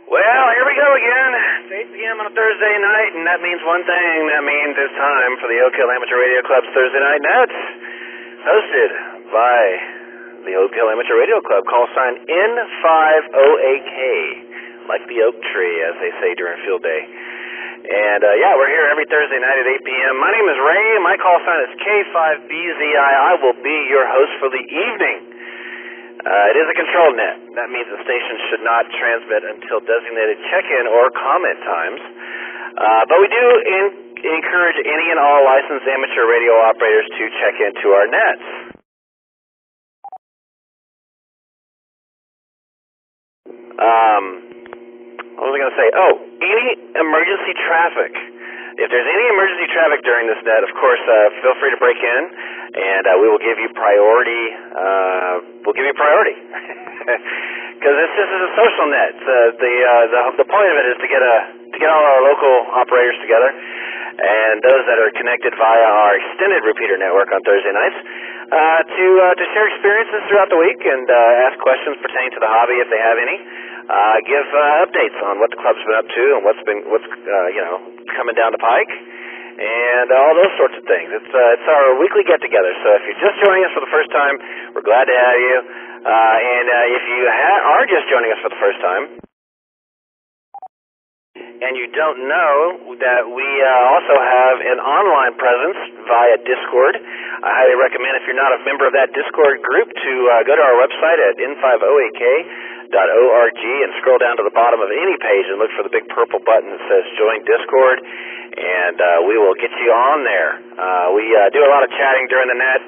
Well, here we go again. It's 8 p.m. on a Thursday night, and that means one thing. That means it's time for the Oak Hill Amateur Radio Club's Thursday Night Nets, hosted by the Oak Hill Amateur Radio Club, call sign N50AK, like the oak tree, as they say during field day. And, we're here every Thursday night at 8 p.m. My name is Ray, and my call sign is K5BZI. I will be your host for the evening. It is a controlled net. That means the station should not transmit until designated check-in or comment times. But we do encourage any and all licensed amateur radio operators to check into our nets. What was I going to say? Oh, any emergency traffic. If there's any emergency traffic during this net, of course, feel free to break in, and we will give you priority. Because this is a social net. The point of it is to get all our local operators together, and those that are connected via our extended repeater network on Thursday nights, to share experiences throughout the week and ask questions pertaining to the hobby if they have any. Give updates on what the club's been up to and what's coming down the pike, and all those sorts of things. It's our weekly get-together, so if you're just joining us for the first time, we're glad to have you. And if you are just joining us for the first time, and you don't know that we also have an online presence via Discord, I highly recommend, if you're not a member of that Discord group, to go to our website at n50ak.org and scroll down to the bottom of any page and look for the big purple button that says Join Discord, and we will get you on there. We do a lot of chatting during the net.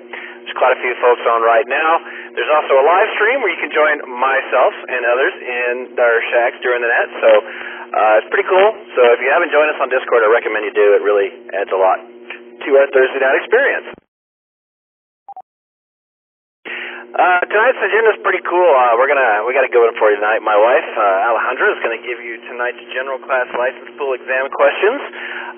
There's quite a few folks on right now. There's also a live stream where you can join myself and others in our shacks during the net, so it's pretty cool. So if you haven't joined us on Discord, I recommend you do. It really adds a lot to our Thursday night experience. Tonight's agenda is pretty cool. We got a good one for you tonight. My wife, Alejandra, is going to give you tonight's general class license pool exam questions.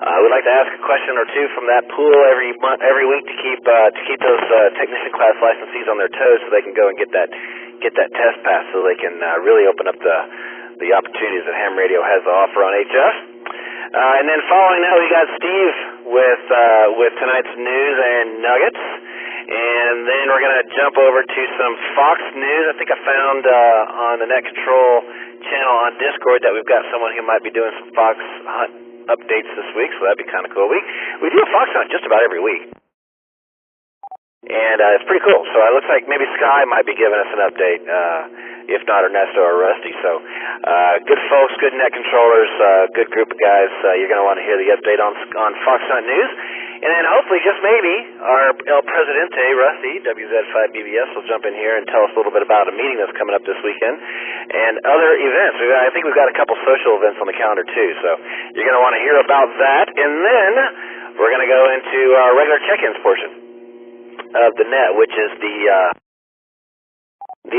We'd like to ask a question or two from that pool every week to keep those technician class licensees on their toes, so they can go and get that test passed, so they can really open up the opportunities that ham radio has to offer on HF. And then following that, we got Steve with tonight's news and nuggets. And then we're going to jump over to some Fox News. I think I found on the Net Control channel on Discord that we've got someone who might be doing some Fox Hunt updates this week, so that'd be kind of cool. We do a Fox Hunt just about every week, and it's pretty cool. So it looks like maybe Sky might be giving us an update, if not Ernesto or Rusty. So good folks, good net controllers, good group of guys. You're going to want to hear the update on Fox Hunt News. And then hopefully, just maybe, our El Presidente, Rusty, WZ5BBS, will jump in here and tell us a little bit about a meeting that's coming up this weekend and other events. I think we've got a couple social events on the calendar, too, so you're going to want to hear about that. And then we're going to go into our regular check-ins portion of the net, which is the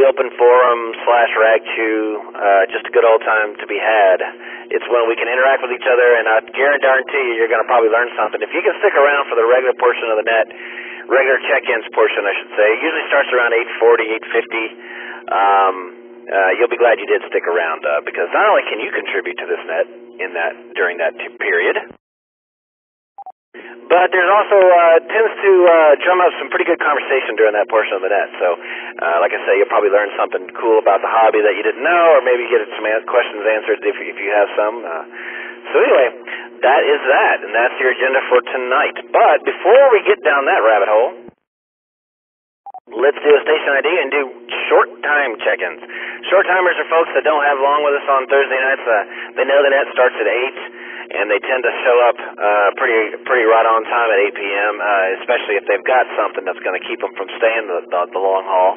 open forum / rag-chew, just a good old time to be had. It's when we can interact with each other, and I guarantee you're going to probably learn something. If you can stick around for the regular portion of the net, regular check-ins portion, I should say, it usually starts around 8:40, 8:50. You'll be glad you did stick around, because not only can you contribute to this net during that period, but there's also tends to drum up some pretty good conversation during that portion of the net. So, like I say, you'll probably learn something cool about the hobby that you didn't know, or maybe get some questions answered if you have some. So anyway, that is that, and that's your agenda for tonight. But before we get down that rabbit hole, let's do a station ID and do short time check-ins. Short timers are folks that don't have long with us on Thursday nights. They know the net starts at 8. And they tend to show up pretty right on time at 8 p.m., especially if they've got something that's going to keep them from staying the long haul,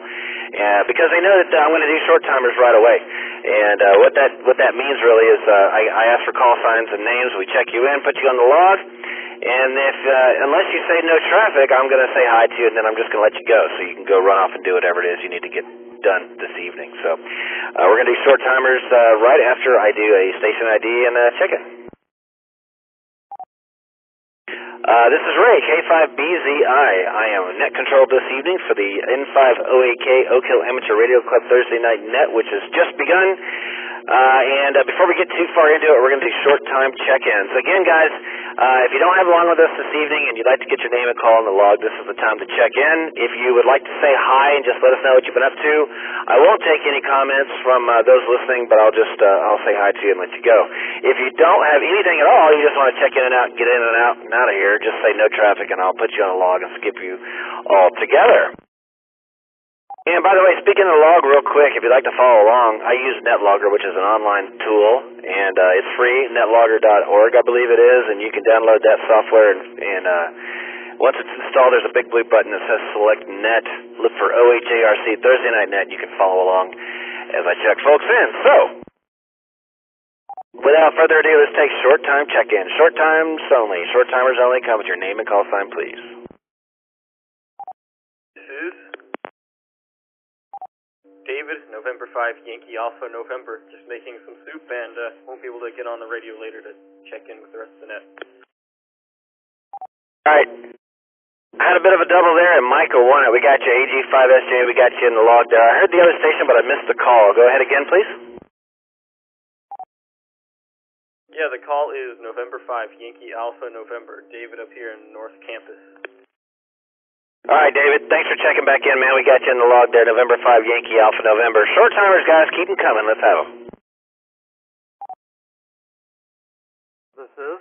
because they know that I'm going to do short timers right away. And what that means really is I ask for call signs and names. We check you in, put you on the log, and unless you say no traffic, I'm going to say hi to you, and then I'm just going to let you go, so you can go run off and do whatever it is you need to get done this evening. So we're going to do short timers right after I do a station ID and a check-in. This is Ray, K5BZI. I am net controlled this evening for the N50AK Oak Hill Amateur Radio Club Thursday Night Net, which has just begun. And before we get too far into it, we're going to do short time check-ins. Again, guys, if you don't have along with us this evening and you'd like to get your name and call in the log, this is the time to check in. If you would like to say hi and just let us know what you've been up to, I won't take any comments from those listening, but I'll say hi to you and let you go. If you don't have anything at all, you just want to check in and out, get in and out of here, just say no traffic and I'll put you on a log and skip you all together. And by the way, speaking of the log real quick, if you'd like to follow along, I use NetLogger, which is an online tool, and it's free, netlogger.org, I believe it is, and you can download that software, and once it's installed, there's a big blue button that says Select Net. Look for OHARC Thursday Night Net, and you can follow along as I check folks in. So, without further ado, let's take short time check-in. Short times only. Short timers only. Come with your name and call sign, please. David, November 5, Yankee Alpha, November. Just making some soup and won't be able to get on the radio later to check in with the rest of the net. Alright. I had a bit of a double there, and Michael won it. We got you, AG5SJ, we got you in the log there. I heard the other station, but I missed the call. Go ahead again, please. Yeah, the call is November 5, Yankee Alpha, November. David up here in North Campus. All right, David, thanks for checking back in, man. We got you in the log there, November 5, Yankee Alpha, November. Short timers, guys, keep them coming. Let's have them. This is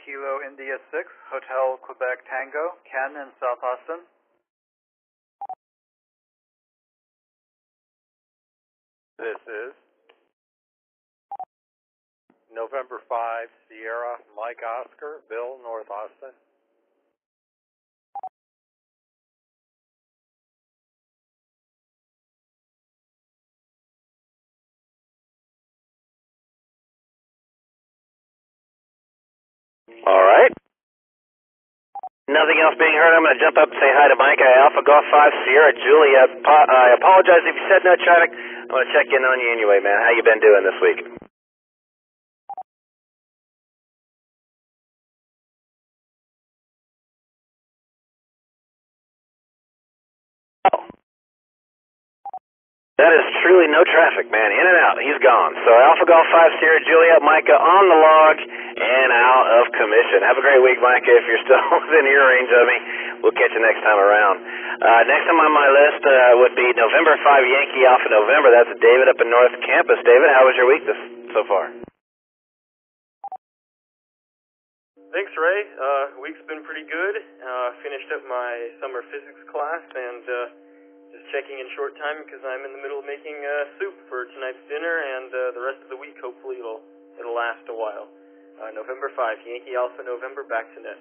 Kilo India 6, Hotel Quebec Tango, Ken in South Austin. This is November 5, Sierra, Mike Oscar, Bill, North Austin. All right. Nothing else being heard. I'm going to jump up and say hi to Mike. Alpha Golf 5 Sierra Julia. I apologize if you said no traffic. I'm going to check in on you anyway, man. How you been doing this week? Oh. That is truly no traffic, man. In and out. He's gone. So Alpha Golf 5 Sierra Julia, Micah on the log and out of commission. Have a great week, Micah. If you're still within ear range of me, we'll catch you next time around. Next time on my list would be November 5 Yankee Alpha November. That's David up in North Campus. David, how was your week so far? Thanks, Ray. Week's been pretty good. Finished up my summer physics class and just checking in short time because I'm in the middle of making soup for tonight's dinner, and the rest of the week hopefully it'll last a while. November 5, Yankee Alpha November, back to net.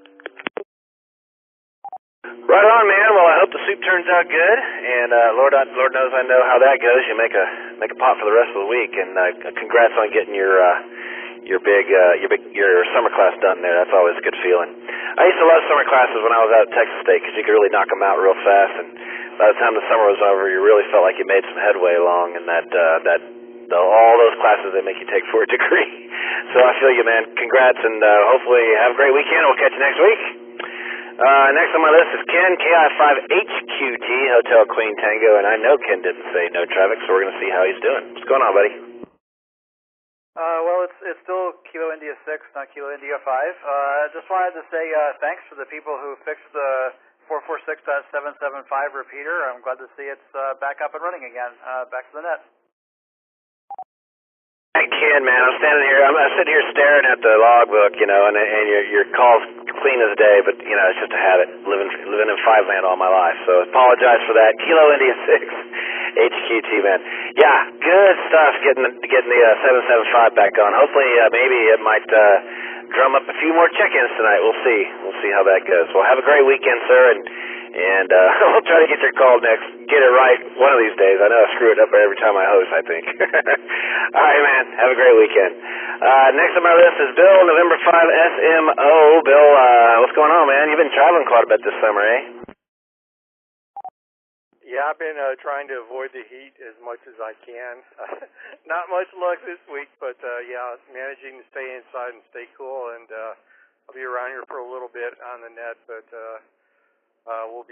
Right on, man. Well, I hope the soup turns out good, and Lord knows I know how that goes. You make a pot for the rest of the week, and congrats on getting your summer class done there. That's always a good feeling. I used to love summer classes when I was out at Texas State because you could really knock them out real fast, and by the time the summer was over, you really felt like you made some headway along, and all those classes they make you take for a degree. So I feel you, man. Congrats, and hopefully have a great weekend. We'll catch you next week. Next on my list is Ken, KI5HQT, Hotel Queen Tango, and I know Ken didn't say no traffic, so we're going to see how he's doing. What's going on, buddy? Well, it's still Kilo India 6, not Kilo India 5. Just wanted to say thanks to the people who fixed the 446.775 repeater. I'm glad to see it's back up and running again. Back to the net. Hey, Ken, man, I'm sitting here staring at the logbook, and your call's clean as day, but it's just a habit living in five land all my life. So apologize for that. Kilo India 6, HQT, man. Yeah, good stuff. Getting the 775 back on. Hopefully, maybe it might drum up a few more check-ins tonight. We'll see how that goes. Well, have a great weekend, sir, and we'll try to get your call next. Get it right one of these days. I know I screw it up every time I host, I think. All right, man. Have a great weekend. Next on my list is Bill, November 5 SMO. Bill, what's going on, man? You've been traveling quite a bit this summer, eh? Yeah, I've been trying to avoid the heat as much as I can. Not much luck this week, but yeah, managing to stay inside and stay cool, and I'll be around here for a little bit on the net, but we'll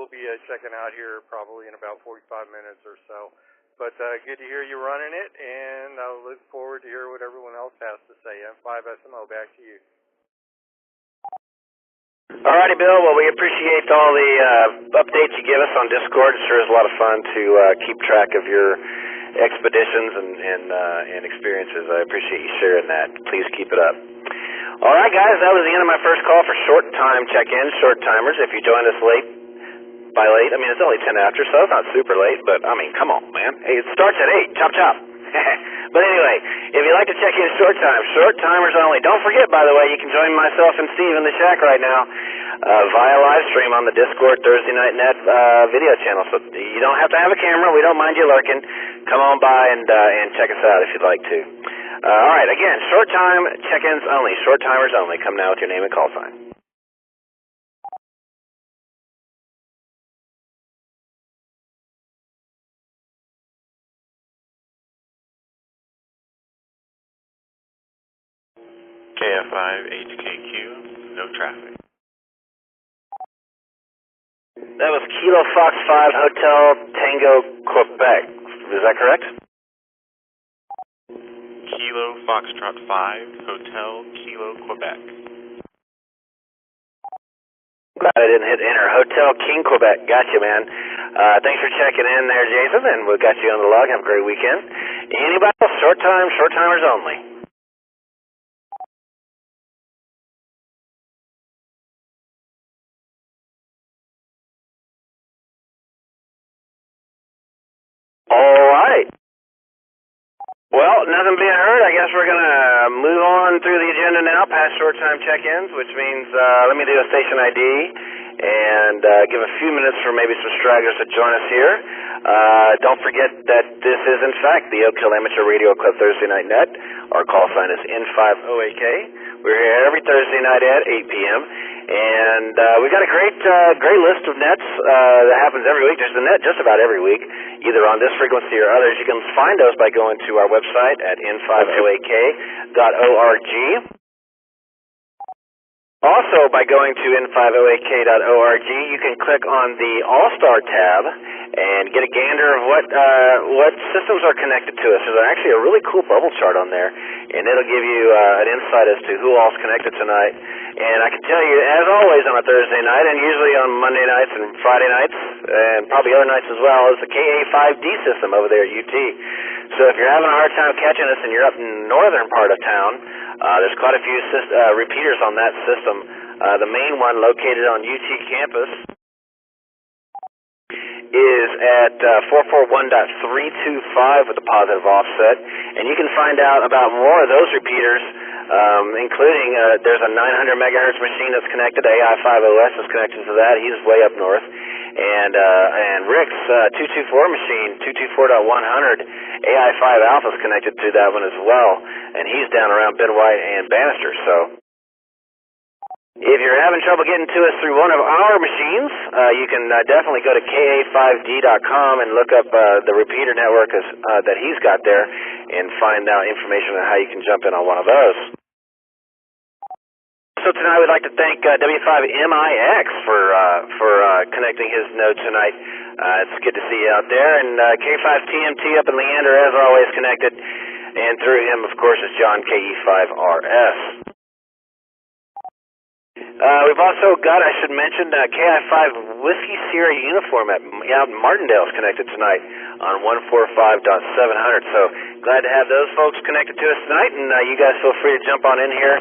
be checking out here probably in about 45 minutes or so. But good to hear you running it, and I'll look forward to hear what everyone else has to say. M5SMO, back to you. All righty, Bill. Well, we appreciate all the updates you give us on Discord. It sure is a lot of fun to keep track of your expeditions and experiences. I appreciate you sharing that. Please keep it up. All right, guys, that was the end of my first call for short time check-ins, short timers. If you joined us by late, I mean, it's only 10 after, so it's not super late, but I mean, come on, man. Hey, it starts at 8. Chop, chop. But anyway, if you'd like to check in short timers only. Don't forget, by the way, you can join myself and Steve in the shack right now via live stream on the Discord Thursday Night Net video channel. So you don't have to have a camera. We don't mind you lurking. Come on by and check us out if you'd like to. All right, again, short time check-ins only. Short timers only. Come now with your name and call sign. KF5HKQ, no traffic. That was Kilo Fox 5 Hotel Tango, Quebec. Is that correct? Kilo Foxtrot 5 Hotel Kilo, Quebec. Glad I didn't hit enter. Hotel King, Quebec. Gotcha, man. Thanks for checking in there, Jason, and we got you on the log. Have a great weekend. Anybody else? Short timers only. All right. Well, nothing being heard. I guess we're going to move on through the agenda now, past short time check-ins, which means let me do a station ID and give a few minutes for maybe some stragglers to join us here. Don't forget that this is, in fact, the Oak Hill Amateur Radio Club Thursday Night Net. Our call sign is N50AK. We're here every Thursday night at 8 p.m. And we've got a great list of nets that happens every week. There's a net just about every week, either on this frequency or others. You can find those by going to our website at n50ak.org. Also, by going to n50ak.org, you can click on the All-Star tab and get a gander of what systems are connected to us. There's actually a really cool bubble chart on there, and it'll give you an insight as to who all's connected tonight. And I can tell you, as always on a Thursday night, and usually on Monday nights and Friday nights, and probably other nights as well, is the KA5D system over there at UT. So if you're having a hard time catching us and you're up in the northern part of town, there's quite a few repeaters on that system. The main one located on UT campus is at 441.325 with a positive offset, and you can find out about more of those repeaters, including there's a 900 megahertz machine that's connected. AI5OS is connected to that. He's way up north, and Rick's 224 machine, 224.100 AI5 Alpha is connected to that one as well, and he's down around Ben White and Bannister. So if you're having trouble getting to us through one of our machines, you can definitely go to ka5d.com and look up the repeater network that he's got there and find out information on how you can jump in on one of those. So tonight we'd like to thank W5MIX for connecting his node tonight. It's good to see you out there. And K5TMT up in Leander, as always, connected. And through him, of course, is John KE5RS. We've also got, I should mention, KI5 Whiskey Sierra uniform out in Martindale is connected tonight on 145.700. So glad to have those folks connected to us tonight, and you guys feel free to jump on in here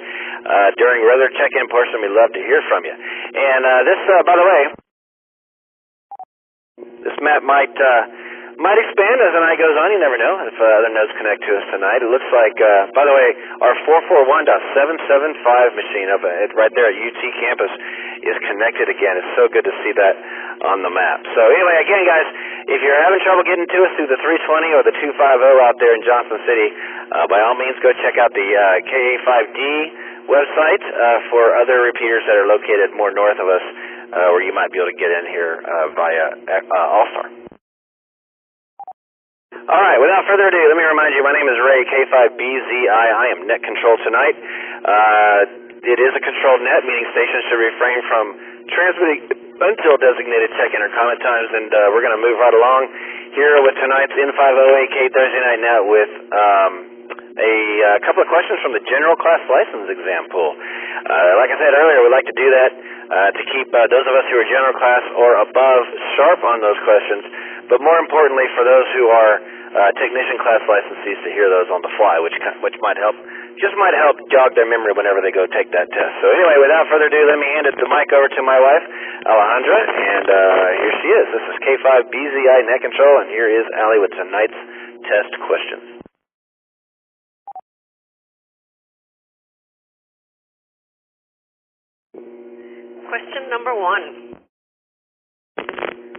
during regular check-in portion. We'd love to hear from you. And this, by the way, this map might expand as the night goes on. You never know if other nodes connect to us tonight. It looks like, by the way, our 441.775 machine up right there at UT campus is connected again. It's so good to see that on the map. So anyway, again, guys, if you're having trouble getting to us through the 320 or the 250 out there in Johnson City, by all means, go check out the KA5D website for other repeaters that are located more north of us, where you might be able to get in here via All-Star. All right, without further ado, let me remind you, my name is Ray, K5BZI. I am net control tonight. It is a controlled net, meaning stations should refrain from transmitting until designated check-in or comment times, and we're going to move right along here with tonight's N508K Thursday Night Net with a couple of questions from the General Class License Exam Pool. Like I said earlier, we'd like to do that to keep those of us who are General Class or above sharp on those questions, but more importantly for those who are Technician Class licensees to hear those on the fly, which might help jog their memory whenever they go take that test. So anyway, without further ado, let me hand the mic over to my wife, Alejandra, and here she is. This is K5BZI Net Control, and here is Allie with tonight's test questions. Question number 1.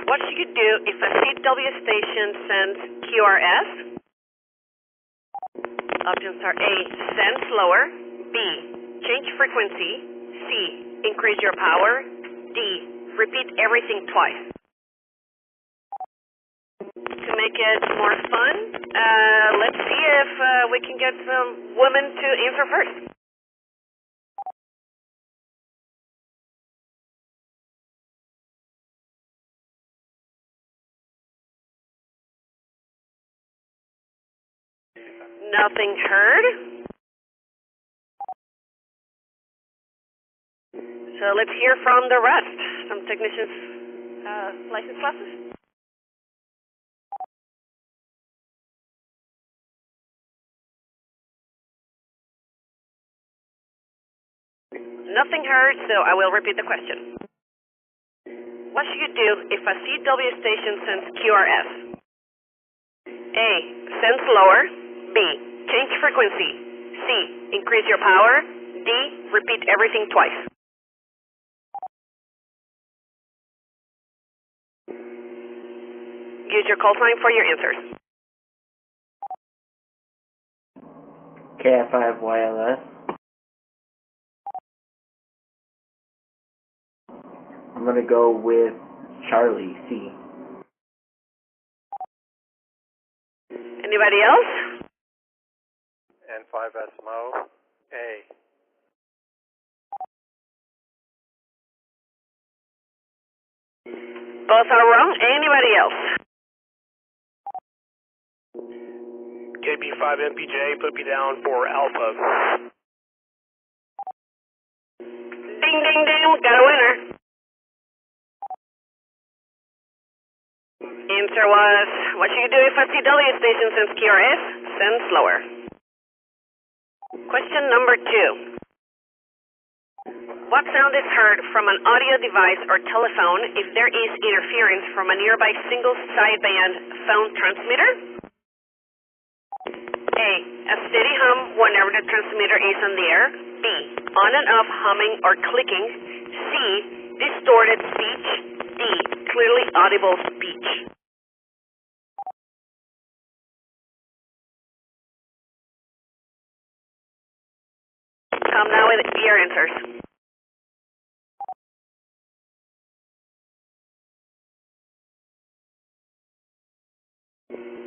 What should you do if a CW station sends QRS? Options are A, send slower, B, change frequency, C, increase your power, D, repeat everything twice. To make it more fun, let's see if we can get some women to answer first. Nothing heard. So let's hear from the rest, from technicians' license classes. Nothing heard, so I will repeat the question. What should you do if a CW station sends QRS? A, send slower. B, change frequency. C, increase your power. D, repeat everything twice. Use your call sign for your answers. KF5YLS. I'm going to go with Charlie, C. Anybody else? N5SMO, A. Both are wrong. Anybody else? KB5MPJ, put me down for Alpha. Ding, ding, ding. Got a winner. Answer was, what should you do if a CW station sends QRS? Send slower. Question number 2. What sound is heard from an audio device or telephone if there is interference from a nearby single sideband phone transmitter? A, a steady hum whenever the transmitter is on the air. B, on and off humming or clicking. C, distorted speech. D, clearly audible speech. Come now with your answers.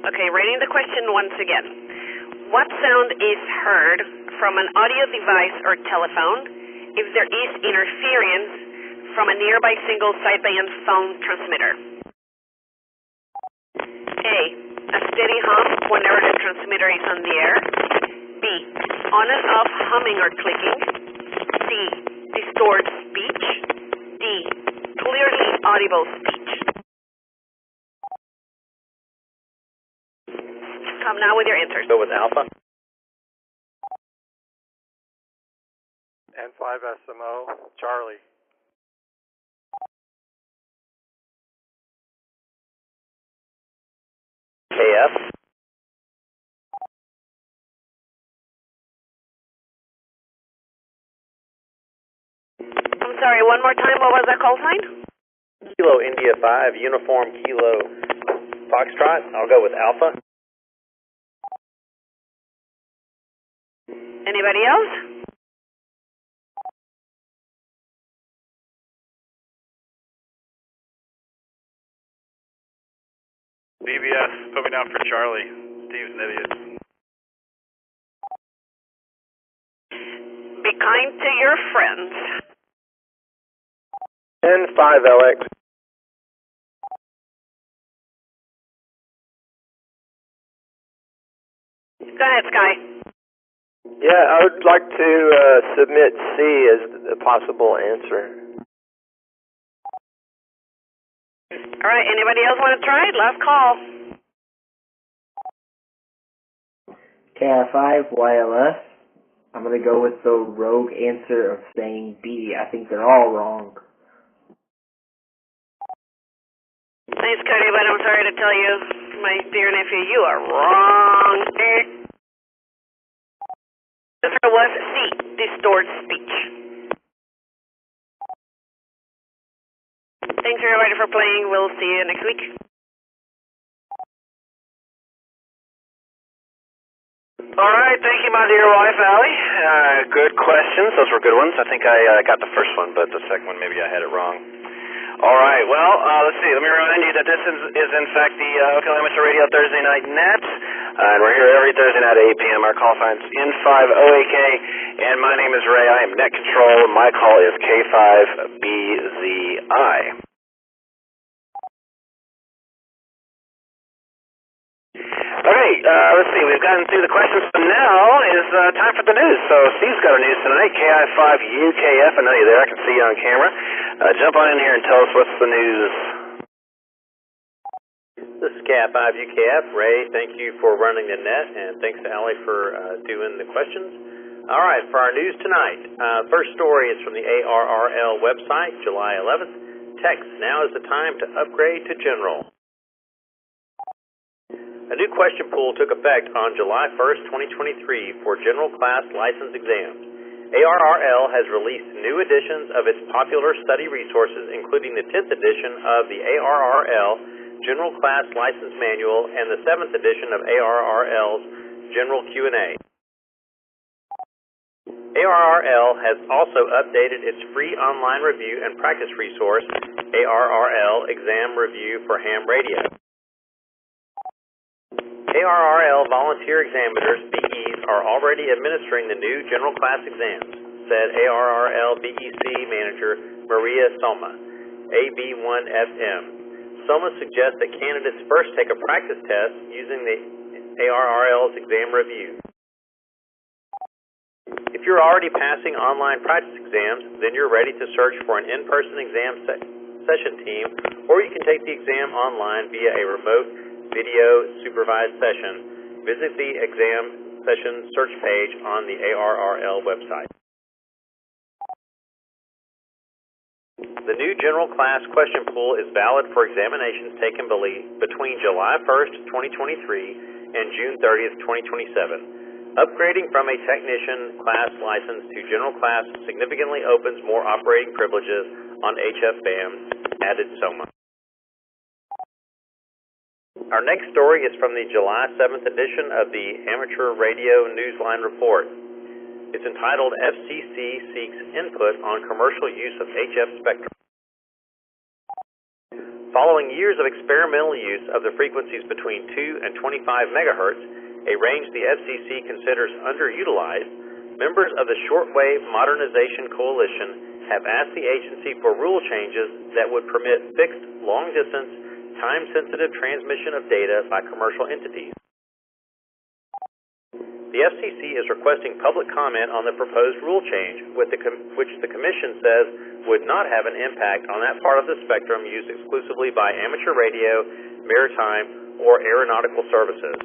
Okay, reading the question once again. What sound is heard from an audio device or telephone if there is interference from a nearby single sideband phone transmitter? A, a steady hum whenever the transmitter is on the air. B, on and off humming or clicking. C, distorted speech. D, clearly audible speech. Come now with your answers. Go with Alpha. N5SMO, Charlie. KF. I'm sorry, one more time, what was that call sign? Kilo India 5, Uniform Kilo Foxtrot. I'll go with Alpha. Anybody else? DBS, put me down for Charlie. Steve's an idiot. Be kind to your friends. N5LX. Go ahead, Sky. Yeah, I would like to submit C as a possible answer. All right, anybody else want to try it? Last call. KI5YLS. I'm going to go with the rogue answer of saying B. I think they're all wrong. Thanks, Cody, but I'm sorry to tell you, my dear nephew, you are wrong. The answer was C, distorted speech. Thanks everybody for playing. We'll see you next week. All right, thank you, my dear wife, Allie. Good questions. Those were good ones. I think I got the first one, but the second one, maybe I had it wrong. All right, well, let's see. Let me remind you that this is in fact, the Oakland Amateur Radio Thursday Night Net, and we're here every Thursday night at 8 p.m. Our call sign's N5OAK, and my name is Ray. I am Net Control. My call is K5BZI. Okay, let's see. We've gotten through the questions. So now is time for the news. So Steve's got our news tonight. KI5UKF. I know you're there. I can see you on camera. Jump on in here and tell us what's the news. This is KI5UKF. Ray, thank you for running the net, and thanks to Allie for doing the questions. All right, for our news tonight, first story is from the ARRL website, July 11th. Text, now is the time to upgrade to General. A new question pool took effect on July 1st, 2023 for general class license exams. ARRL has released new editions of its popular study resources, including the 10th edition of the ARRL General Class License Manual and the 7th edition of ARRL's General Q&A. ARRL has also updated its free online review and practice resource, ARRL Exam Review for Ham Radio. ARRL volunteer examiners, BEs, are already administering the new general class exams, said ARRL BEC manager Maria Soma, AB1FM. Soma suggests that candidates first take a practice test using the ARRL's exam review. If you're already passing online practice exams, then you're ready to search for an in-person exam session team, or you can take the exam online via a remote video supervised session. Visit the exam session search page on the ARRL website. The new general class question pool is valid for examinations taken between July 1st, 2023 and June 30th, 2027. Upgrading from a technician class license to general class significantly opens more operating privileges on HFBAMs, added Soma. Our next story is from the July 7th edition of the Amateur Radio Newsline Report. It's entitled FCC Seeks Input on Commercial Use of HF Spectrum. Following years of experimental use of the frequencies between 2 and 25 megahertz, a range the FCC considers underutilized, members of the Shortwave Modernization Coalition have asked the agency for rule changes that would permit fixed, long-distance, time-sensitive transmission of data by commercial entities. The FCC is requesting public comment on the proposed rule change, which the Commission says would not have an impact on that part of the spectrum used exclusively by amateur radio, maritime, or aeronautical services.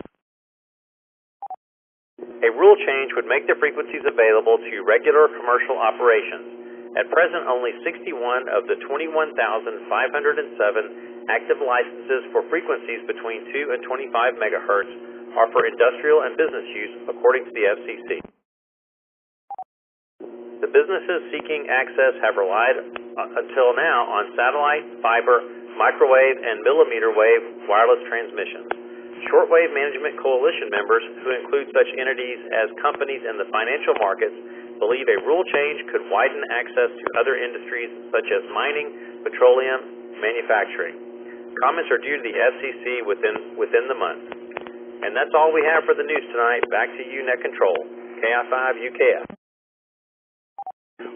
A rule change would make the frequencies available to regular commercial operations. At present, only 61 of the 21,507 active licenses for frequencies between 2 and 25 megahertz are for industrial and business use, according to the FCC. The businesses seeking access have relied until now on satellite, fiber, microwave, and millimeter wave wireless transmissions. Shortwave Management Coalition members, who include such entities as companies in the financial markets, believe a rule change could widen access to other industries such as mining, petroleum, manufacturing. Comments are due to the FCC within the month. And that's all we have for the news tonight. Back to you, Net Control. KI5UKF.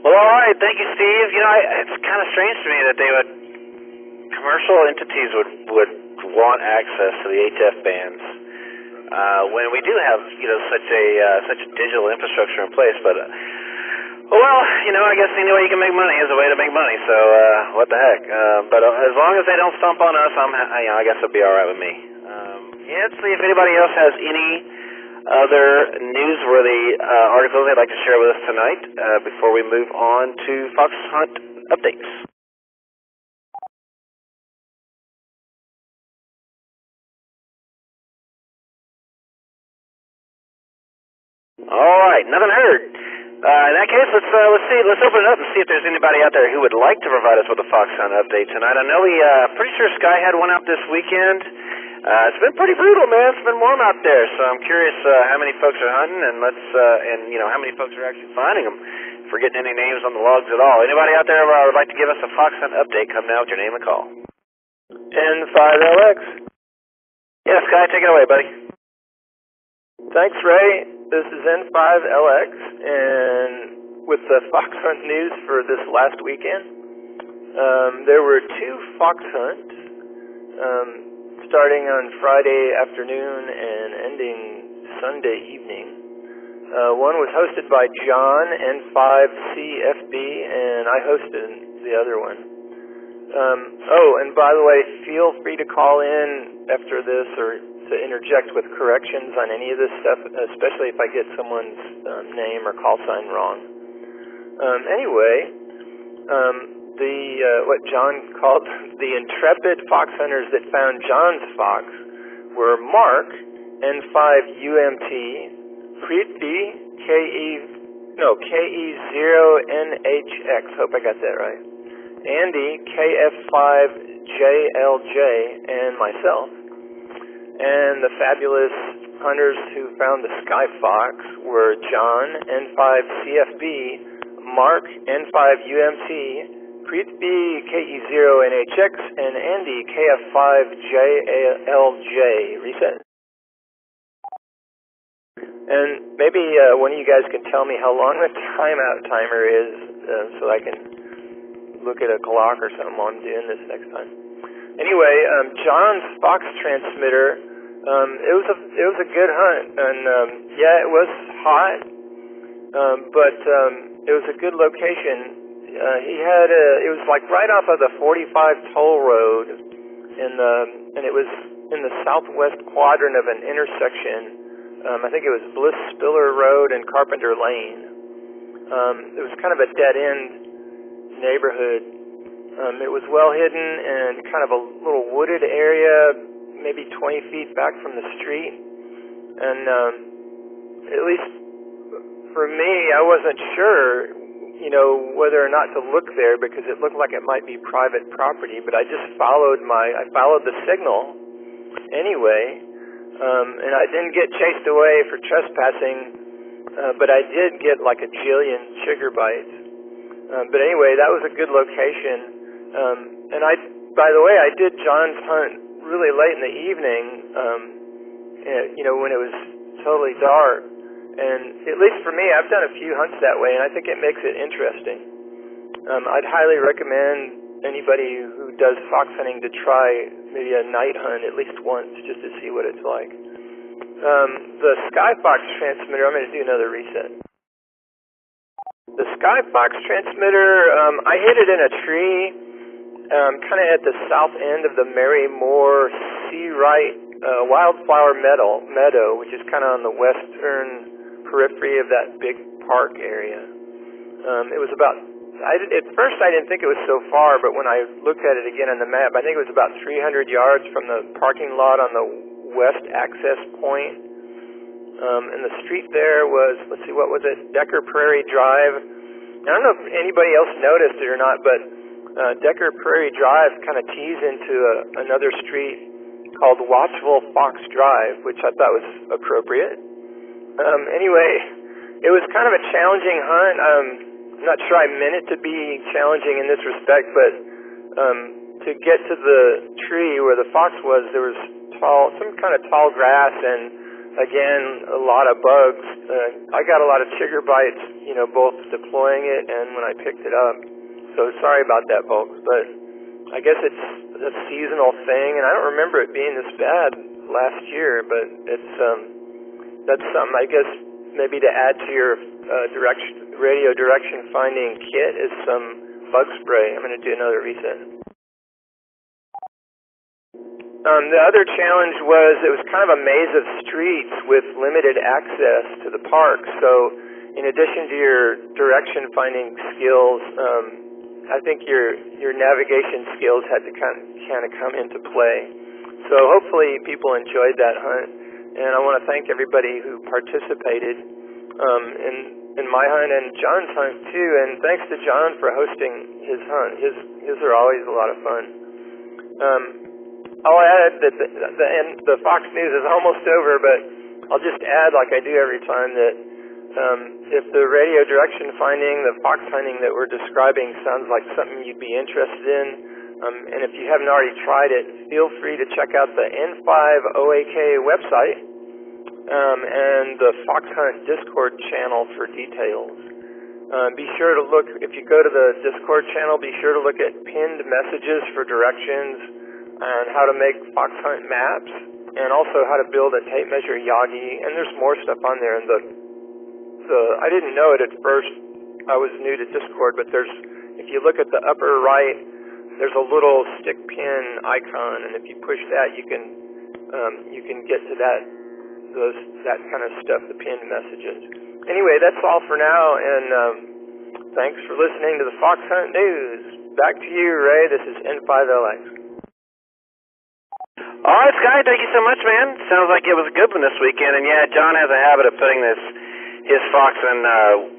Well, all right. Thank you, Steve. You know, it's kind of strange to me that commercial entities would want access to the HF bands when we do have, you know, such a digital infrastructure in place. But well, you know, I guess any way you can make money is a way to make money. So what the heck? But as long as they don't stomp on us, I guess it'll be all right with me. Yeah, let's see if anybody else has any other newsworthy articles they'd like to share with us tonight before we move on to fox hunt updates. All right, nothing heard. In that case, let's see. Let's open it up and see if there's anybody out there who would like to provide us with a fox hunt update tonight. I know pretty sure Sky had one out this weekend. It's been pretty brutal, man. It's been warm out there, so I'm curious how many folks are hunting, and and you know how many folks are actually finding them. If we're getting any names on the logs at all. Anybody out there would like to give us a fox hunt update? Come now with your name and call. N5LX. Yeah, Sky, take it away, buddy. Thanks, Ray. This is N5LX, and with the fox hunt news for this last weekend, there were 2 fox hunts starting on Friday afternoon and ending Sunday evening. One was hosted by John, N5CFB, and I hosted the other one. And by the way, feel free to call in after this or to interject with corrections on any of this stuff, especially if I get someone's name or call sign wrong. What John called the intrepid fox hunters that found John's fox were Mark, N5UMT, Prithvi, KE0NHX, hope I got that right, Andy, KF5JLJ, and myself. And the fabulous hunters who found the Sky Fox were John, N5CFB, Mark, N5UMT, Prithvi, KE0NHX, and Andy, KF5JLJ. Reset. And maybe one of you guys can tell me how long the timeout timer is so I can look at a clock or something while I'm doing this next time. Anyway, John's fox transmitter, it was a good hunt, and yeah, it was hot, but it was a good location. It was like right off of the 45 toll road, and it was in the southwest quadrant of an intersection. I think it was Bliss Spiller Road and Carpenter Lane. It was kind of a dead-end neighborhood. It was well hidden and kind of a little wooded area, maybe 20 feet back from the street. And at least for me, I wasn't sure, you know, whether or not to look there because it looked like it might be private property. But I just followed the signal anyway, and I didn't get chased away for trespassing. But I did get like a jillion chigger bites. But anyway, that was a good location. And by the way, I did John's hunt really late in the evening, you know, when it was totally dark. And at least for me, I've done a few hunts that way, and I think it makes it interesting. I'd highly recommend anybody who does fox hunting to try maybe a night hunt at least once just to see what it's like. The Sky Fox transmitter, I'm going to do another reset. The Sky Fox transmitter, I hit it in a tree, kind of at the south end of the Mary Moore Seawright Wildflower Meadow, which is kind of on the western periphery of that big park area. It was about, at first I didn't think it was so far, but when I looked at it again on the map, I think it was about 300 yards from the parking lot on the west access point. And the street there was, let's see, what was it? Decker Prairie Drive. I don't know if anybody else noticed it or not, but Decker Prairie Drive kind of tees into another street called Watchville Fox Drive, which I thought was appropriate. Anyway, it was kind of a challenging hunt. I'm not sure I meant it to be challenging in this respect, but to get to the tree where the fox was, there was some kind of tall grass, and again, a lot of bugs. I got a lot of trigger bites, both deploying it and when I picked it up. So sorry about that, folks, but I guess it's a seasonal thing, and I don't remember it being this bad last year, but that's something, I guess, maybe to add to your radio direction finding kit is some bug spray. I'm going to do another reset. The other challenge was it was kind of a maze of streets with limited access to the park. So in addition to your direction finding skills, I think your navigation skills had to kind of come into play. So hopefully people enjoyed that hunt, and I want to thank everybody who participated in my hunt and John's hunt too. And thanks to John for hosting his hunt. His are always a lot of fun. I'll add that the Fox News is almost over, but I'll just add, like I do every time, that if the radio direction finding, the fox hunting that we're describing sounds like something you'd be interested in, and if you haven't already tried it, feel free to check out the N5OAK website and the Fox Hunt Discord channel for details. Be sure to look, if you go to the Discord channel, be sure to look at pinned messages for directions and how to make fox hunt maps, and also how to build a tape measure Yagi, and there's more stuff on there. And I didn't know it at first. I was new to Discord, but if you look at the upper right, there's a little stick pin icon, and if you push that, you can get to that kind of stuff, the pinned messages. Anyway, that's all for now, and thanks for listening to the Fox Hunt News. Back to you, Ray. This is N5LX. All right, Sky, thank you so much, man. Sounds like it was a good one this weekend. And yeah, John has a habit of putting his fox in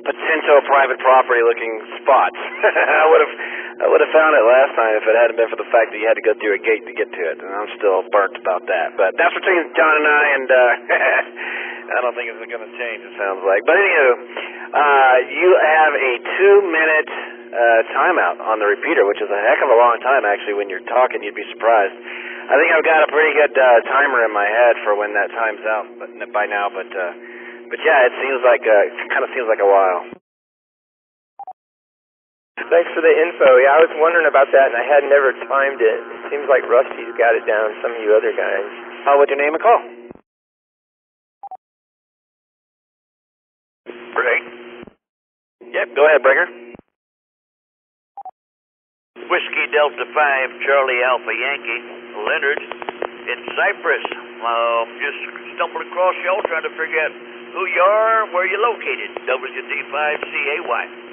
potential private property-looking spots. I would have found it last time if it hadn't been for the fact that you had to go through a gate to get to it. And I'm still burnt about that. But that's between John and I, and I don't think it's going to change, it sounds like. But anywho, you have a 2-minute timeout on the repeater, which is a heck of a long time, actually. When you're talking, you'd be surprised. I think I've got a pretty good timer in my head for when that time's out by now, but yeah, it kind of seems like a while. Thanks for the info. Yeah, I was wondering about that, and I had never timed it. It seems like Rusty's got it down, some of you other guys. What's your name and call? Break. Yep, go ahead, Breaker. Whiskey Delta 5, Charlie Alpha Yankee, Leonard, in Cypress. Just stumbled across y'all trying to figure out who you are, where you're located. WD5CAY.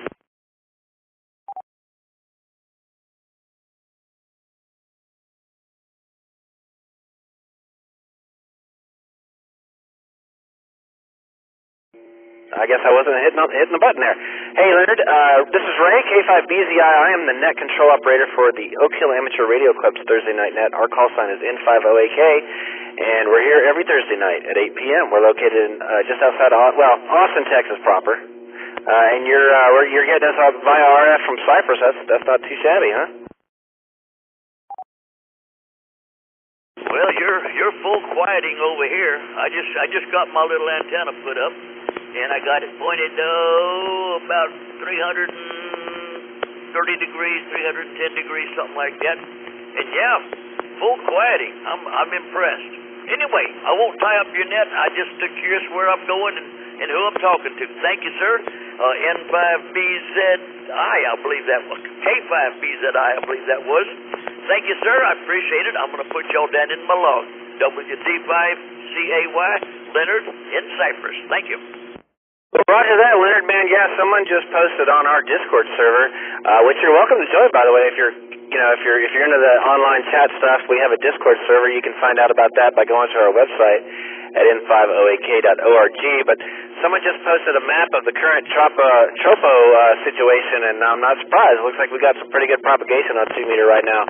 I guess I wasn't hitting the button there. Hey, Leonard, this is Ray, K5BZI. I am the net control operator for the Oak Hill Amateur Radio Club's Thursday Night Net. Our call sign is N5OAK, and we're here every Thursday night at 8 p.m. We're located in, just outside of, Austin, Texas proper. And you're getting us via RF from Cypress. That's not too shabby, huh? Well, you're full quieting over here. I just got my little antenna put up, and I got it pointed about 330 degrees, 310 degrees, something like that. And yeah, full quieting. I'm impressed. Anyway, I won't tie up your net. I just curious where I'm going and who I'm talking to. Thank you, sir. N5BZI, I believe that was. K5BZI, I believe that was. Thank you, sir. I appreciate it. I'm going to put y'all down in my log. WD5CAY, Leonard in Cypress. Thank you. Well, roger that, Leonard, man. Yeah, someone just posted on our Discord server, which you're welcome to join, by the way. If you're into the online chat stuff, we have a Discord server. You can find out about that by going to our website at n5oak.org. But someone just posted a map of the current tropo situation, and I'm not surprised. It looks like we got some pretty good propagation on 2 meter right now.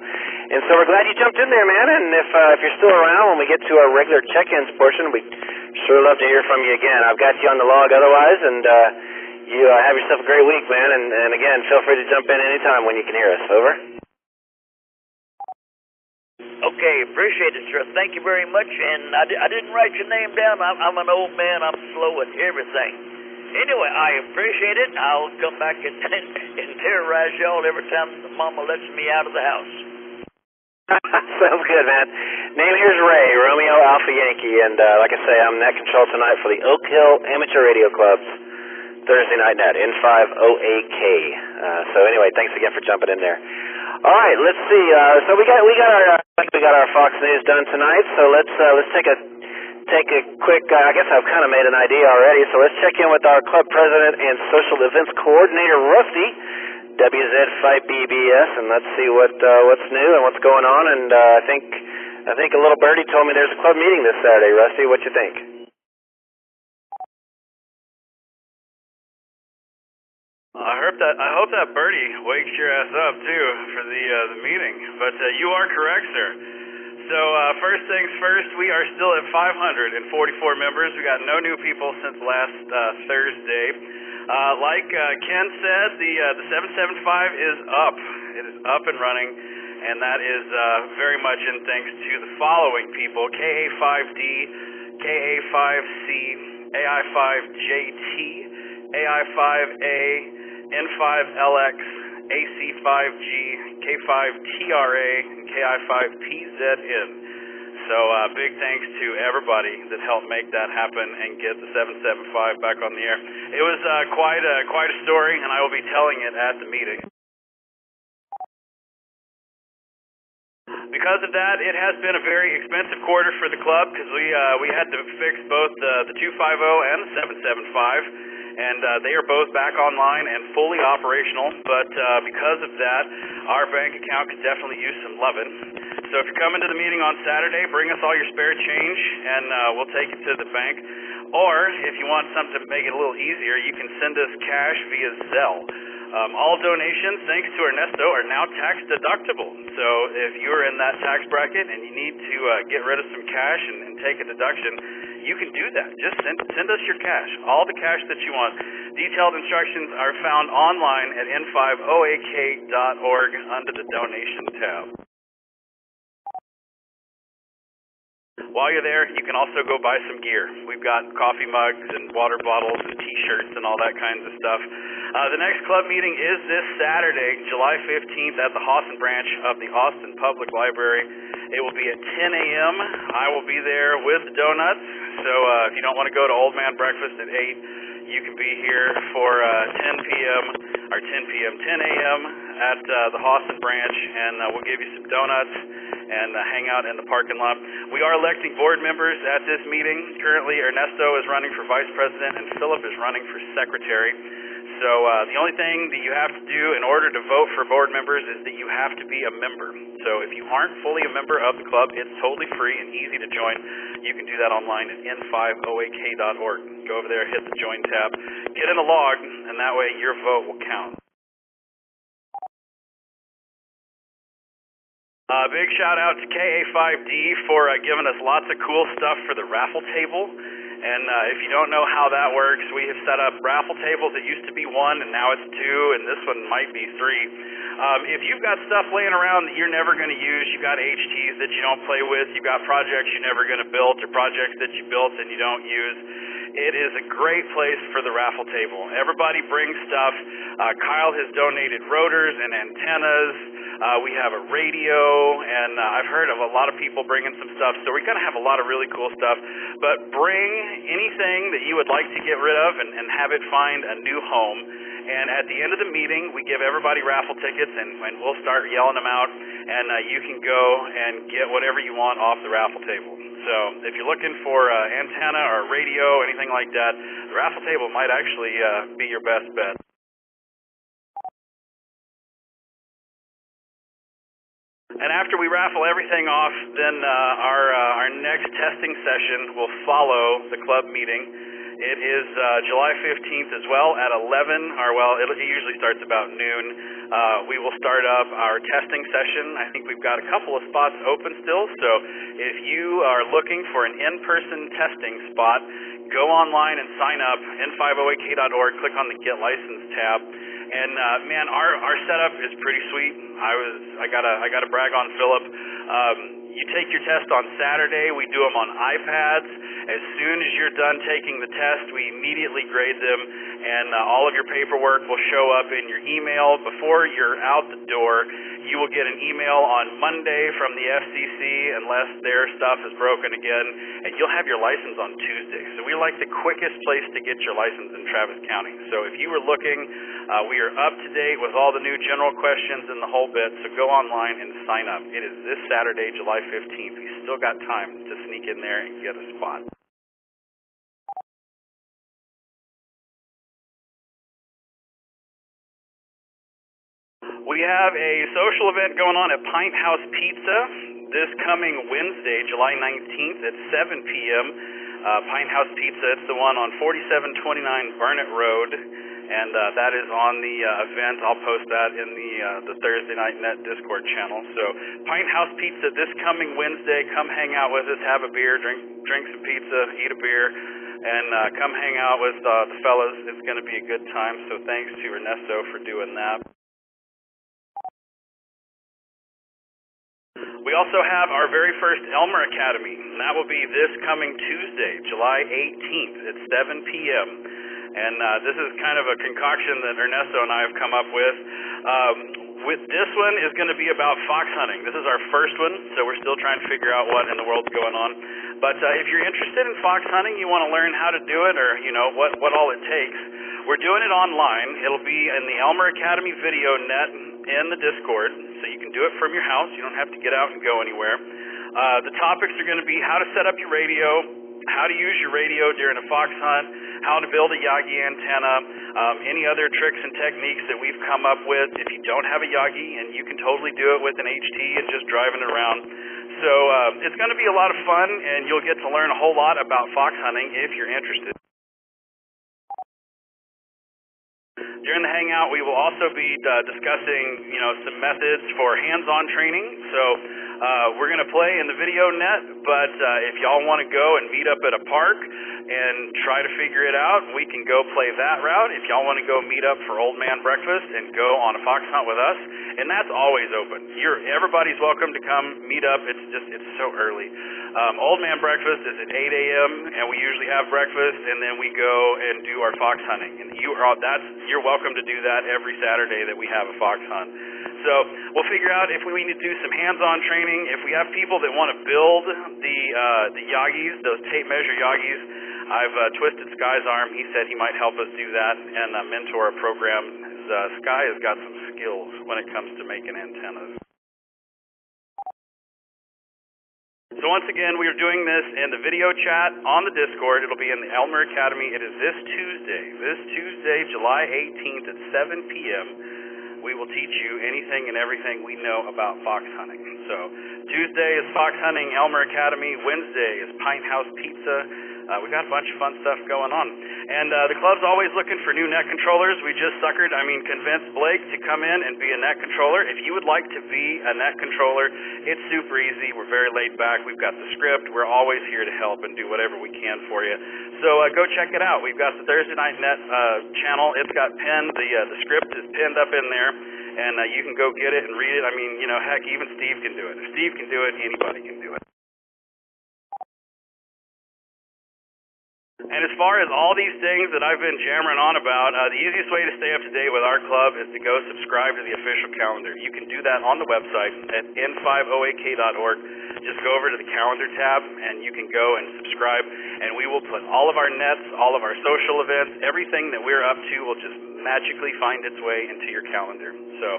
And so we're glad you jumped in there, man. And if you're still around when we get to our regular check-ins portion, we'd sure love to hear from you again. I've got you on the log otherwise, and you have yourself a great week, man. And again, feel free to jump in anytime when you can hear us. Over. Okay, appreciate it, sir. Thank you very much. And I didn't write your name down. I'm an old man. I'm slow at everything. Anyway, I appreciate it. I'll come back and terrorize y'all every time Mama lets me out of the house. Sounds good, man. Name here's Ray, Romeo Alpha Yankee, and like I say, I'm net control tonight for the Oak Hill Amateur Radio Club's Thursday night net, N5OAK. So anyway, thanks again for jumping in there. All right, let's see. So we got our Fox News done tonight. So let's take a quick. I guess I've kind of made an idea already. So let's check in with our club president and social events coordinator, Rusty, WZ5BBS, and let's see what's new and what's going on. And I think a little birdie told me there's a club meeting this Saturday. Rusty, what you think? I hope that birdie wakes your ass up too for the meeting. But you are correct, sir. So first things first, we are still at 544 members. We got no new people since last Thursday. Like Ken said, the 775 is up. It is up and running, and that is very much in thanks to the following people: KA5D, KA5C, AI5JT, AI5A, N5LX, AC5G, K5TRA, and KI5PZN. So big thanks to everybody that helped make that happen and get the 775 back on the air. It was quite a story, and I will be telling it at the meeting. Because of that, it has been a very expensive quarter for the club because we had to fix both the 250 and the 775. And they are both back online and fully operational, but because of that, our bank account could definitely use some loving. So if you're coming to the meeting on Saturday, bring us all your spare change, and we'll take it to the bank. Or if you want something to make it a little easier, you can send us cash via Zelle. All donations, thanks to Ernesto, are now tax deductible. So if you're in that tax bracket and you need to get rid of some cash and take a deduction, you can do that. Just send us your cash, all the cash that you want. Detailed instructions are found online at n5oak.org under the donation tab. While you're there, you can also go buy some gear. We've got coffee mugs and water bottles and T-shirts and all that kinds of stuff. The next club meeting is this Saturday, July 15th at the Hawson branch of the Austin Public Library. It will be at 10 a.m. I will be there with the donuts. So if you don't want to go to Old Man Breakfast at 8, you can be here for 10 a.m. at the Hawson branch, and we'll give you some donuts and hang out in the parking lot. We are electing board members at this meeting. Currently, Ernesto is running for vice president, and Philip is running for secretary. So the only thing that you have to do in order to vote for board members is that you have to be a member. So if you aren't fully a member of the club, it's totally free and easy to join. You can do that online at n5oak.org. Go over there, hit the join tab, get in the log, and that way your vote will count. Big shout out to KA5D for giving us lots of cool stuff for the raffle table. And if you don't know how that works, we have set up raffle tables. It used to be 1, and now it's 2, and this one might be 3. If you've got stuff laying around that you're never going to use, you've got HTs that you don't play with, you've got projects you're never going to build, or projects that you built and you don't use, it is a great place for the raffle table. Everybody brings stuff. Kyle has donated rotors and antennas. We have a radio, and I've heard of a lot of people bringing some stuff, so we're going to have a lot of really cool stuff. But bring anything that you would like to get rid of and have it find a new home. And at the end of the meeting, we give everybody raffle tickets, and we'll start yelling them out, and you can go and get whatever you want off the raffle table. So if you're looking for antenna or radio, anything like that, the raffle table might actually be your best bet. And after we raffle everything off, then our next testing session will follow the club meeting. It is July 15th as well at 11, or well, it usually starts about noon. We will start up our testing session. I think we've got a couple of spots open still, so if you are looking for an in-person testing spot, go online and sign up, n5oak.org, click on the Get Licensed tab. And man, our setup is pretty sweet. I gotta brag on Philip. You take your test on Saturday. We do them on iPads. As soon as you're done taking the test, we immediately grade them, and all of your paperwork will show up in your email. Before you're out the door, you will get an email on Monday from the FCC unless their stuff is broken again, and you'll have your license on Tuesday. So we're like the quickest place to get your license in Travis County. So if you were looking, we are up to date with all the new general questions and the whole bit, so go online and sign up. It is this Saturday, July 15th. You still got time to sneak in there and get a spot. We have a social event going on at Pint House Pizza this coming Wednesday, July 19th at 7 p.m. Pint House Pizza, it's the one on 4729 Barnett Road, and that is on the event. I'll post that in the Thursday Night Net Discord channel. So Pint House Pizza this coming Wednesday. Come hang out with us, have a beer, drink some pizza, eat a beer, and come hang out with the fellas. It's going to be a good time, so thanks to Ernesto for doing that. We also have our very first Elmer Academy, and that will be this coming Tuesday, July 18th at 7 p.m. And this is kind of a concoction that Ernesto and I have come up with. This one is going to be about fox hunting. This is our first one, so we're still trying to figure out what in the world's going on. But if you're interested in fox hunting, you want to learn how to do it, or what all it takes, we're doing it online. It'll be in the Elmer Academy video net in the Discord, so you can do it from your house. You don't have to get out and go anywhere. The topics are going to be how to set up your radio, how to use your radio during a fox hunt, how to build a Yagi antenna, any other tricks and techniques that we've come up with if you don't have a Yagi, and you can totally do it with an HT and just driving it around. So it's going to be a lot of fun, and you'll get to learn a whole lot about fox hunting if you're interested. During the hangout, we will also be discussing, some methods for hands-on training. So we're going to play in the video net, but if y'all want to go and meet up at a park and try to figure it out, we can go play that route. If y'all want to go meet up for Old Man Breakfast and go on a fox hunt with us, and that's always open. Everybody's welcome to come meet up. It's so early. Old Man Breakfast is at 8 a.m. and we usually have breakfast, and then we go and do our fox hunting. And you're welcome to do that every Saturday that we have a fox hunt. So we'll figure out if we need to do some hands-on training. If we have people that want to build the Yagis, those tape measure Yagis, I've twisted Sky's arm. He said he might help us do that and mentor a program. Sky has got some skills when it comes to making antennas. So once again, we are doing this in the video chat on the Discord. It'll be in the Elmer Academy. It is this Tuesday, July 18th at 7 p.m. We will teach you anything and everything we know about fox hunting. So Tuesday is fox hunting, Elmer Academy. Wednesday is Pint House Pizza. We got a bunch of fun stuff going on. And the club's always looking for new net controllers. We just convinced Blake to come in and be a net controller. If you would like to be a net controller, it's super easy. We're very laid back. We've got the script. We're always here to help and do whatever we can for you. So go check it out. We've got the Thursday Night Net channel. It's got pinned. The script is pinned up in there, and you can go get it and read it. Heck, even Steve can do it. If Steve can do it, anybody can do it. And as far as all these things that I've been jammering on about, the easiest way to stay up to date with our club is to go subscribe to the official calendar. You can do that on the website at n5oak.org. Just go over to the calendar tab, and you can go and subscribe, and we will put all of our nets, all of our social events, everything that we're up to will just magically find its way into your calendar. So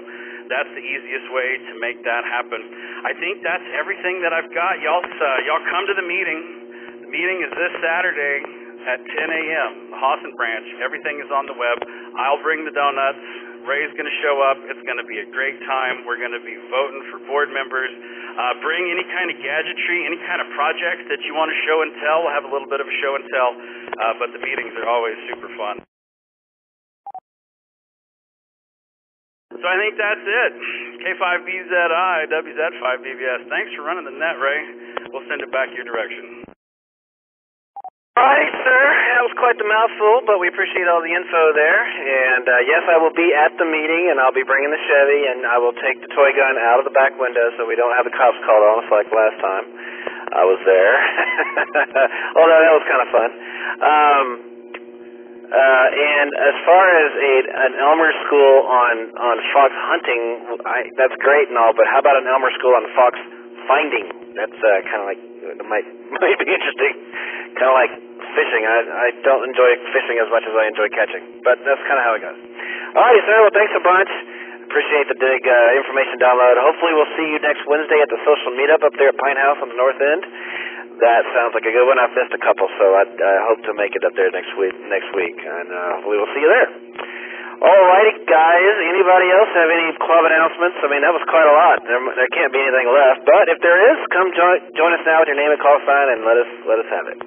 that's the easiest way to make that happen. I think that's everything that I've got. Y'all come to the meeting. The meeting is this Saturday at 10 a.m., the Hawson branch. Everything is on the web. I'll bring the donuts. Ray's going to show up. It's going to be a great time. We're going to be voting for board members. Bring any kind of gadgetry, any kind of projects that you want to show and tell. We'll have a little bit of a show and tell, but the meetings are always super fun. So I think that's it. K5BZI, WZ5BBS. Thanks for running the net, Ray. We'll send it back your direction. All right, sir. That was quite the mouthful, but we appreciate all the info there. And yes, I will be at the meeting, and I'll be bringing the Chevy, and I will take the toy gun out of the back window so we don't have the cops called on us like last time I was there. Although that was kind of fun. And as far as an Elmer school on fox hunting, that's great and all, but how about an Elmer school on fox finding? That's kind of like, might be interesting. Kind of like fishing. I don't enjoy fishing as much as I enjoy catching, but that's kind of how it goes. All righty, sir. Well, thanks a bunch. Appreciate the big information download. Hopefully we'll see you next Wednesday at the social meetup up there at Pine House on the north end. That sounds like a good one. I've missed a couple, so I hope to make it up there next week, and hopefully we'll see you there. All righty, guys. Anybody else have any club announcements? I mean, that was quite a lot. There can't be anything left, but if there is, come join us now with your name and call sign, and let us have it.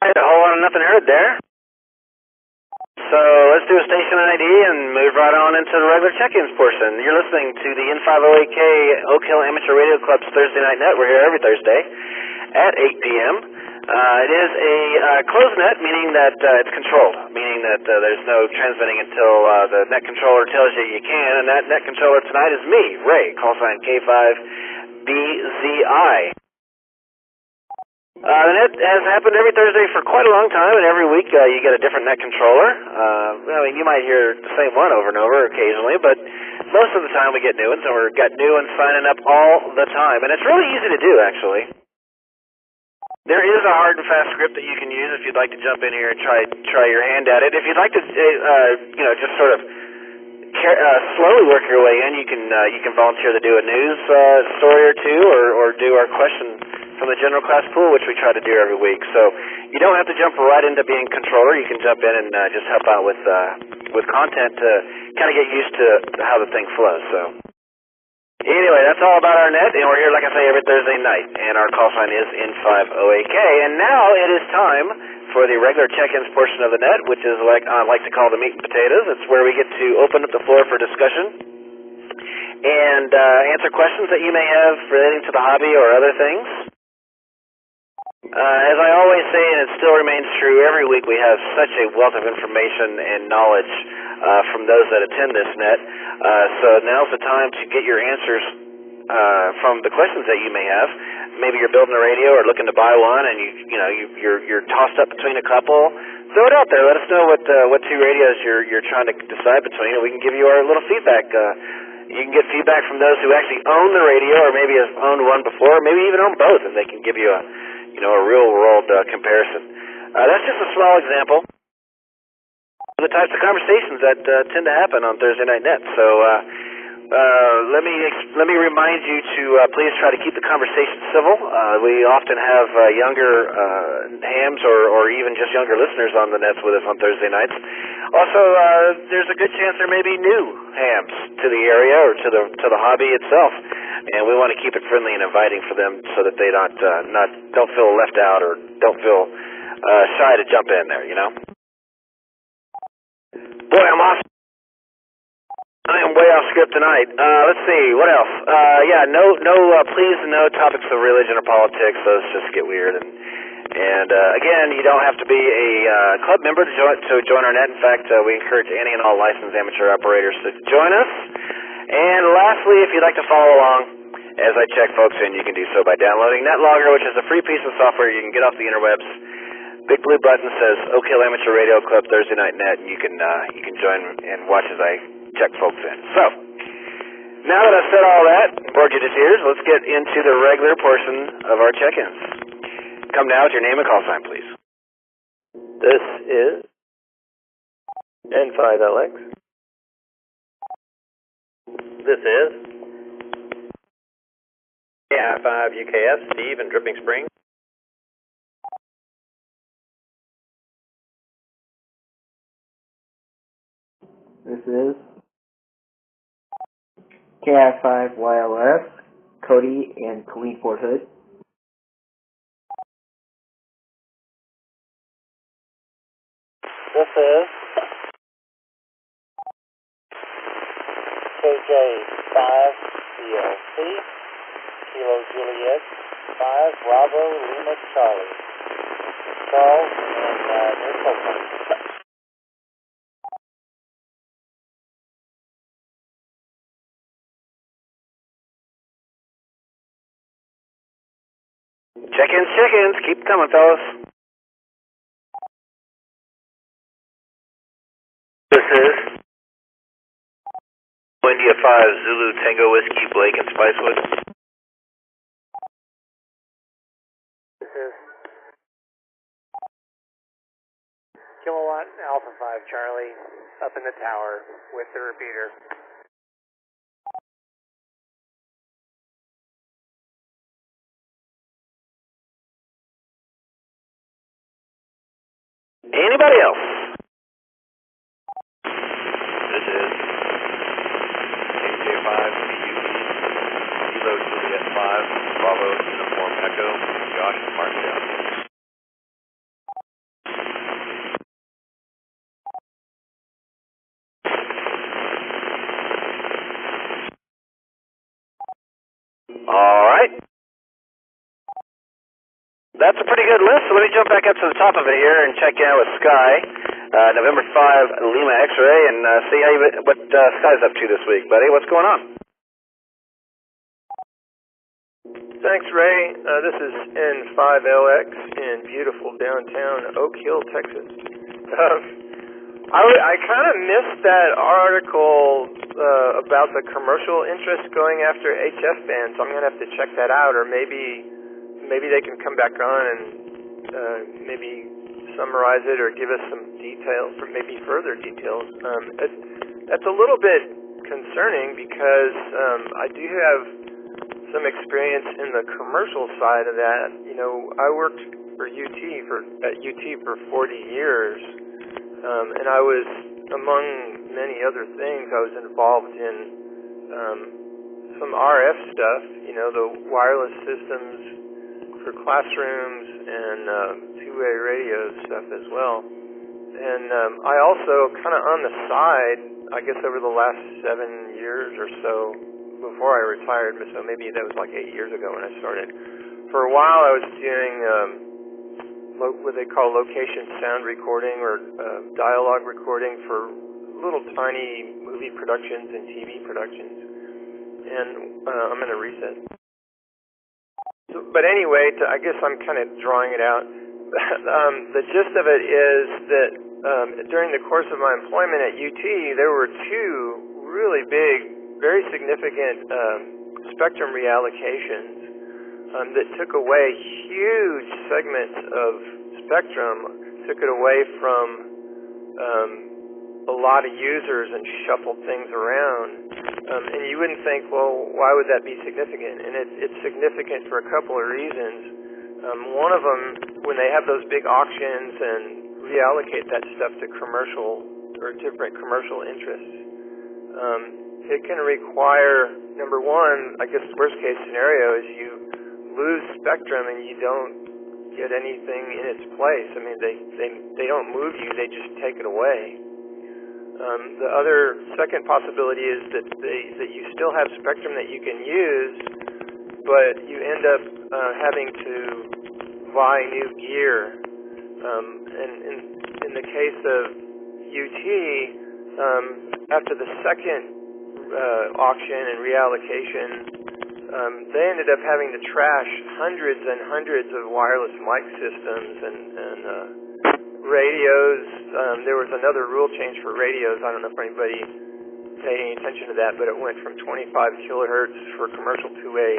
A whole lot of nothing heard there. So let's do a station ID and move right on into the regular check-ins portion. You're listening to the N508K Oak Hill Amateur Radio Club's Thursday Night Net. We're here every Thursday at 8 p.m. It is a closed net, meaning that it's controlled, meaning that there's no transmitting until the net controller tells you can, and that net controller tonight is me, Ray, call sign K5BZI. The net has happened every Thursday for quite a long time, and every week you get a different net controller. I mean, you might hear the same one over and over occasionally, but most of the time we get new ones, and we've got new ones signing up all the time. And it's really easy to do, actually. There is a hard and fast script that you can use if you'd like to jump in here and try your hand at it. If you'd like to, just sort of slowly work your way in, you can volunteer to do a news story or two, or do our question from the general class pool, which we try to do every week. So you don't have to jump right into being controller. You can jump in and just help out with content to kind of get used to how the thing flows. So anyway, that's all about our net, and we're here, like I say, every Thursday night, and our call sign is N508K. And now it is time for the regular check-ins portion of the net, which is like I like to call the meat and potatoes. It's where we get to open up the floor for discussion and answer questions that you may have relating to the hobby or other things. As I always say, and it still remains true, every week we have such a wealth of information and knowledge from those that attend this net. So now's the time to get your answers from the questions that you may have. Maybe you're building a radio or looking to buy one, and you're tossed up between a couple. Throw it out there. Let us know what two radios you're trying to decide between, and we can give you our little feedback. You can get feedback from those who actually own the radio, or maybe have owned one before, or maybe even own both, and they can give you a real-world comparison. That's just a small example of the types of conversations that tend to happen on Thursday Night Net. So let me remind you to please try to keep the conversation civil. We often have younger hams or even just younger listeners on the nets with us on Thursday nights. Also, there's a good chance there may be new hams to the area or to the hobby itself, and we want to keep it friendly and inviting for them so that they don't feel left out or don't feel shy to jump in there. Boy, I'm awesome. I am way off script tonight. Let's see, what else? Please, no topics of religion or politics. Those just get weird. And again, you don't have to be a club member to join our net. In fact, we encourage any and all licensed amateur operators to join us. And lastly, if you'd like to follow along, as I check folks in, you can do so by downloading NetLogger, which is a free piece of software you can get off the interwebs. Big blue button says Oak Hill Amateur Radio Club Thursday Night Net, and you can join and watch as I check folks in. So, now that I've said all that, bored you to tears, let's get into the regular portion of our check-ins. Come now with your name and call sign, please. This is N5LX. This is KI5UKF, Steve in Dripping Springs. This is KI5YLS, Cody and Colleen Fort Hood. This is KJ5 DLC, Kilo Juliet 5 Bravo Lima Charlie. Charles and near Copeland. Chickens, keep coming, fellas. This is India 5 Zulu Tango Whiskey Blake and Spicewood. This is Kilowatt Alpha 5 Charlie up in the tower with the repeater. Anybody else? This is KJ5 CUE Kilo Juliet 5 Bravo Uniform Echo Josh Marshall. All right. That's a pretty good list, so let me jump back up to the top of it here and check in with Sky, November 5 Lima X-Ray, and see what Sky's up to this week, buddy. What's going on? Thanks, Ray. This is N5LX in beautiful downtown Oak Hill, Texas. I kind of missed that article about the commercial interest going after HF bands. I'm going to have to check that out, or maybe they can come back on and maybe summarize it or give us some details, or maybe further details. That's a little bit concerning because I do have some experience in the commercial side of that. You know, I worked for at UT for 40 years, and I was, among many other things, I was involved in some RF stuff, you know, the wireless systems for classrooms and two-way radio stuff as well. And I also kind of on the side, I guess over the last 7 years or so before I retired, so maybe that was like 8 years ago when I started. For a while I was doing what they call location sound recording or dialogue recording for little tiny movie productions and TV productions. And I'm going to reset. But anyway, I guess I'm kind of drawing it out. The gist of it is that during the course of my employment at UT, there were two really big, very significant spectrum reallocations that took away huge segments of spectrum, took it away from a lot of users and shuffled things around. And you wouldn't think, well, why would that be significant? And it's significant for a couple of reasons. One of them, when they have those big auctions and reallocate that stuff to commercial or different commercial interests, it can require, number one, I guess the worst case scenario is you lose spectrum and you don't get anything in its place. I mean, they don't move you, they just take it away. The other second possibility is that you still have spectrum that you can use, but you end up having to buy new gear. And in the case of UT, after the second auction and reallocation, they ended up having to trash hundreds and hundreds of wireless mic systems and radios. There was another rule change for radios. I don't know if anybody paid any attention to that, but it went from 25 kilohertz for commercial two-way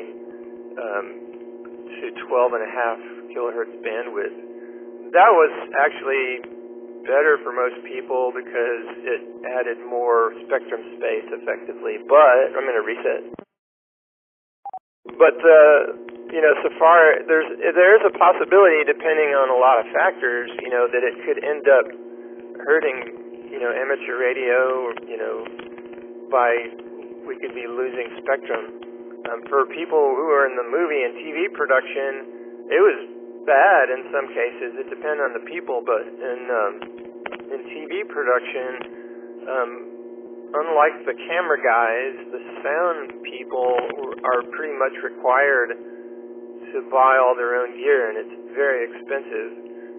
to 12.5 kilohertz bandwidth. That was actually better for most people because it added more spectrum space effectively, but I'm going to reset. But you know, so far there is a possibility, depending on a lot of factors, you know, that it could end up hurting, you know, amateur radio, you know, we could be losing spectrum. For people who are in the movie and TV production, it was bad in some cases. It depends on the people, but in TV production, unlike the camera guys, the sound people are pretty much required to buy all their own gear, and it's very expensive.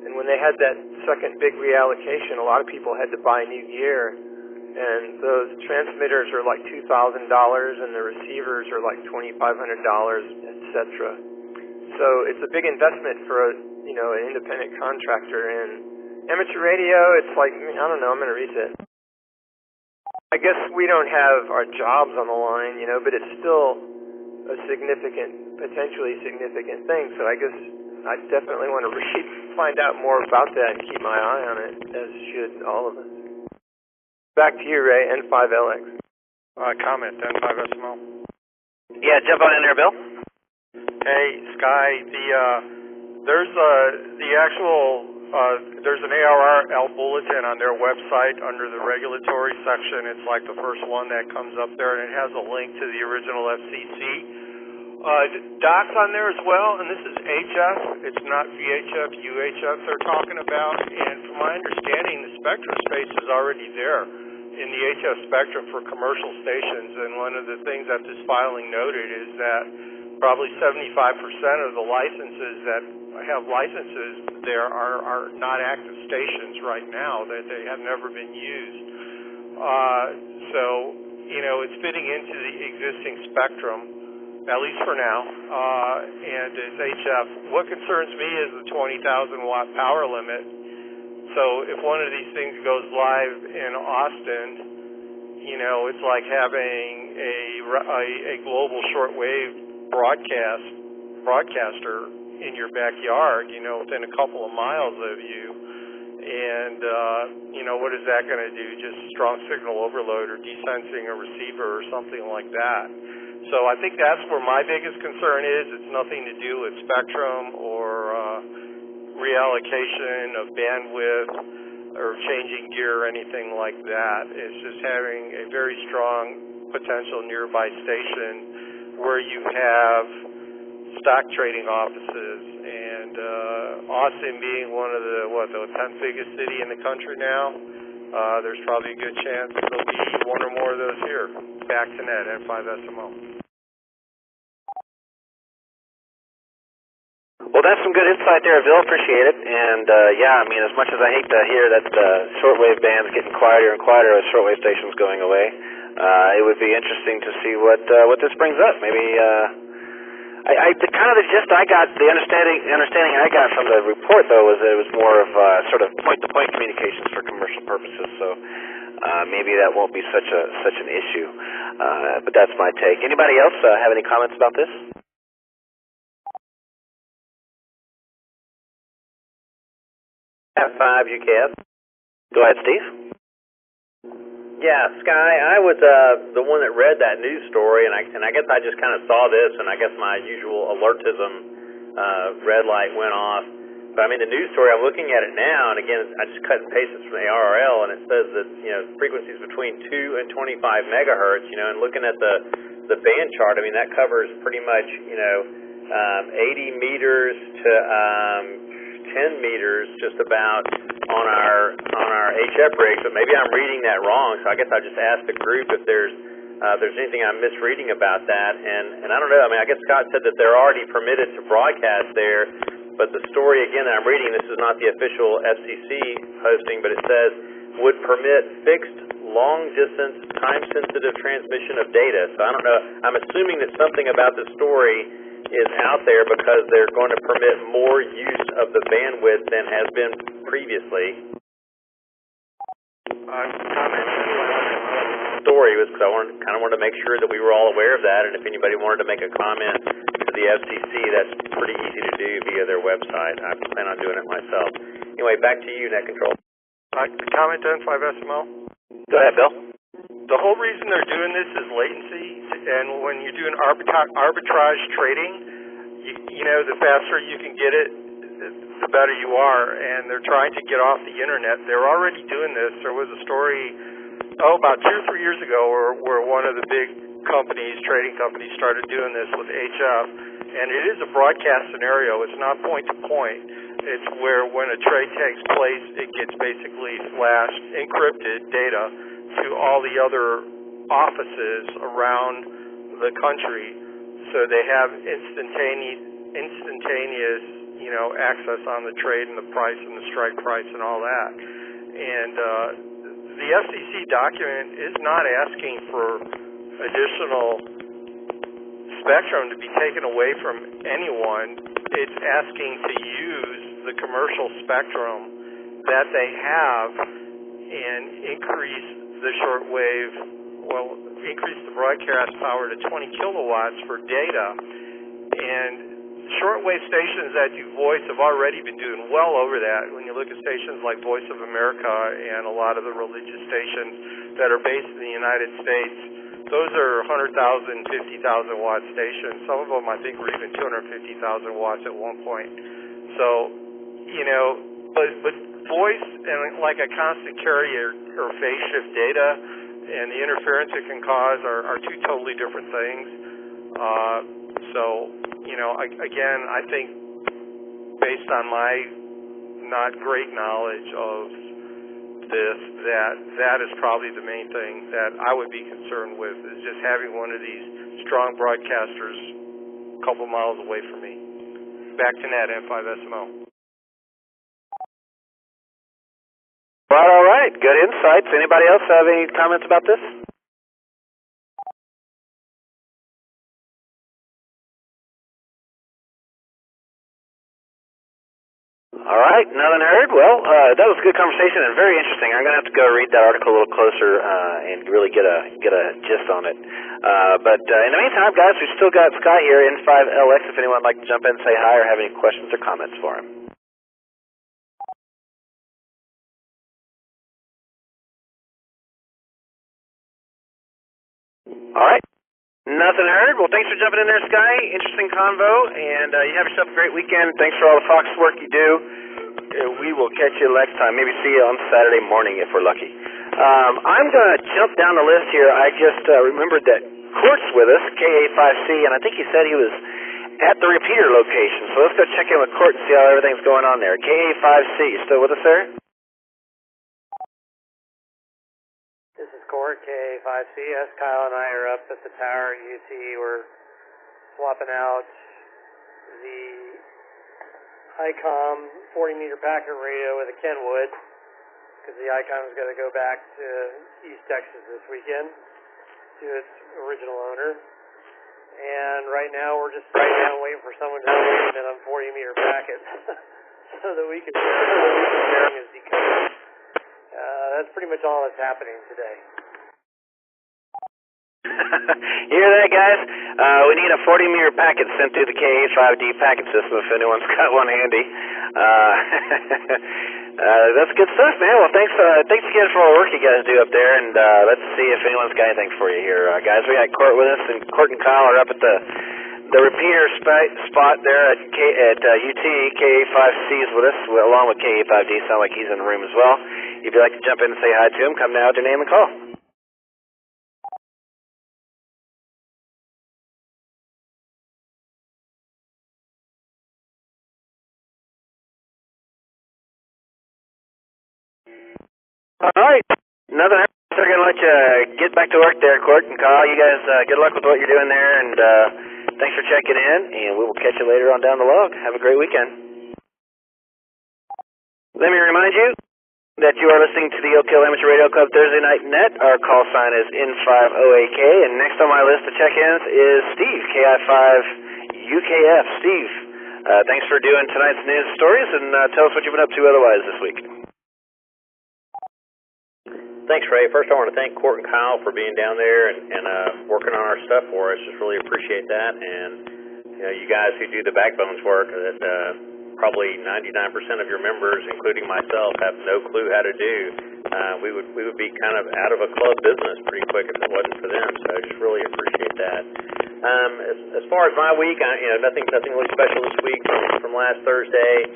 And when they had that second big reallocation, a lot of people had to buy new gear, and those transmitters are like $2,000, and the receivers are like $2,500, etc. So it's a big investment for an independent contractor. And amateur radio, it's like, I don't know, I'm going to reset. I guess we don't have our jobs on the line, but it's still a potentially significant thing. So I guess I definitely want to find out more about that and keep my eye on it, as should all of us. Back to you, Ray, N5LX. Comment, N5SML. Yeah, jump on in there, Bill. Hey, Sky, there's an ARRL bulletin on their website under the regulatory section. It's like the first one that comes up there, and it has a link to the original FCC. Doc's on there as well, and this is HF. It's not VHF, UHF they're talking about. And from my understanding, the spectrum space is already there in the HF spectrum for commercial stations. And one of the things that this filing noted is that probably 75% of the licenses that have licenses there are not active stations right now, that they have never been used. So, it's fitting into the existing spectrum, at least for now, and it's HF. What concerns me is the 20,000 watt power limit. So if one of these things goes live in Austin, it's like having a global shortwave broadcaster in your backyard, within a couple of miles of you. And, what is that going to do? Just strong signal overload or desensing a receiver or something like that. So I think that's where my biggest concern is. It's nothing to do with spectrum or reallocation of bandwidth or changing gear or anything like that. It's just having a very strong potential nearby station where you have stock trading offices, and Austin being one of the 10th biggest city in the country now, there's probably a good chance there'll be one or more of those here. Back to net, N5SMO. Well, that's some good insight there, Bill. Appreciate it. And as much as I hate to hear that the shortwave band's getting quieter and quieter as shortwave stations going away, it would be interesting to see what this brings up. Maybe the kind of the gist I got, the understanding I got from the report though was that it was more of sort of point-to-point communications for commercial purposes. So maybe that won't be such an issue. But that's my take. Anybody else have any comments about this? F5 UKF. Go ahead, Steve. Yeah, Sky, I was the one that read that news story, and I guess I just kind of saw this, and I guess my usual alertism red light went off. But I mean, the news story, I'm looking at it now, and again, I just cut and pasted from the ARRL, and it says that frequencies between 2 and 25 megahertz. And looking at the band chart, I mean, that covers pretty much 80 meters to 10 meters just about on our HF rigs, but maybe I'm reading that wrong, so I guess I just asked the group if there's anything I'm misreading about that, and I don't know. I mean, I guess Scott said that they're already permitted to broadcast there, but the story, again, that I'm reading, this is not the official FCC posting, but it says, would permit fixed, long-distance, time-sensitive transmission of data. So I don't know. I'm assuming that something about the story is out there because they're going to permit more use of the bandwidth than has been previously. Story was because I kind of wanted to make sure that we were all aware of that, and if anybody wanted to make a comment to the FCC, that's pretty easy to do via their website. I plan on doing it myself. Anyway, back to you, Net Control. Comment to N5SML. Go ahead, Bill. The whole reason they're doing this is latency, and when you're doing arbitrage trading, the faster you can get it, the better you are, and they're trying to get off the internet. They're already doing this. There was a story, about 2 or 3 years ago where one of the big trading companies started doing this with HF, and it is a broadcast scenario. It's not point-to-point. It's where when a trade takes place, it gets basically flashed, encrypted data to all the other offices around the country, so they have instantaneous, access on the trade and the price and the strike price and all that. And the FCC document is not asking for additional spectrum to be taken away from anyone. It's asking to use the commercial spectrum that they have and increase the increase the broadcast power to 20 kilowatts for data. And shortwave stations that do voice have already been doing well over that. When you look at stations like Voice of America and a lot of the religious stations that are based in the United States, those are 100,000, 50,000 watt stations. Some of them, I think, were even 250,000 watts at one point. So, but voice and like a constant carrier or phase shift data and the interference it can cause are two totally different things. Again, I think based on my not great knowledge of this, that is probably the main thing that I would be concerned with, is just having one of these strong broadcasters a couple miles away from me. Back to Nat, N5SMO. All right. Good insights. Anybody else have any comments about this? All right, nothing heard. Well, that was a good conversation and very interesting. I'm going to have to go read that article a little closer and really get a gist on it. But in the meantime, guys, we've still got Scott here, N5LX, if anyone would like to jump in and say hi or have any questions or comments for him. All right. Nothing heard. Well, thanks for jumping in there, Sky. Interesting convo, and you have yourself a great weekend. Thanks for all the Fox work you do. We will catch you next time. Maybe see you on Saturday morning if we're lucky. I'm going to jump down the list here. I just remembered that Court's with us, KA5C, and I think he said he was at the repeater location. So let's go check in with Court and see how everything's going on there. KA5C, you still with us, sir? Court, KA5C. Yes, Kyle and I are up at the tower at UT. We're swapping out the ICOM 40-meter packet radio with a Kenwood, because the ICOM is going to go back to East Texas this weekend to its original owner. And right now we're just sitting down waiting for someone to listen in on 40-meter packets so that we can share his decoding. That's pretty much all that's happening today. You hear that, guys? We need a 40-meter packet sent through the KA5D packet system if anyone's got one handy. That's good stuff, man. Well, thanks again for all the work you guys do up there, and let's see if anyone's got anything for you here. Guys, we got Court with us, and Court and Kyle are up at the repeater spot there at UT. KA5C is with us, along with KA5D. Sound like he's in the room as well. If you'd like to jump in and say hi to him, come now with your name and call. All right. Another they're going to let you get back to work there, Court and Kyle. You guys, good luck with what you're doing there, and thanks for checking in, and we will catch you later on down the log. Have a great weekend. Let me remind you that you are listening to the Oak Hill Amateur Radio Club Thursday Night Net. Our call sign is N5OAK, and next on my list of check-ins is Steve, KI5UKF. Steve, thanks for doing tonight's news stories, and tell us what you've been up to otherwise this week. Thanks, Ray. First, I want to thank Court and Kyle for being down there and working on our stuff for us. Just really appreciate that. And you guys who do the backbones work that probably 99% of your members, including myself, have no clue how to do. We would be kind of out of a club business pretty quick if it wasn't for them. So I just really appreciate that. As far as my week, nothing really special this week from last Thursday.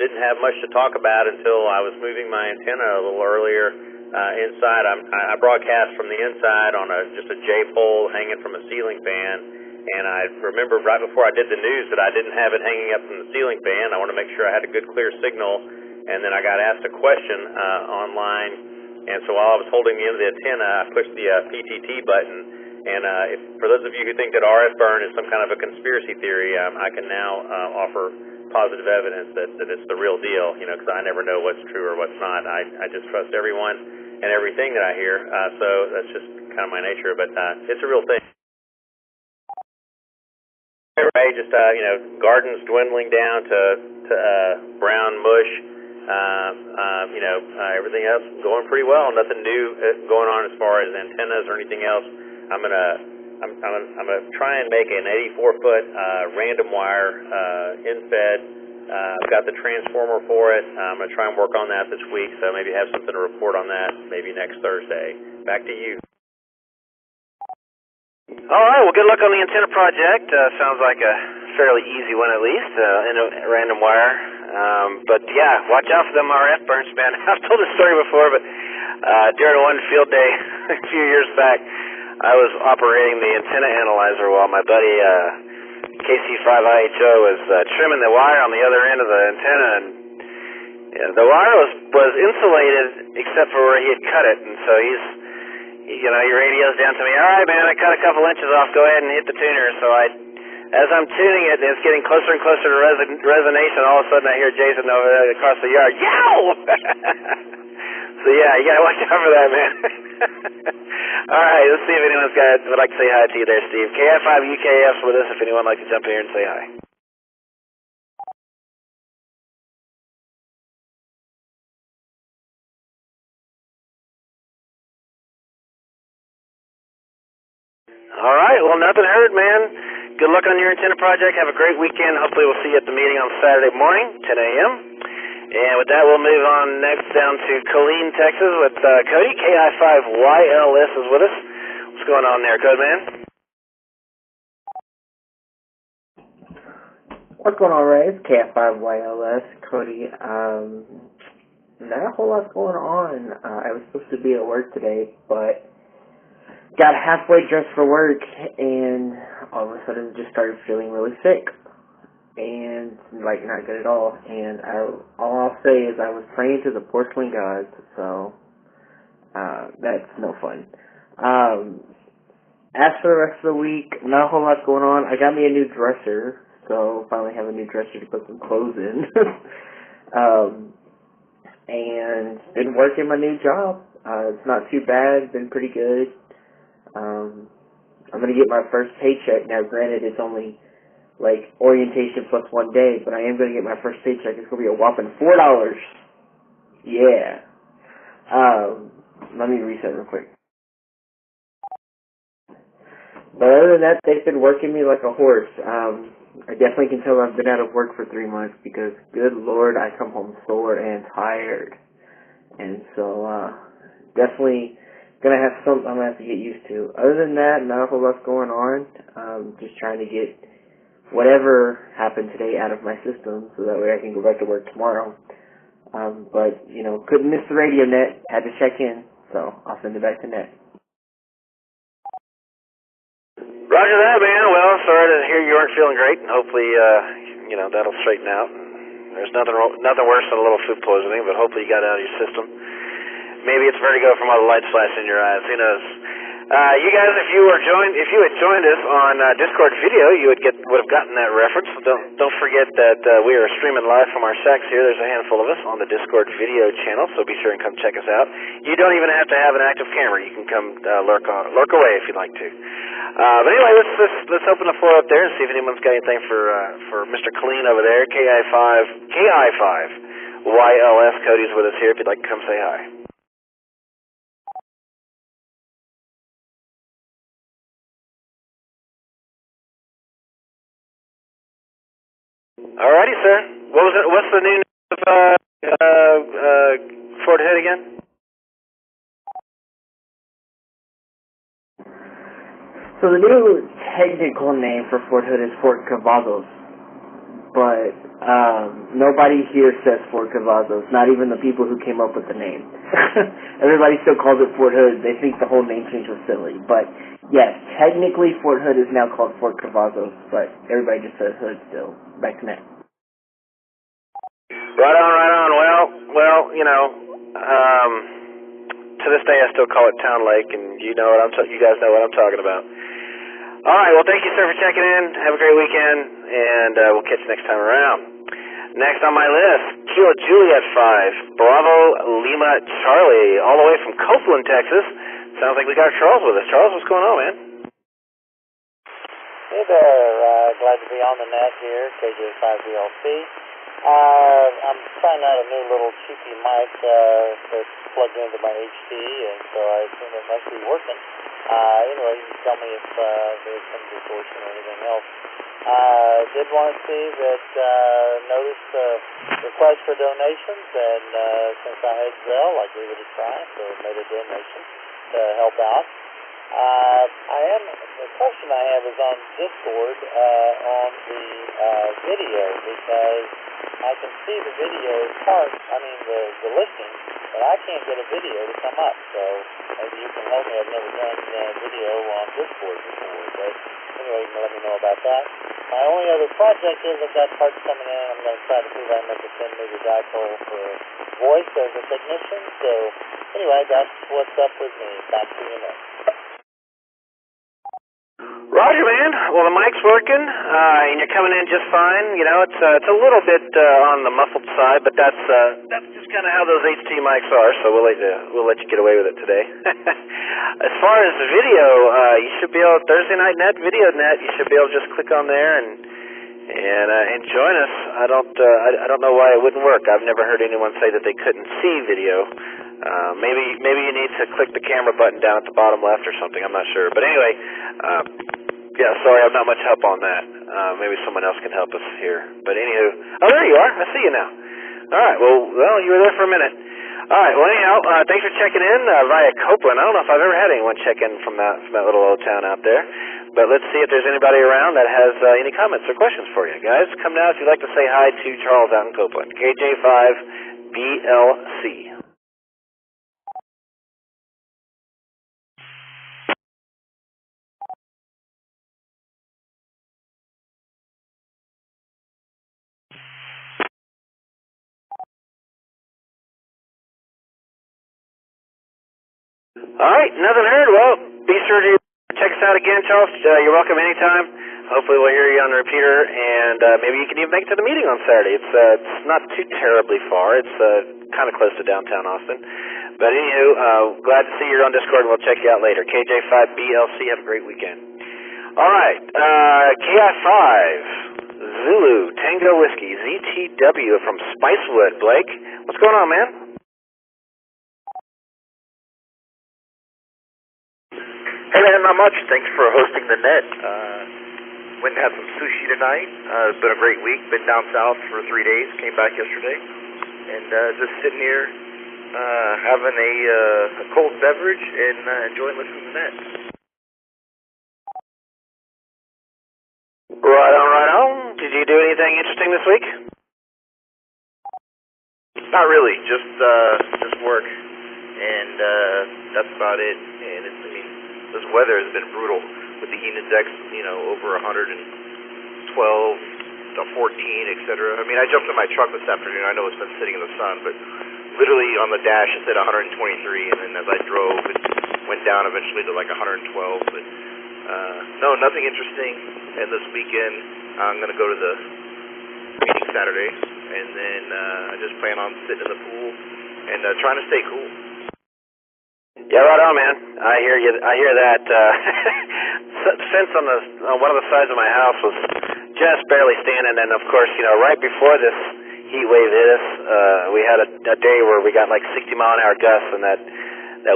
Didn't have much to talk about until I was moving my antenna a little earlier. Inside, I broadcast from the inside on just a J-pole hanging from a ceiling fan, and I remembered right before I did the news that I didn't have it hanging up from the ceiling fan. I want to make sure I had a good, clear signal, and then I got asked a question online And so while I was holding the end of the antenna, I pushed the PTT button. And for those of you who think that RF burn is some kind of a conspiracy theory, I can now offer positive evidence that it's the real deal, because I never know what's true or what's not. I just trust everyone and everything that I hear, so that's just kind of my nature, but it's a real thing. Right, just gardens dwindling down to brown mush. Everything else going pretty well. Nothing new going on as far as antennas or anything else. I'm gonna try and make an 84-foot random wire in-fed. I've got the transformer for it. I'm gonna try and work on that this week, so maybe have something to report on that maybe next Thursday. Back to you. All right, well, good luck on the antenna project. Sounds like a fairly easy one, at least, in a random wire. But yeah, watch out for them RF burns, man. I've told this story before, but during one field day a few years back, I was operating the antenna analyzer while my buddy KC5IHO was trimming the wire on the other end of the antenna, and the wire was insulated except for where he had cut it, and so he radios down to me, all right, man, I cut a couple inches off, go ahead and hit the tuner. So as I'm tuning it, and it's getting closer and closer to resonation, all of a sudden I hear Jason over there across the yard, yow! So yeah, you gotta watch out for that, man. All right, let's see if anyone's would like to say hi to you there, Steve. KI5UKF's with us if anyone would like to jump in here and say hi. All right, well, nothing heard, man. Good luck on your antenna project. Have a great weekend. Hopefully we'll see you at the meeting on Saturday morning, 10 a.m. And with that, we'll move on next down to Killeen, Texas with Cody. KI5YLS is with us. What's going on there, Code Man? What's going on, Ray? It's KI5YLS, Cody. Not a whole lot going on. I was supposed to be at work today, but got halfway dressed for work, and all of a sudden just started feeling really sick. And, not good at all. And all I'll say is I was praying to the porcelain gods, so that's no fun. As for the rest of the week, not a whole lot going on. I got me a new dresser, so finally have a new dresser to put some clothes in. And been working my new job. It's not too bad, been pretty good. I'm going to get my first paycheck. Now, granted, it's only orientation plus 1 day, but I am going to get my first paycheck. It's going to be a whopping $4. Yeah. Let me reset real quick. But other than that, they've been working me like a horse. I definitely can tell I've been out of work for 3 months because, good Lord, I come home sore and tired. And so, definitely gonna have something I'm gonna have to get used to. Other than that, not a whole lot's going on. Just trying to get whatever happened today out of my system so that way I can go back to work tomorrow. But, couldn't miss the radio net. Had to check in, so I'll send it back to net. Roger that, man. Well, sorry to hear you aren't feeling great, and hopefully, that'll straighten out. There's nothing worse than a little food poisoning, but hopefully you got it out of your system. Maybe it's vertigo from all the lights flashing in your eyes. Who knows? You guys, if you had joined us on Discord video, you would have gotten that reference. So don't forget that we are streaming live from our shacks here. There's a handful of us on the Discord video channel, so be sure and come check us out. You don't even have to have an active camera. You can come lurk away if you'd like to. But anyway, let's open the floor up there and see if anyone's got anything for Mr. Killeen over there. KI5YLS. Cody's with us here. If you'd like to come say hi. Alrighty, sir. What's the new name of Fort Hood again? So the new technical name for Fort Hood is Fort Cavazos, but nobody here says Fort Cavazos, not even the people who came up with the name. Everybody still calls it Fort Hood. They think the whole name change was silly, but yes, technically Fort Hood is now called Fort Cavazos, but everybody just says Hood still. Back to net. Right on. Well, to this day, I still call it Town Lake, and you know what you guys know what I'm talking about. All right, well, thank you, sir, for checking in. Have a great weekend, and we'll catch you next time around. Next on my list, Kilo Juliet 5, Bravo Lima Charlie, all the way from Copeland, Texas. Sounds like we got Charles with us. Charles, what's going on, man? Hey there, glad to be on the net here, KJ5BLC. I'm trying out a new little cheapy mic that's plugged into my HD, and so I assume it must be working. Anyway, you can tell me if there's some distortion or anything else. Did want to see that, noticed request for donations, and since I had Zelle, I gave it a try, so I made a donation to help out. The question I have is on Discord on the video, because I can see the video part, the listing, but I can't get a video to come up, so maybe you can help me. I've never done video on Discord before, but anyway, you can let me know about that. My only other project is I've got parts coming in. I'm going to try to see if I can make a 10-meter dipole for voice as a technician, so anyway, that's what's up with me. Back to you next. Roger, man. Well, the mic's working, and you're coming in just fine. You know, it's a little bit on the muffled side, but that's just kind of how those HT mics are. So we'll let you get away with it today. As far as the video, you should be able Thursday Night Net, Video Net. You should be able to just click on there and join us. I don't know why it wouldn't work. I've never heard anyone say that they couldn't see video. Maybe you need to click the camera button down at the bottom left or something. I'm not sure. But anyway, yeah, sorry, I have not much help on that. Maybe someone else can help us here. But anywho, oh, there you are. I see you now. All right, well, you were there for a minute. All right, well, anyhow, thanks for checking in via Copeland. I don't know if I've ever had anyone check in from that little old town out there. But let's see if there's anybody around that has any comments or questions for you. Guys, come now if you'd like to say hi to Charles out in Copeland. KJ5BLC. All right, nothing heard. Well, be sure to check us out again, Charles. You're welcome anytime. Hopefully we'll hear you on the repeater, and maybe you can even make it to the meeting on Saturday. It's not too terribly far. It's kind of close to downtown Austin. But anywho, glad to see you're on Discord, and we'll check you out later. KJ5BLC, have a great weekend. All right, KI5, Zulu, Tango Whiskey, ZTW from Spicewood. Blake, what's going on, man? Hey man, not much. Thanks for hosting the net. Went and had some sushi tonight. It's been a great week. Been down south for 3 days. Came back yesterday. And just sitting here having a cold beverage and enjoying listening to the net. Right on. Did you do anything interesting this week? Not really. Just work. And that's about it. And this weather has been brutal with the heat index, over 112 to 14, etc. I jumped in my truck this afternoon. I know it's been sitting in the sun, but literally on the dash it said 123, and then as I drove, it went down eventually to like 112. But no, nothing interesting. And this weekend, I'm going to go to the meeting Saturday, and then I just plan on sitting in the pool and trying to stay cool. Yeah, right on, man. I hear you. I hear that. Fence on one of the sides of my house was just barely standing, and of course, right before this heat wave hit us, we had a day where we got like 60-mile-an-hour gusts, and that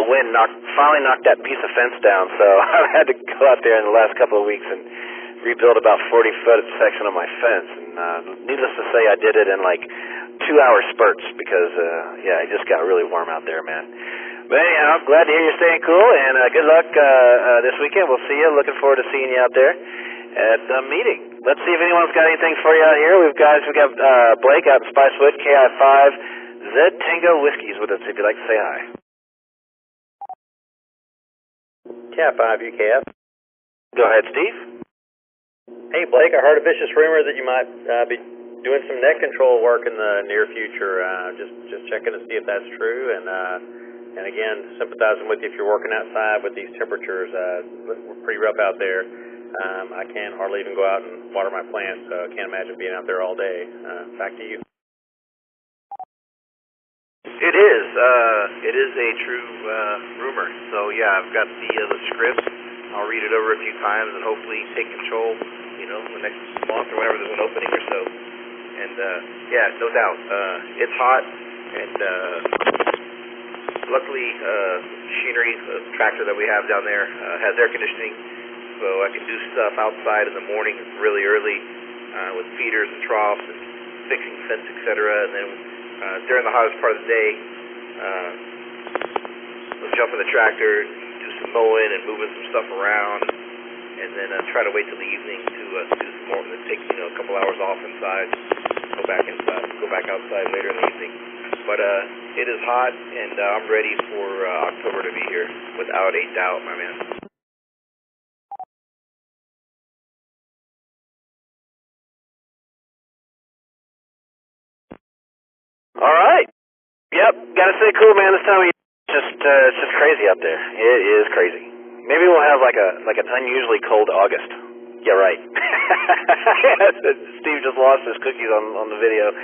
wind finally knocked that piece of fence down. So I've had to go out there in the last couple of weeks and rebuild about 40-foot section of my fence. And needless to say, I did it in like 2-hour spurts because it just got really warm out there, man. But anyhow, glad to hear you're staying cool, and good luck this weekend. We'll see you. Looking forward to seeing you out there at the meeting. Let's see if anyone's got anything for you out here. We got Blake out in Spicewood, KI5, Z Tango Whiskey's with us if you'd like to say hi. KI5, UKF. Go ahead, Steve. Hey, Blake, I heard a vicious rumor that you might be doing some net control work in the near future. Just checking to see if that's true, and And again, sympathizing with you if you're working outside with these temperatures. We're pretty rough out there. I can't hardly even go out and water my plants, so I can't imagine being out there all day. Back to you. It is. It is a true rumor. So yeah, I've got the script. I'll read it over a few times and hopefully take control. The next month or whenever there's an opening or so. And yeah, no doubt, it's hot. And luckily, machinery, the tractor that we have down there has air conditioning, so I can do stuff outside in the morning really early with feeders and troughs and fixing fence, etc. And then during the hottest part of the day, we'll jump in the tractor, do some mowing and moving some stuff around, and then try to wait till the evening to do some more, and then take a couple hours off inside, go back outside later in the evening. But it is hot, and I'm ready for October to be here, without a doubt, my man. All right. Yep, gotta stay cool, man. This time of year, it's just crazy up there. It is crazy. Maybe we'll have like an unusually cold August. Yeah, right. Steve just lost his cookies on the video.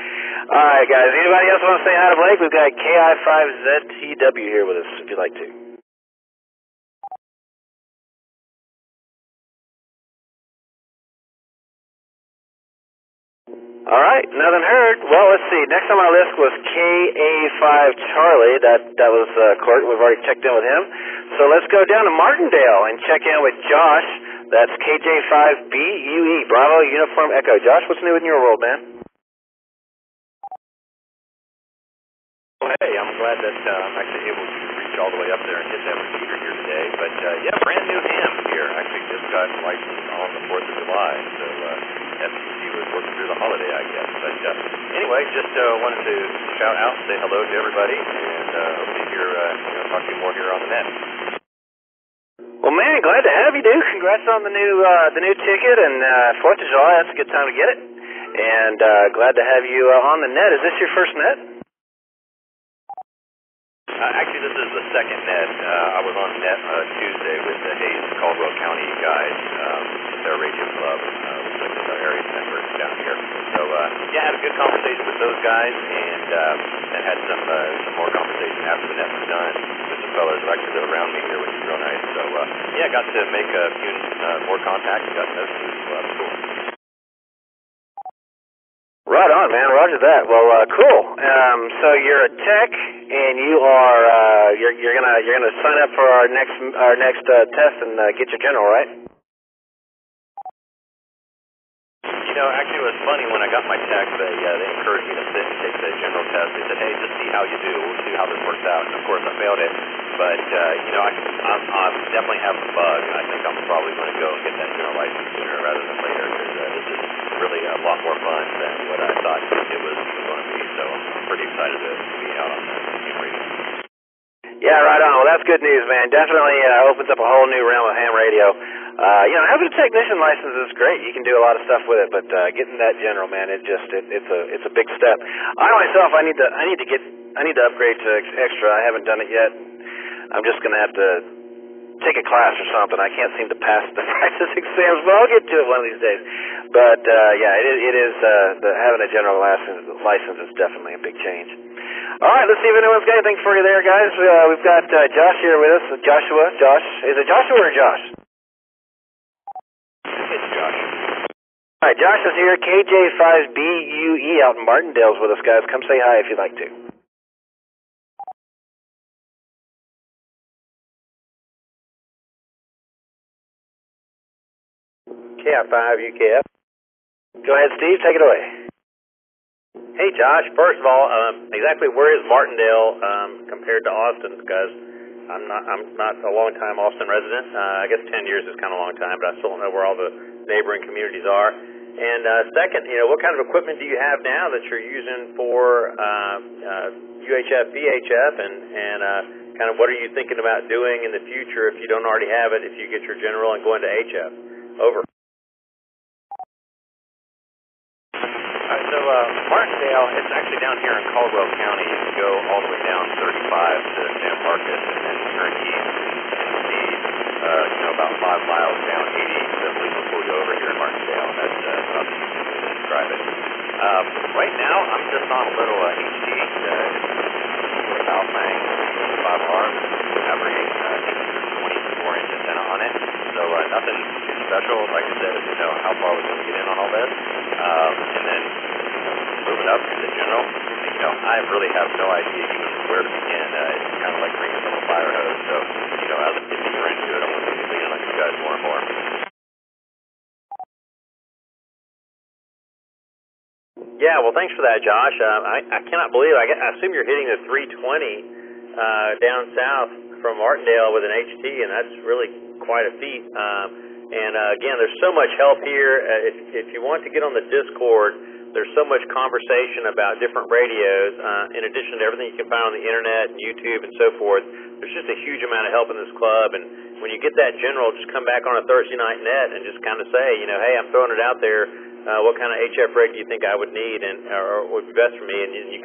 All right, guys. Anybody else want to say hi to Blake? We've got KI5ZTW here with us, if you'd like to. All right, nothing heard. Well, let's see. Next on my list was KA5Charlie. That was Court. We've already checked in with him. So let's go down to Martindale and check in with Josh. That's KJ5BUE. Bravo, Uniform Echo. Josh, what's new in your world, man? Well, hey, I'm glad that I'm actually able to reach all the way up there and hit that repeater here today. But yeah, brand new ham here. Actually just got licensed on the 4th of July. So FCC was working through the holiday, I guess. But anyway, just wanted to shout out and say hello to everybody, and hope to hear, talk to you more here on the net. Well, man, glad to have you, dude. Congrats on the new ticket, and 4th of July, that's a good time to get it. And glad to have you on the net. Is this your first net? Actually, this is the second net. I was on net Tuesday with the Hayes Caldwell County guys with their radio club, with our area network down here. So yeah, had a good conversation with those guys, and had some more conversation after the net was done with some fellows who actually live around me here, which is real nice. So yeah, got to make a few more contacts, got to know some people. That was cool. Right on, man. Roger that. Well, cool. So you're a tech, and you are you're gonna sign up for our next test and get your general, right? Actually, it was funny when I got my tech. They encouraged me to sit and take the general test. They said, "Hey, just see how you do. We'll see how this works out." And of course, I failed it. But I definitely have the bug, and I think I'm probably going to go and get that general license sooner rather than later, because this is really a lot more fun than what I thought it was going to be. So I'm pretty excited to be out on the ham radio. Yeah, right on. Well, that's good news, man. Definitely opens up a whole new realm of ham radio. Having a technician license is great. You can do a lot of stuff with it, but getting that general, man, it's a big step. I myself, I need to upgrade to extra. I haven't done it yet. I'm just gonna have to take a class or something. I can't seem to pass the practice exams, but I'll get to it one of these days. But yeah, it is having a general license is definitely a big change. All right, let's see if anyone's got anything for you there, guys. We've got Josh here with us. Joshua. Josh. Is it Joshua or Josh? It's Josh. All right, Josh is here. KJ5BUE out in Martindale's with us, guys. Come say hi if you'd like to. KI5UKF. Go ahead, Steve. Take it away. Hey, Josh. First of all, exactly where is Martindale compared to Austin? Because I'm not a long-time Austin resident. I guess 10 years is kind of a long time, but I still don't know where all the neighboring communities are. And second, what kind of equipment do you have now that you're using for UHF, VHF, and kind of what are you thinking about doing in the future if you don't already have it, if you get your general and go into HF? Over. So Martindale Martindale. It's actually down here in Caldwell County. You can go all the way down 35 to San Marcos and then turn east and see, about 5 miles down 80 simply before you go over here in Martindale. And that's how to describe it. Right now, I'm just on a little HT. It's Alfang 5 arms, averaging 24-inch antenna on it. So nothing too special. Like I said, how far we're going to get in on all this. And then moving up to the general, I really have no idea even where to begin. It's kind of like bringing from a fire hose. So, as I get deeper into it, I'm going to be digging on you guys more and more. Yeah, well, thanks for that, Josh. I cannot believe I assume you're hitting the 320 down south from Martindale with an HT, and that's really quite a feat. Again, there's so much help here. If you want to get on the Discord, there's so much conversation about different radios. In addition to everything you can find on the internet and YouTube and so forth, there's just a huge amount of help in this club. And when you get that general, just come back on a Thursday night net and just kind of say, hey, I'm throwing it out there. What kind of HF rig do you think I would need, or would be best for me? And you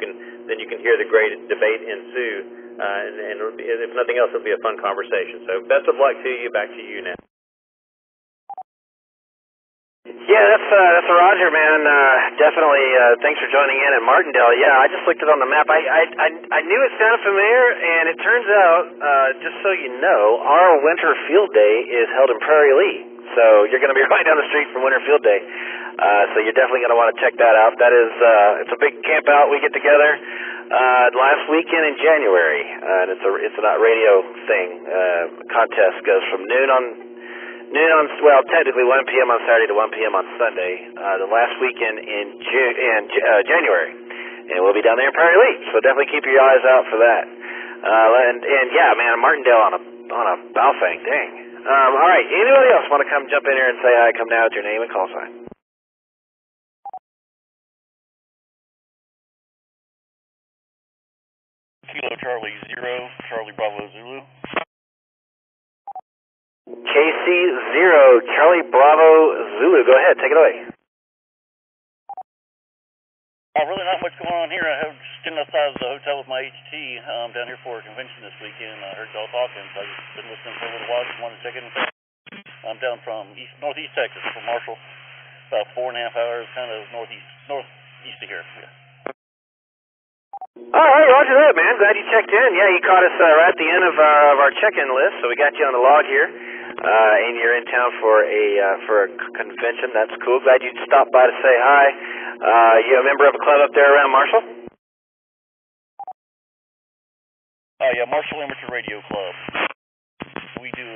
can hear the great debate ensue. And if nothing else, it'll be a fun conversation. So best of luck to you. Back to you now. Yeah, that's Roger, man. Definitely. Thanks for joining in at Martindale. Yeah, I just looked it on the map. I knew it sounded familiar, and it turns out, just so you know, our winter field day is held in Prairie Lea. So you're going to be right down the street from Winter Field Day. So you're definitely going to want to check that out. That is, it's a big camp out we get together last weekend in January, and it's a radio thing. Contest goes from noon on technically 1 p.m. on Saturday to 1 p.m. on Sunday. The last weekend in January, and we'll be down there in Prairie Lea. So definitely keep your eyes out for that. And yeah, man, Martindale on a Baofeng, dang. All right, anybody else want to come jump in here and say hi? Come now with your name and call sign. Kilo Charlie 0, Charlie Bravo Zulu. KC0, Charlie Bravo Zulu. Go ahead, take it away. Really not much going on here. I have just getting outside of the hotel with my HT. I'm down here for a convention this weekend. I heard y'all talking, so I've just been listening for a little while. Just wanted to check in. I'm down from northeast Texas, from Marshall, about 4.5 hours, kind of northeast of here. Yeah. All right, roger that, man. Glad you checked in. Yeah, you caught us right at the end of our check-in list, so we got you on the log here. And you're in town for a convention. That's cool. Glad you stopped by to say hi. You a member of a club up there around Marshall? Yeah, Marshall Amateur Radio Club. We do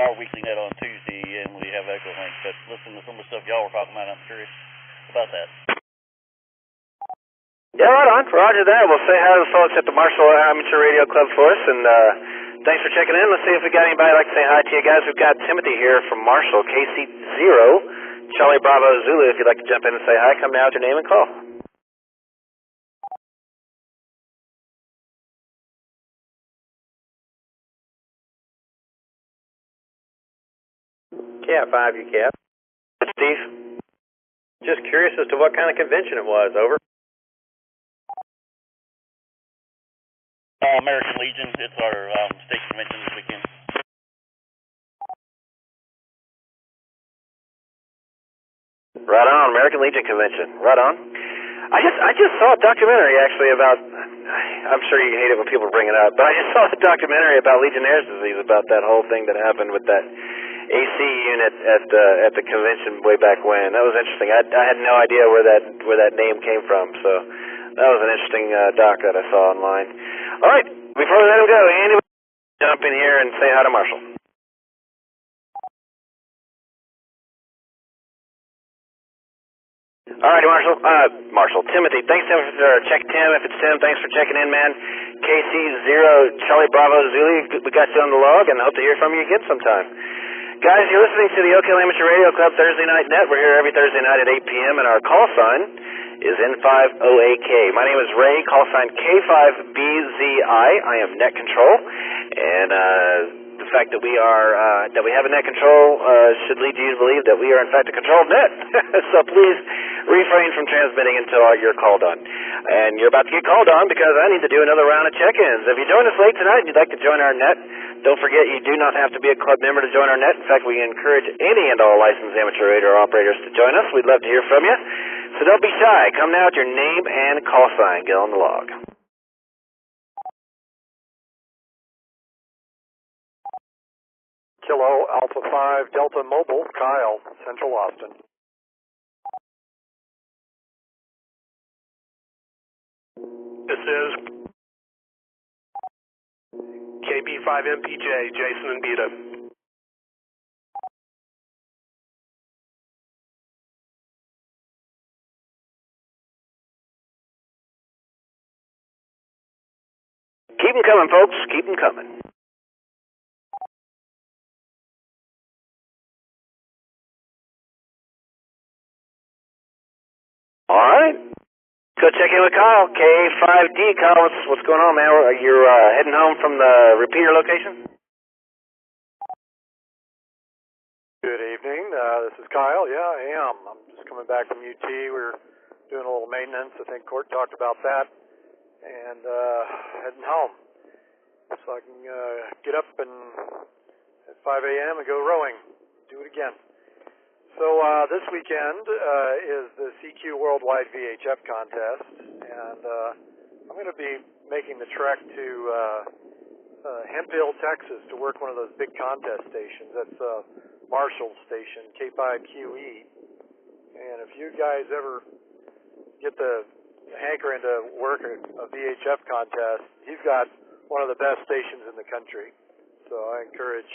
our weekly net on Tuesday, and we have Echo Link. But listen to some of the stuff y'all were talking about. I'm curious about that. Yeah, right on. Roger that. We'll say hi to the folks at the Marshall Amateur Radio Club for us, and thanks for checking in. Let's see if we got anybody like to say hi to you guys. We've got Timothy here from Marshall, KC0, Charlie Bravo Zulu. If you'd like to jump in and say hi, come now with your name and call. Cat 5, you Cap. Steve? Just curious as to what kind of convention it was. Over. American Legion. It's our state convention this weekend. Right on, American Legion convention. Right on. I just saw a documentary actually about. I'm sure you hate it when people bring it up, but I just saw a documentary about Legionnaire's disease, about that whole thing that happened with that AC unit at the convention way back when. That was interesting. I had no idea where that name came from, so that was an interesting doc that I saw online. All right, before we let him go, anybody jump in here and say hi to Marshall. All righty, Marshall. Timothy, thanks Tim for Tim. If it's Tim, thanks for checking in, man. KC0, Charlie Bravo Zulu, we got you on the log, and hope to hear from you again sometime. Guys, you're listening to the Oak Hill Amateur Radio Club Thursday Night Net. We're here every Thursday night at 8 p.m., and our call sign is N5OAK. My name is Ray, call sign K5BZI. I am Net Control, and the fact that we have a net control should lead you to believe that we are in fact a controlled net. So please refrain from transmitting until you're called on. And you're about to get called on because I need to do another round of check-ins. If you join us late tonight and you'd like to join our net, don't forget you do not have to be a club member to join our net. In fact, we encourage any and all licensed amateur radio operators to join us. We'd love to hear from you. So don't be shy. Come now with your name and call sign. Get on the log. Kilo Alpha 5 Delta Mobile, Kyle, Central Austin. This is KB5MPJ, Jason and Beta. Keep them coming, folks. Keep them coming. All right. Go check in with Kyle, K5D. Kyle, what's going on, man? Are you heading home from the repeater location? Good evening. This is Kyle. Yeah, I am. I'm just coming back from UT. We're doing a little maintenance. I think Court talked about that. And heading home. So I can get up and at 5 a.m. and go rowing. Do it again. So this weekend is the CQ Worldwide VHF contest, and I'm going to be making the trek to Hemp Hill, Texas, to work one of those big contest stations. That's Marshall Station, K5QE. And if you guys ever get the hankering to work a VHF contest, he's got one of the best stations in the country. So I encourage.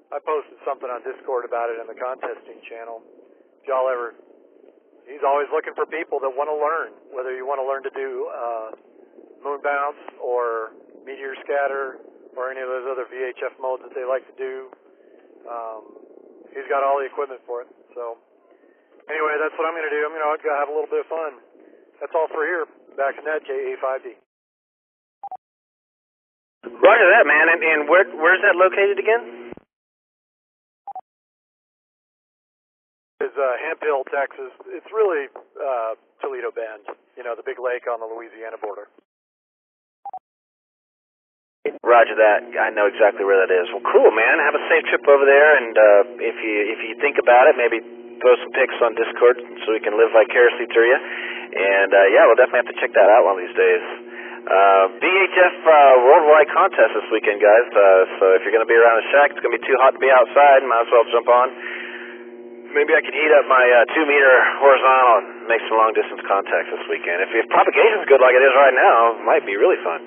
I posted something on Discord about it in the contesting channel. If y'all ever, he's always looking for people that want to learn, whether you want to learn to do moon bounce or meteor scatter or any of those other VHF modes that they like to do. He's got all the equipment for it. So anyway, that's what I'm going to do. I'm going to have a little bit of fun. That's all for here. Back in that, KA5D. Roger that, man. And where's that located again? Is Hemp Hill, Texas. It's really Toledo Bend, the big lake on the Louisiana border. Roger that. I know exactly where that is. Well, cool, man. Have a safe trip over there, and if you think about it, maybe throw some pics on Discord so we can live vicariously through you. And yeah, we'll definitely have to check that out one of these days. VHF Worldwide Contest this weekend, guys. So if you're going to be around the shack, it's going to be too hot to be outside. Might as well jump on. Maybe I could heat up my 2-meter horizontal and make some long-distance contacts this weekend. If propagation's good like it is right now, it might be really fun.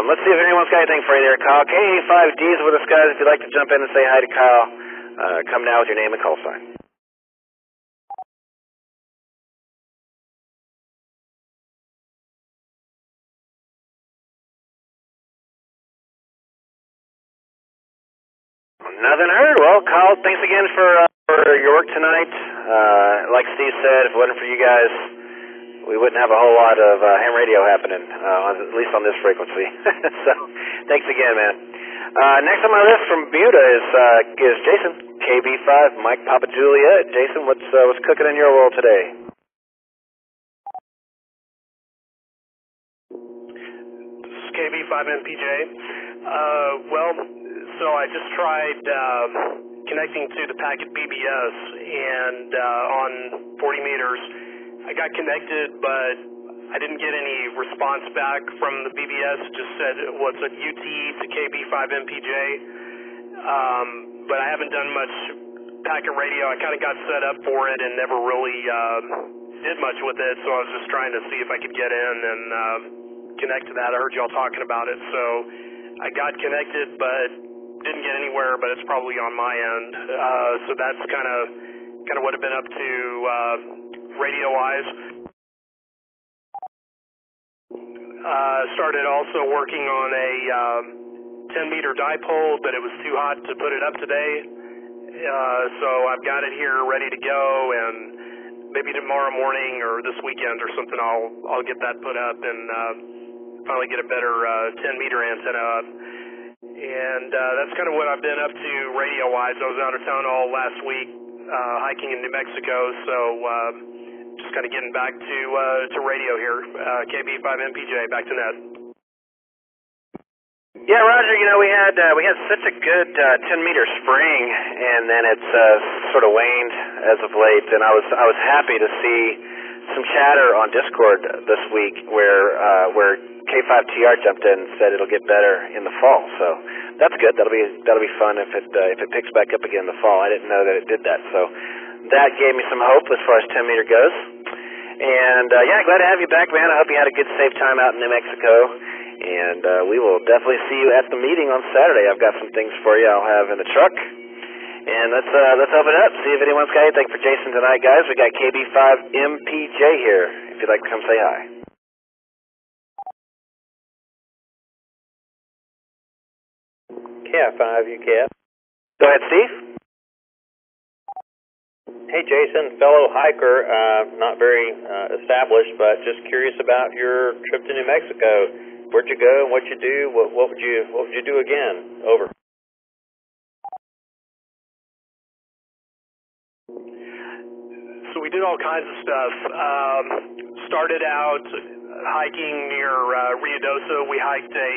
Let's see if anyone's got anything for you there, Kyle. KA5D is with us, guys. If you'd like to jump in and say hi to Kyle, come now with your name and call sign. Nothing heard. Well, Kyle, thanks again for your work tonight. Like Steve said, if it wasn't for you guys, we wouldn't have a whole lot of ham radio happening, at least on this frequency. So, thanks again, man. Next on my list from Buda is Jason, KB5, Mike Papa Juliet. Jason, what's cooking in your world today? This is KB5MPJ. So I just tried connecting to the packet BBS, and on 40 meters, I got connected, but I didn't get any response back from the BBS. It just said what's a UT to KB5MPJ, but I haven't done much packet radio. I kind of got set up for it and never really did much with it, so I was just trying to see if I could get in and connect to that. I heard y'all talking about it, so I got connected, but didn't get anywhere, but it's probably on my end. So that's kind of what I've been up to radio-wise. Started also working on a 10-meter dipole, but it was too hot to put it up today. So I've got it here ready to go, and maybe tomorrow morning or this weekend or something, I'll get that put up and finally get a better 10-meter antenna up. And that's kind of what I've been up to radio-wise. I was out of town all last week hiking in New Mexico, so just kind of getting back to radio here. KB5MPJ, back to net. Yeah, Roger. You know, we had such a good 10-meter spring, and then it's sort of waned as of late. And I was happy to see some chatter on Discord this week where K5TR jumped in and said it'll get better in the fall. So that's good. That'll be fun if it picks back up again in the fall. I didn't know that it did that. So that gave me some hope as far as 10-meter goes. And yeah, glad to have you back, man. I hope you had a good, safe time out in New Mexico. And we will definitely see you at the meeting on Saturday. I've got some things for you I'll have in the truck. And let's open it up, see if anyone's got anything for Jason tonight, guys. We got KB5MPJ here, if you'd like to come say hi. KF5 UKF. Go ahead, Steve. Hey, Jason, fellow hiker, not very established, but just curious about your trip to New Mexico. Where'd you go? What'd you do? What would you do again? Over. So we did all kinds of stuff. Started out hiking near Ruidoso. We hiked a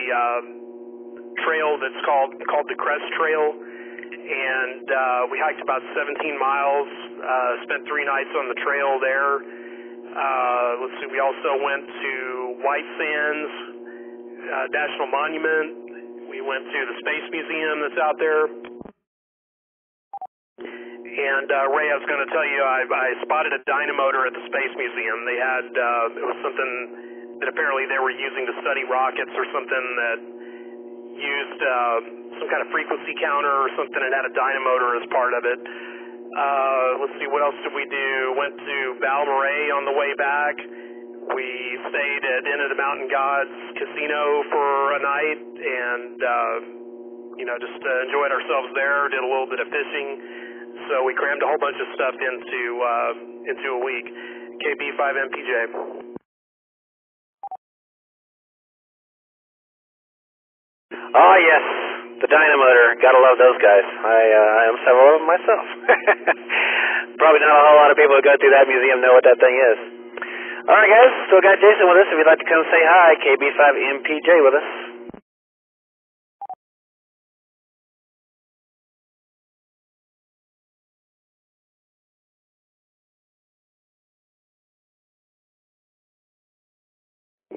trail that's called the Crest Trail, and we hiked about 17 miles. Spent 3 nights on the trail there. Let's see. We also went to White Sands National Monument. We went to the Space Museum that's out there. And Ray, I was going to tell you, I spotted a dynamotor at the Space Museum. They had it was something that apparently they were using to study rockets or something that used some kind of frequency counter or something and had a dynamotor as part of it. Let's see, what else did we do? Went to Balmorhea on the way back. We stayed at Inn of the Mountain Gods Casino for a night and, just enjoyed ourselves there, did a little bit of fishing. So we crammed a whole bunch of stuff into a week. KB5MPJ. Oh, yes, the dynamotor. Gotta love those guys. I am several of them myself. Probably not a whole lot of people who go through that museum know what that thing is. All right, guys, still got Jason with us. If you'd like to come say hi, KB5MPJ with us.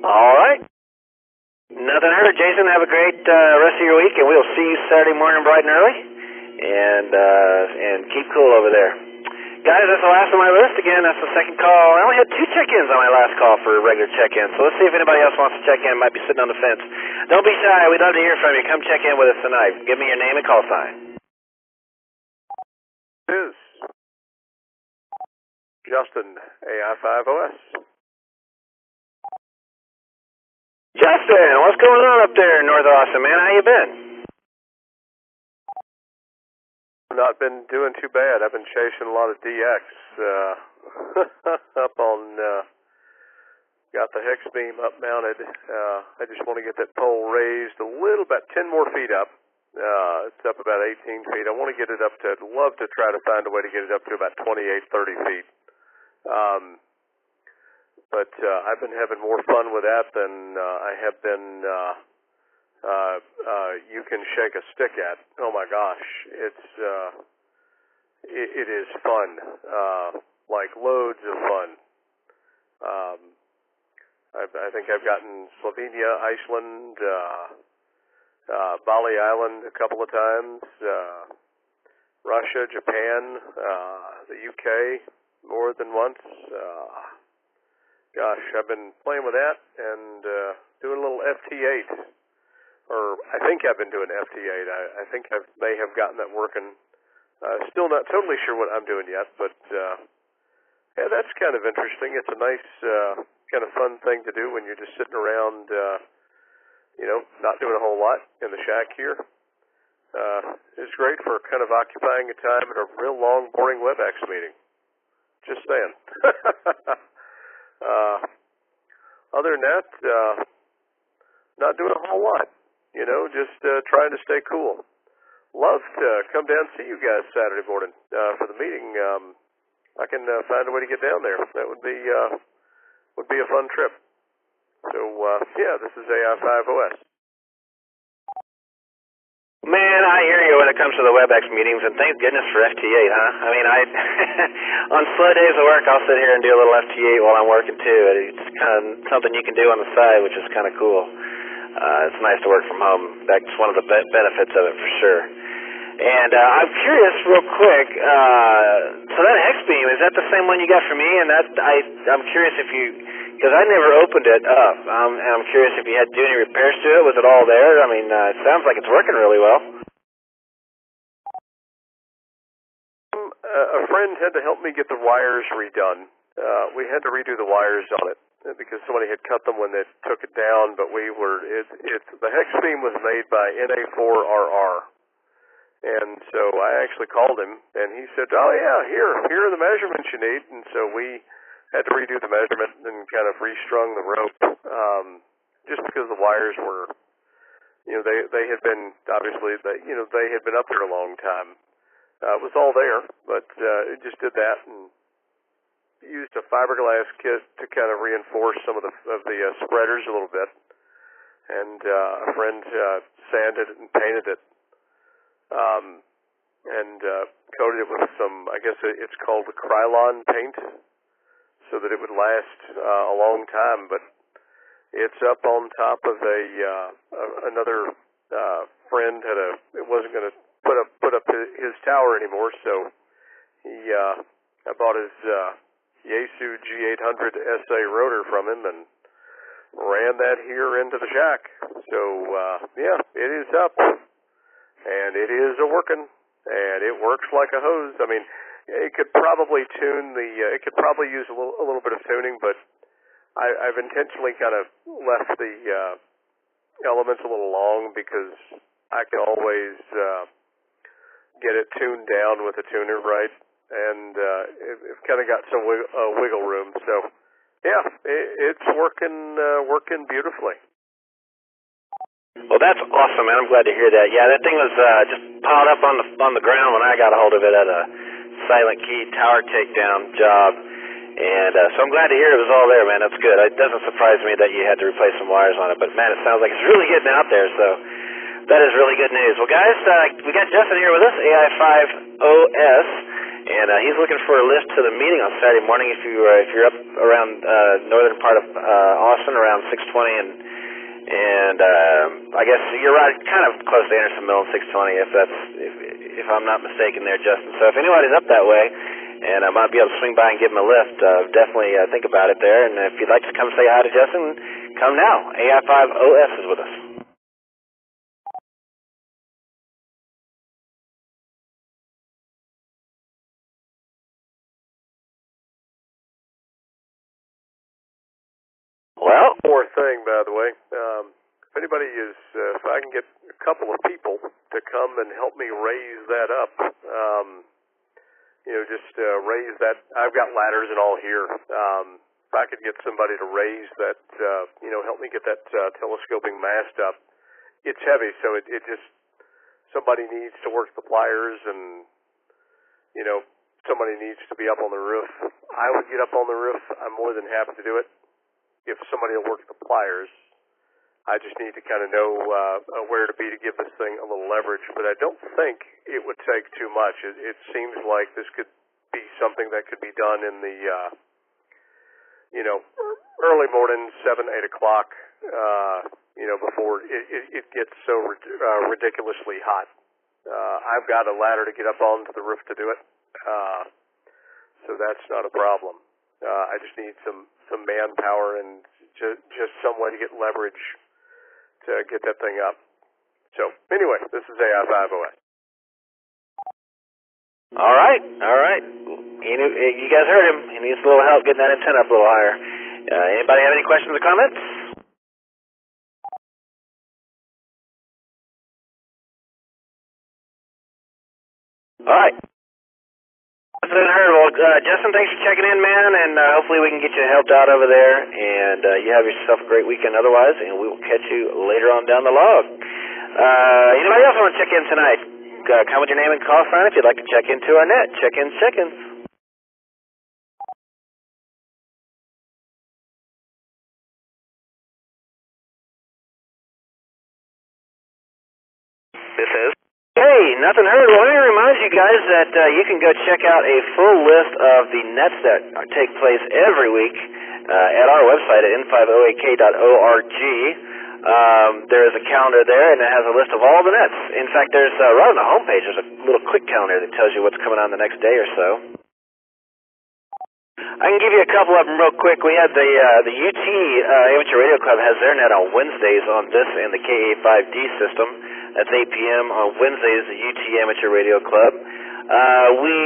All right. Nothing heard. Jason, have a great rest of your week, and we'll see you Saturday morning bright and early. And keep cool over there. Guys, that's the last on my list. Again, that's the second call. I only had 2 check-ins on my last call for regular check-ins, so let's see if anybody else wants to check in. Might be sitting on the fence. Don't be shy. We'd love to hear from you. Come check in with us tonight. Give me your name and call sign. This is Justin, AI5OS. Justin, what's going on up there in North Austin, man? How you been? Not been doing too bad. I've been chasing a lot of DX up on got the hex beam up mounted. I just want to get that pole raised a little bit, 10 more feet up. It's up about 18 feet. I want to get it up to, I'd love to try to find a way to get it up to about 28, 30 feet. But I've been having more fun with that than I have been you can shake a stick at. Oh my gosh, it is fun, like loads of fun. I think I've gotten Slovenia, Iceland, Bali Island a couple of times, Russia, Japan, the UK more than once. Gosh, I've been playing with that and doing a little FT8. Or I think I've been doing FT8. I think I may have gotten that working. Still not totally sure what I'm doing yet, but yeah, that's kind of interesting. It's a nice kind of fun thing to do when you're just sitting around, not doing a whole lot in the shack here. It's great for kind of occupying a time at a real long, boring WebEx meeting. Just saying. Other than that, not doing a whole lot. just trying to stay cool. Love to come down and see you guys Saturday morning for the meeting. I can find a way to get down there. That would be a fun trip. So, this is AI5OS. Man, I hear you when it comes to the WebEx meetings, and thank goodness for FT8, huh? I mean, on slow days of work, I'll sit here and do a little FT8 while I'm working, too. It's kind of something you can do on the side, which is kind of cool. It's nice to work from home. That's one of the benefits of it, for sure. And I'm curious, real quick, so that X-Beam, is that the same one you got for me? And I'm curious if because I never opened it up. I'm curious if you had to do any repairs to it. Was it all there? I mean, it sounds like it's working really well. A friend had to help me get the wires redone. We had to redo the wires on it because somebody had cut them when they took it down, but the hex beam was made by NA4RR. And so I actually called him, and he said, oh, yeah, here are the measurements you need. And so we had to redo the measurement and kind of restrung the rope, just because the wires were, they had been, obviously, they had been up there a long time. It was all there, but it just did that and used a fiberglass kit to kind of reinforce some of the spreaders a little bit. And a friend sanded it and painted it. And coated it with some, I guess it's called the Krylon paint, so that it would last a long time. But it's up on top of another friend it wasn't going to put up his tower anymore, so I bought his Yaesu G800 SA rotor from him and ran that here into the shack. So it is up. And it is working, and it works like a hose. I mean, it could probably it could probably use a little bit of tuning, but I've intentionally kind of left the elements a little long because I can always get it tuned down with a tuner, right? And it's kind of got some wiggle room. So, it's working beautifully. Well, that's awesome, man. I'm glad to hear that. Yeah, that thing was just piled up on the ground when I got a hold of it at a Silent Key tower takedown job, and so I'm glad to hear it was all there, man. That's good. It doesn't surprise me that you had to replace some wires on it, but man, it sounds like it's really getting out there. So that is really good news. Well, guys, we got Justin here with us, AI5OS, and he's looking for a lift to the meeting on Saturday morning. If you're up around northern part of Austin, around 620 and I guess you're right, kind of close to Anderson Mill and 620, if I'm not mistaken there, Justin. So if anybody's up that way, and I might be able to swing by and give him a lift, definitely think about it there. And if you'd like to come say hi to Justin, come now. AI5OS is with us. Well, one more thing, by the way. If anybody if I can get a couple of people to come and help me raise that up, just raise that. I've got ladders and all here. If I could get somebody to raise that, help me get that telescoping mast up. It's heavy, so it just, somebody needs to work the pliers and, somebody needs to be up on the roof. I would get up on the roof. I'm more than happy to do it. If somebody will work the pliers, I just need to kind of know where to be to give this thing a little leverage. But I don't think it would take too much. It seems like this could be something that could be done in the, early morning, 7, 8 o'clock, before it gets so ridiculously hot. I've got a ladder to get up onto the roof to do it, so that's not a problem. I just need some manpower and just some way to get leverage to get that thing up. So anyway, this is AI5OS. All right. You guys heard him. He needs a little help getting that antenna up a little higher. Anybody have any questions or comments? All right. Well, Justin, thanks for checking in, man, and hopefully we can get you helped out over there, and you have yourself a great weekend otherwise, and we will catch you later on down the log. Anybody else want to check in tonight? Come with your name and call sign if you'd like to check into our net. Check-ins. This is? Hey, nothing heard. Well, let me remind you guys that you can go check out a full list of the nets that take place every week at our website at n5oak.org. There is a calendar there, and it has a list of all the nets. In fact, there's right on the homepage, there's a little quick calendar that tells you what's coming on the next day or so. I can give you a couple of them real quick. We had the UT Amateur Radio Club has their net on Wednesdays on this and the KA5D system. That's 8 p.m. on Wednesdays, the UT Amateur Radio Club. We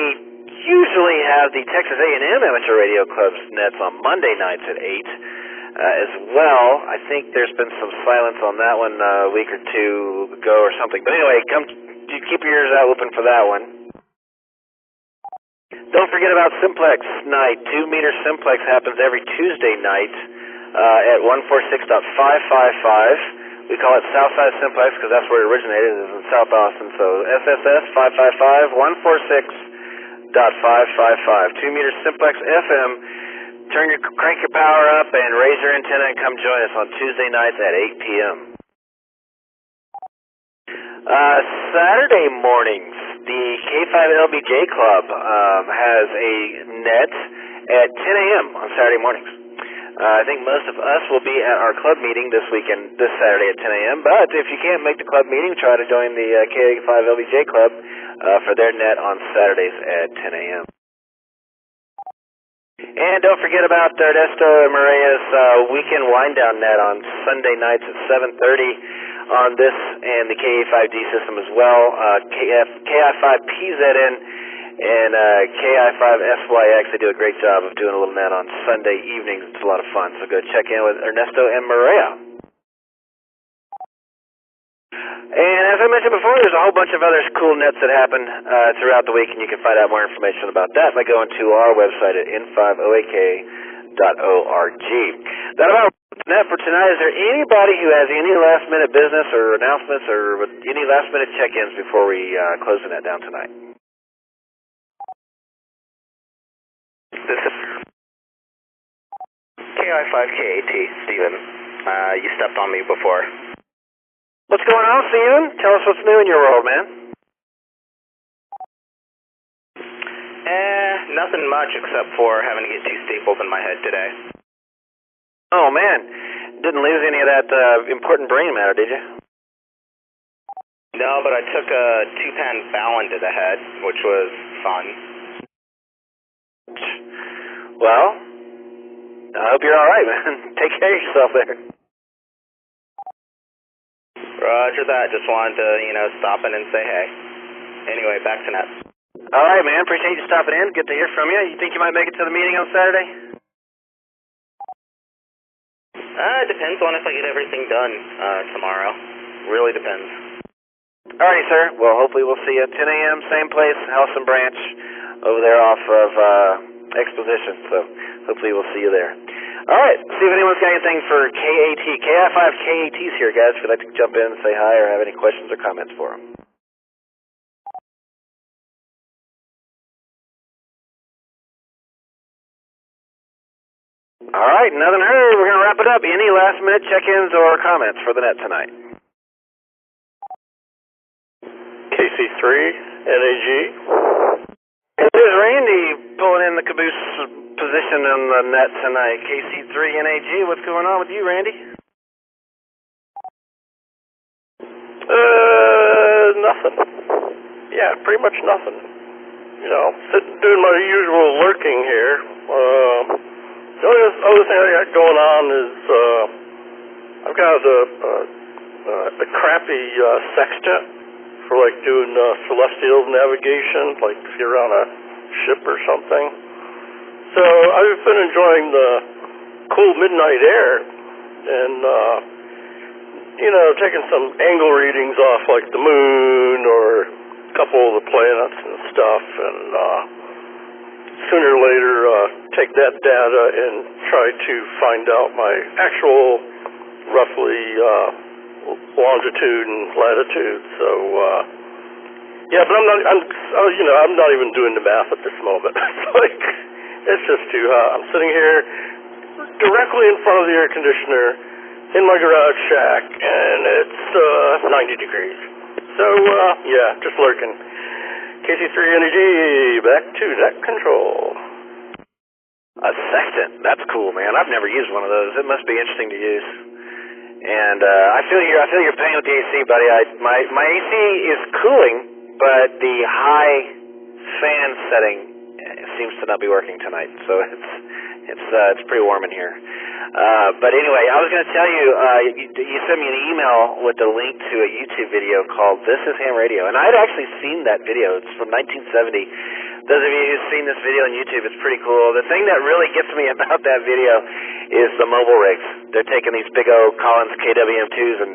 usually have the Texas A&M Amateur Radio Club's nets on Monday nights at 8 as well. I think there's been some silence on that one a week or two ago or something. But anyway, keep your ears out open for that one. Don't forget about Simplex night. 2-meter Simplex happens every Tuesday night at 146.555. We call it Southside Simplex because that's where it originated. It is in South Austin. So SSS 555 146.555. 2-meter Simplex FM. Crank your power up and raise your antenna and come join us on Tuesday nights at 8 p.m. Saturday mornings, the K5LBJ Club has a net at 10 a.m. on Saturday mornings. I think most of us will be at our club meeting this Saturday at 10 a.m., but if you can't make the club meeting, try to join the K5LBJ Club for their net on Saturdays at 10 a.m. And don't forget about Ernesto and Maria's weekend wind-down net on Sunday nights at 7:30 on this and the KA5D system as well. KI5PZN and KI5SYX, they do a great job of doing a little net on Sunday evenings. It's a lot of fun, so go check in with Ernesto and Maria. And as I mentioned before, there's a whole bunch of other cool nets that happen throughout the week, and you can find out more information about that by going to our website at n5oak.org. That about net for tonight. Is there anybody who has any last-minute business or announcements or any last-minute check-ins before we close the net down tonight? This is KI5KAT, Steven. You stepped on me before. What's going on, Steven? Tell us what's new in your world, man. Nothing much except for having to get 2 staples in my head today. Oh, man. Didn't lose any of that important brain matter, did you? No, but I took a 2-pound Fallon to the head, which was fun. Well, I hope you're all right, man. Take care of yourself there. Roger that. Just wanted to, stop in and say hey. Anyway, back to net. All right, man. Appreciate you stopping in. Good to hear from you. You think you might make it to the meeting on Saturday? It depends on if I get everything done tomorrow. Really depends. All righty, sir. Well, hopefully we'll see you at 10 a.m., same place, House and Branch, over there off of Exposition. So hopefully we'll see you there. All right. See if anyone's got anything for KAT. KI5KAT's here, guys, if you'd like to jump in and say hi or have any questions or comments for them. All right, nothing heard. We're going to wrap it up. Any last-minute check-ins or comments for the net tonight? KC3, NAG. Here's Randy pulling in the caboose position on the net tonight. KC3, NAG. What's going on with you, Randy? Nothing. Yeah, pretty much nothing. Sitting doing my usual lurking here. The only other thing I got going on is I've got a crappy sextant for doing celestial navigation, like if you're on a ship or something. So I've been enjoying the cool midnight air and taking some angle readings off like the moon or a couple of the planets and stuff, and sooner or later take that data and try to find out my actual roughly longitude and latitude. So yeah, but I'm not even doing the math at this moment. It's just too hot. I'm sitting here directly in front of the air conditioner in my garage shack, and it's 90 degrees. So yeah, just lurking. KC3 Energy, back to net control. A sextant. That's cool, man. I've never used one of those. It must be interesting to use. And I feel your pain with the AC, buddy. My AC is cooling, but the high fan setting seems to not be working tonight. So it's pretty warm in here. But anyway, I was going to tell you, you sent me an email with a link to a YouTube video called This Is Ham Radio, and I'd actually seen that video. It's from 1970. Those of you who've seen this video on YouTube, it's pretty cool. The thing that really gets me about that video is the mobile rigs. They're taking these big old Collins KWM2s and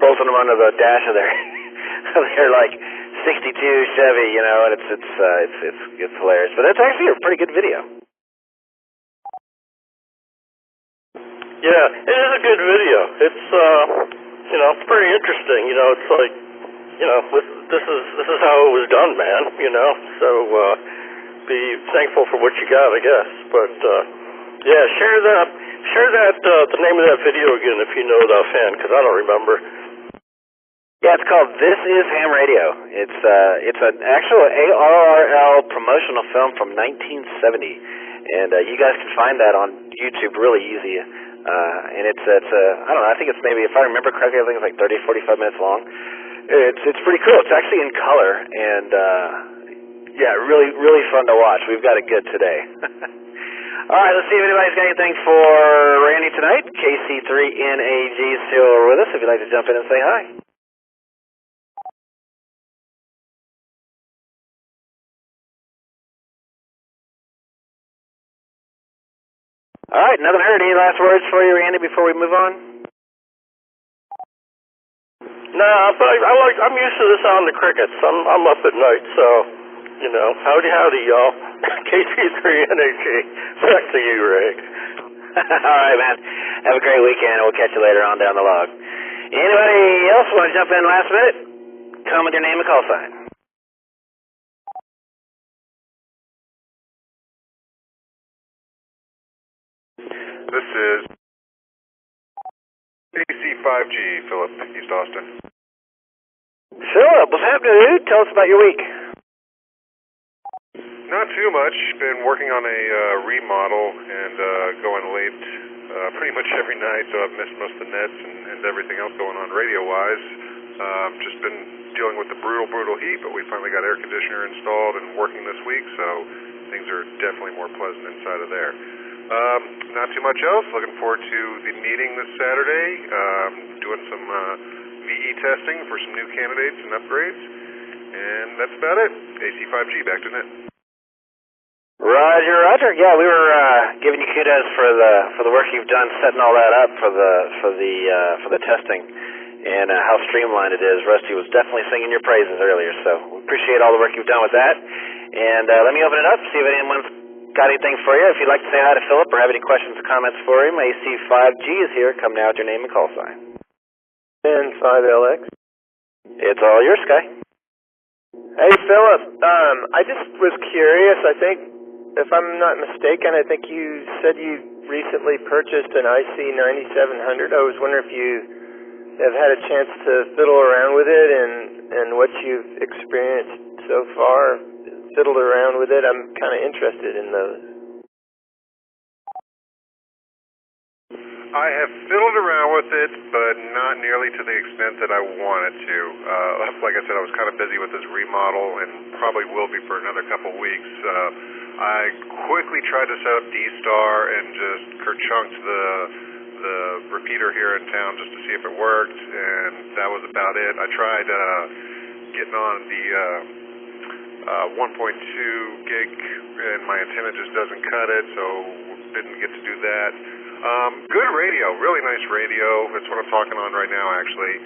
bolting them under the dash of their like 62 Chevy, you know, and it's hilarious. But that's actually a pretty good video. Yeah, it is a good video. It's it's pretty interesting. You know, it's like, this is how it was done, man. You know, so be thankful for what you got, I guess. But yeah, share that the name of that video again if you know it offhand, because I don't remember. Yeah, it's called This Is Ham Radio. It's an actual ARRL promotional film from 1970, and you guys can find that on YouTube really easy. And it's I don't know, I think it's maybe, if I remember correctly, I think it's like 30, 45 minutes long. It's pretty cool. It's actually in color, and yeah, really, really fun to watch. We've got it good today. All right, let's see if anybody's got anything for Randy tonight. KC3NAG is still with us if you'd like to jump in and say hi. All right, nothing heard. Any last words for you, Randy, before we move on? Nah, but I'm used to the sound of crickets. I'm up at night, so howdy, y'all. KC3NAG. Back to you, Ray. All right, man. Have a great weekend, and we'll catch you later on down the log. Anybody else want to jump in last minute? Come with your name and call sign. This is AC5G, Philip, East Austin. Philip, what's happening, dude? Tell us about your week. Not too much. Been working on a remodel and going late pretty much every night, so I've missed most of the nets and everything else going on radio-wise. Just been dealing with the brutal heat, but we finally got air conditioner installed and working this week, so things are definitely more pleasant inside of there. Not too much else. Looking forward to the meeting this Saturday. Doing some VE testing for some new candidates and upgrades. And that's about it. AC5G, back to net. Roger. Yeah, we were giving you kudos for the work you've done setting all that up for the testing and how streamlined it is. Rusty was definitely singing your praises earlier, so we appreciate all the work you've done with that. And let me open it up, see if anyone's got anything for you. If you'd like to say hi to Philip or have any questions or comments for him, AC5G is here. Come now with your name and call sign. And 5LX. It's all yours, Sky. Hey, Philip. I just was curious. I think, if I'm not mistaken, I think you said you recently purchased an IC9700. I was wondering if you have had a chance to fiddle around with it and what you've experienced so far. Fiddled around with it. I'm kind of interested in those. I have fiddled around with it, but not nearly to the extent that I wanted to. Like I said, I was kind of busy with this remodel and probably will be for another couple weeks. I quickly tried to set up D-Star and just kerchunked the repeater here in town just to see if it worked, and that was about it. I tried getting on the 1.2 gig, and my antenna just doesn't cut it, so didn't get to do that. Good radio, really nice radio. That's what I'm talking on right now, actually.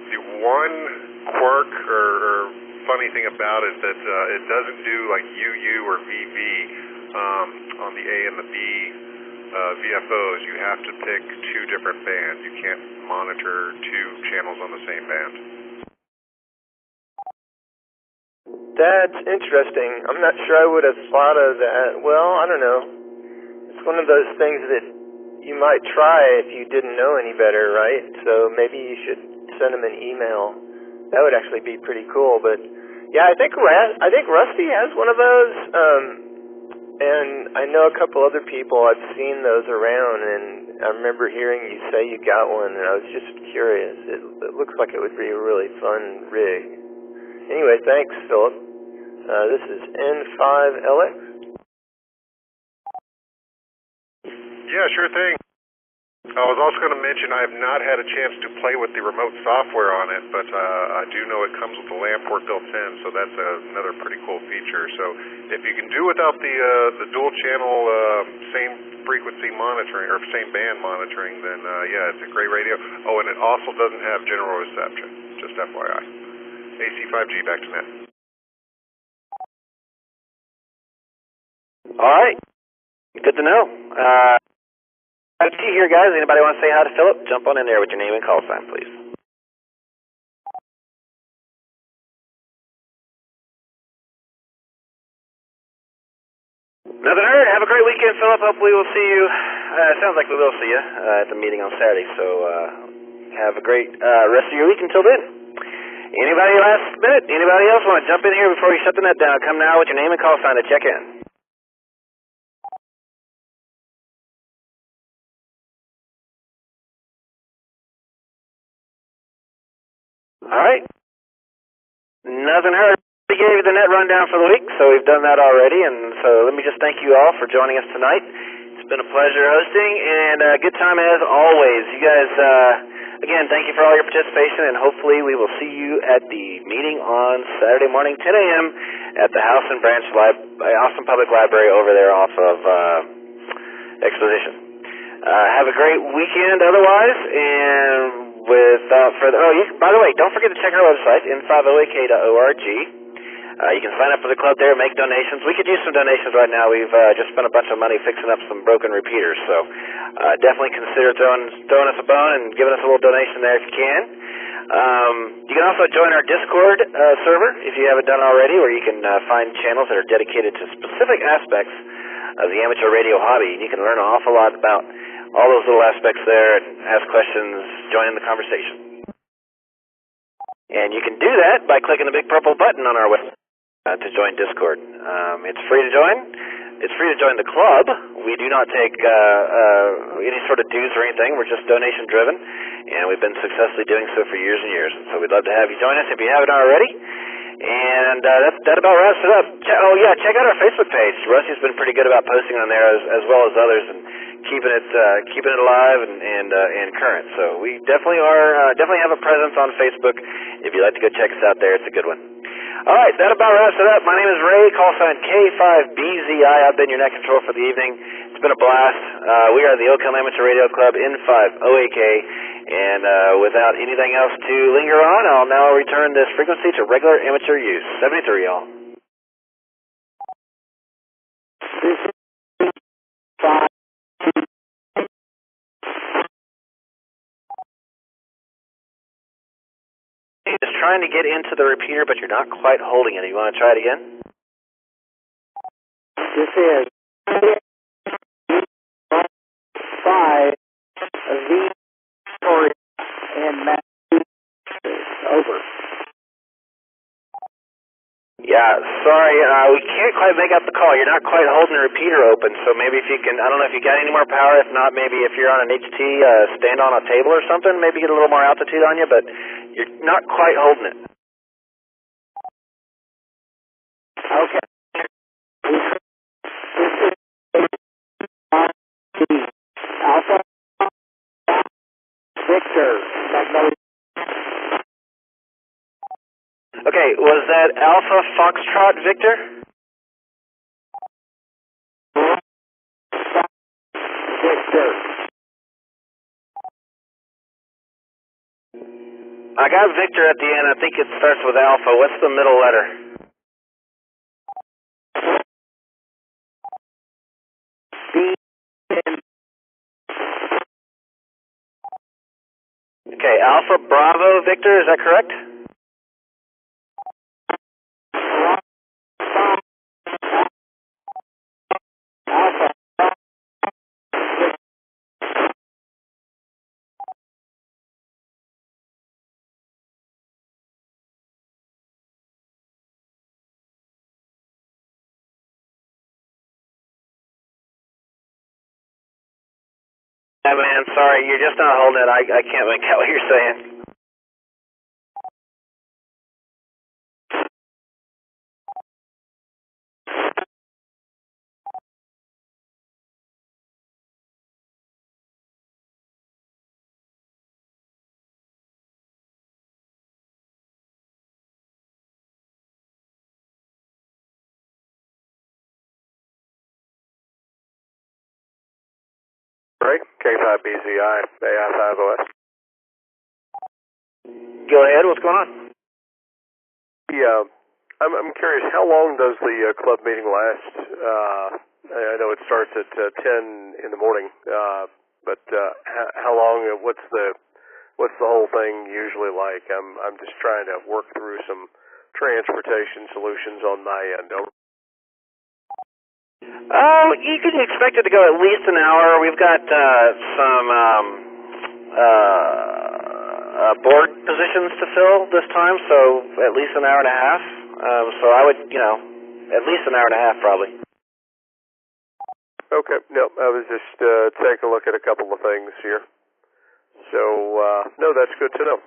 The one quirk or funny thing about it that it doesn't do like UU or VV on the A and the B VFOs. You have to pick two different bands. You can't monitor two channels on the same band. That's interesting. I'm not sure I would have thought of that. Well, I don't know. It's one of those things that you might try if you didn't know any better, right? So maybe you should send them an email. That would actually be pretty cool. But yeah, I think Rusty has one of those. And I know a couple other people. I've seen those around, and I remember hearing you say you got one, and I was just curious. It looks like it would be a really fun rig. Anyway, thanks, Philip. This is N5LX. Yeah, sure thing. I was also going to mention I have not had a chance to play with the remote software on it, but I do know it comes with the LAN port built in, so that's another pretty cool feature. So if you can do without the dual channel same frequency monitoring or same band monitoring, then yeah, it's a great radio. Oh, and it also doesn't have general reception, just FYI. AC5G, back to net. All right. Good to know. Let's see here, guys. Anybody want to say hi to Philip? Jump on in there with your name and call sign, please. Nothing heard. Have a great weekend, Philip. Hopefully we'll see you. Sounds like we will see you at the meeting on Saturday. So have a great rest of your week until then. Anybody last minute? Anybody else want to jump in here before we shut the net down? Come now with your name and call sign to check in. All right. Nothing heard. We gave you the net rundown for the week, so we've done that already. And so let me just thank you all for joining us tonight. It's been a pleasure hosting, and a good time as always. You guys, again, thank you for all your participation, and hopefully we will see you at the meeting on Saturday morning, 10 a.m. at the House and Branch Austin Public Library over there off of Exposition. Have a great weekend otherwise, and without further... by the way, don't forget to check our website, n5oak.org. You can sign up for the club there, make donations. We could use some donations right now. We've just spent a bunch of money fixing up some broken repeaters, so definitely consider throwing us a bone and giving us a little donation there if you can. You can also join our Discord server if you haven't done already, where you can find channels that are dedicated to specific aspects of the amateur radio hobby, and you can learn an awful lot about all those little aspects there and ask questions, join in the conversation. And you can do that by clicking the big purple button on our website to join Discord. It's free to join. It's free to join the club. We do not take any sort of dues or anything. We're just donation driven, and we've been successfully doing so for years and years. So we'd love to have you join us if you haven't already. And that about wraps it up. Check out our Facebook page. Rusty's been pretty good about posting on there as well as others, and keeping it alive and current. So we definitely have a presence on Facebook. If you'd like to go check us out there, it's a good one. All right, that about wraps it up. My name is Ray, call sign K5BZI. I've been your net control for the evening. It's been a blast. We are the Ocala Amateur Radio Club, N5OAK. And without anything else to linger on, I'll now return this frequency to regular amateur use. 73, y'all. Just trying to get into the repeater, but you're not quite holding it. You want to try it again? This is 5 V in Massachusetts. Over. Yeah, sorry, we can't quite make out the call. You're not quite holding the repeater open, so maybe if you can, I don't know if you got any more power. If not, maybe if you're on an HT, stand on a table or something, maybe get a little more altitude on you, but you're not quite holding it. Okay. Alpha Victor. Okay, was that Alpha Foxtrot Victor? Victor. I got Victor at the end. I think it starts with Alpha. What's the middle letter? Okay, Alpha Bravo Victor, is that correct? Yeah, man, sorry, you're just not holding it. I can't make out what you're saying. Ray, K5BZI, AI5OS. Go ahead, what's going on? Yeah, I'm curious, how long does the club meeting last? I know it starts at 10 in the morning, but how long? What's the whole thing usually like? I'm just trying to work through some transportation solutions on my end. You can expect it to go at least an hour. We've got some board positions to fill this time, so at least an hour and a half. So I would, at least an hour and a half probably. Okay, no, I was just taking a look at a couple of things here. So, no, that's good to know.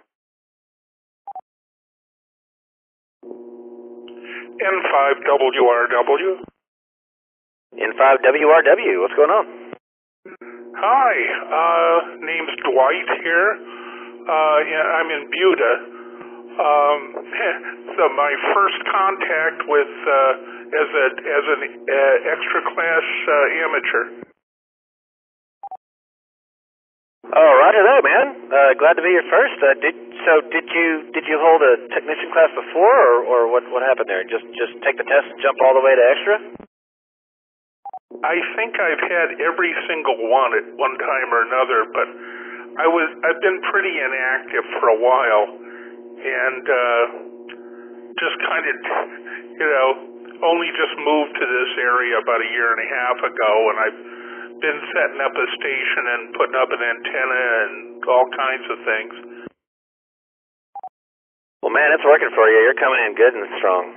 N5WRW. N5WRW, what's going on? Hi, name's Dwight here. I'm in Buda. So my first contact with as an extra class amateur. Oh, roger that, man. Glad to be your first. Did you hold a technician class before, or what happened there? Just take the test and jump all the way to extra? I think I've had every single one at one time or another, but I've been pretty inactive for a while, and just kind of, only just moved to this area about a year and a half ago, and I've been setting up a station and putting up an antenna and all kinds of things. Well, man, it's working for you. You're coming in good and strong.